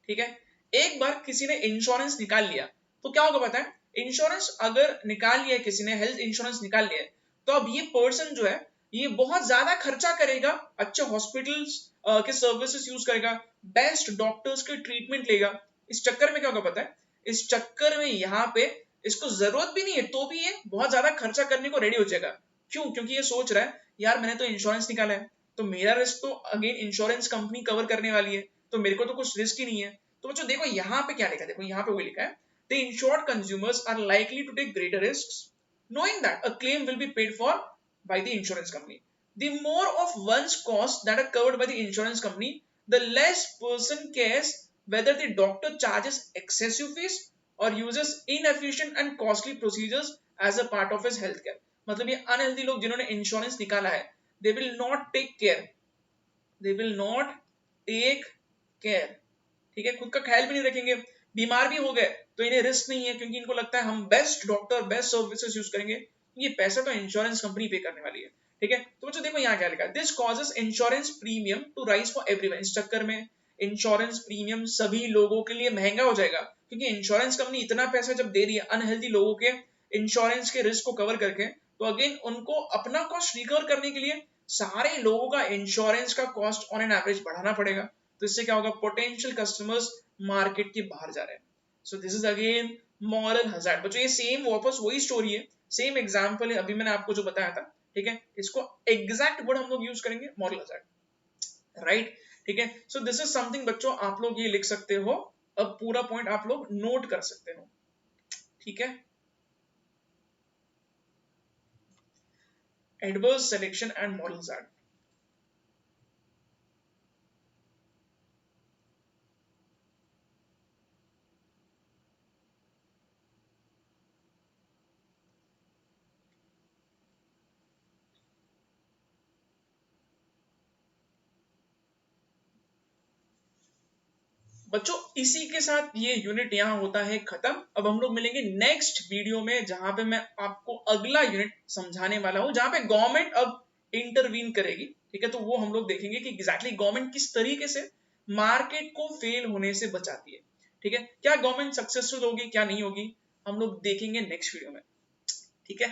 ठीक है। एक बार किसी ने इंश्योरेंस निकाल लिया तो क्या होगा पता है, इंश्योरेंस अगर निकाल लिया किसी ने, हेल्थ इंश्योरेंस निकाल लिया, तो अब ये पर्सन जो है ये बहुत ज्यादा खर्चा करेगा, अच्छे हॉस्पिटल्स के सर्विसेज यूज करेगा, बेस्ट डॉक्टर्स के ट्रीटमेंट लेगा। इस चक्कर में क्या होगा पता है, इस चक्कर में यहाँ पे इसको जरूरत भी नहीं है तो भी ये बहुत ज्यादा खर्चा करने को रेडी हो जाएगा। क्यों, क्योंकि ये सोच रहा है यार मैंने तो इंश्योरेंस निकाला है तो मेरा रिस्क तो अगेन इंश्योरेंस कंपनी कवर करने वाली है, तो मेरे को तो कुछ रिस्क ही नहीं है। तो बच्चों देखो यहाँ पे क्या लिखा है, देखो यहाँ पे वो लिखा है, the insured consumers are likely to take greater risks knowing that a claim will be paid for by the insurance company. The more of one's costs that are covered by the insurance company, the less person cares whether the doctor charges excessive fees or uses inefficient and costly procedures as a part of his healthcare. मतलब ये unhealthy लोग जिन्होंने insurance निकाला है, they will not take care, they will not take care, ठीक है, खुद का ख्याल भी नहीं रखेंगे, बीमार भी हो गए तो इन्हें रिस्क नहीं है क्योंकि इनको लगता है हम best doctor best services use करेंगे, ये पैसा तो इंश्योरेंस कंपनी पे करने वाली है, ठीक है। तो बच्चों देखो यहाँ क्या लिखा है, this causes insurance premium to rise for everyone. इस चक्कर में इंश्योरेंस प्रीमियम सभी लोगों के लिए महंगा हो जाएगा क्योंकि इंश्योरेंस कंपनी इतना पैसा जब दे रही है अनहेल्दी लोगों के इंश्योरेंस के रिस्क को कवर करके, तो अगेन उनको अपना कॉस्ट रिकवर करने के लिए सारे लोगों का इंश्योरेंस का कॉस्ट ऑन एन एवरेज बढ़ाना पड़ेगा। तो इससे क्या होगा, पोटेंशियल कस्टमर्स मार्केट के बाहर जा रहे हैं। सो this is again moral hazard. बच्चों ये सेम वापस वही स्टोरी है, सेम एग्जांपल है अभी मैंने आपको जो बताया था, ठीक है। इसको एग्जैक्ट वर्ड हम लोग यूज करेंगे, मॉरल हजार्ड, राइट, ठीक है। सो दिस इज समथिंग बच्चों आप लोग ये लिख सकते हो, अब पूरा पॉइंट आप लोग नोट कर सकते हो, ठीक है। Adverse selection and moral hazard. बच्चों इसी के साथ ये यूनिट यहाँ होता है खत्म। अब हम लोग मिलेंगे नेक्स्ट वीडियो में, जहां पे मैं आपको अगला यूनिट समझाने वाला हूं, जहां पे गवर्नमेंट अब इंटरवीन करेगी, ठीक है। तो वो हम लोग देखेंगे कि एग्जैक्टली गवर्नमेंट किस तरीके से मार्केट को फेल होने से बचाती है, ठीक है। क्या गवर्नमेंट सक्सेसफुल होगी, क्या नहीं होगी, हम लोग देखेंगे नेक्स्ट वीडियो में, ठीक है।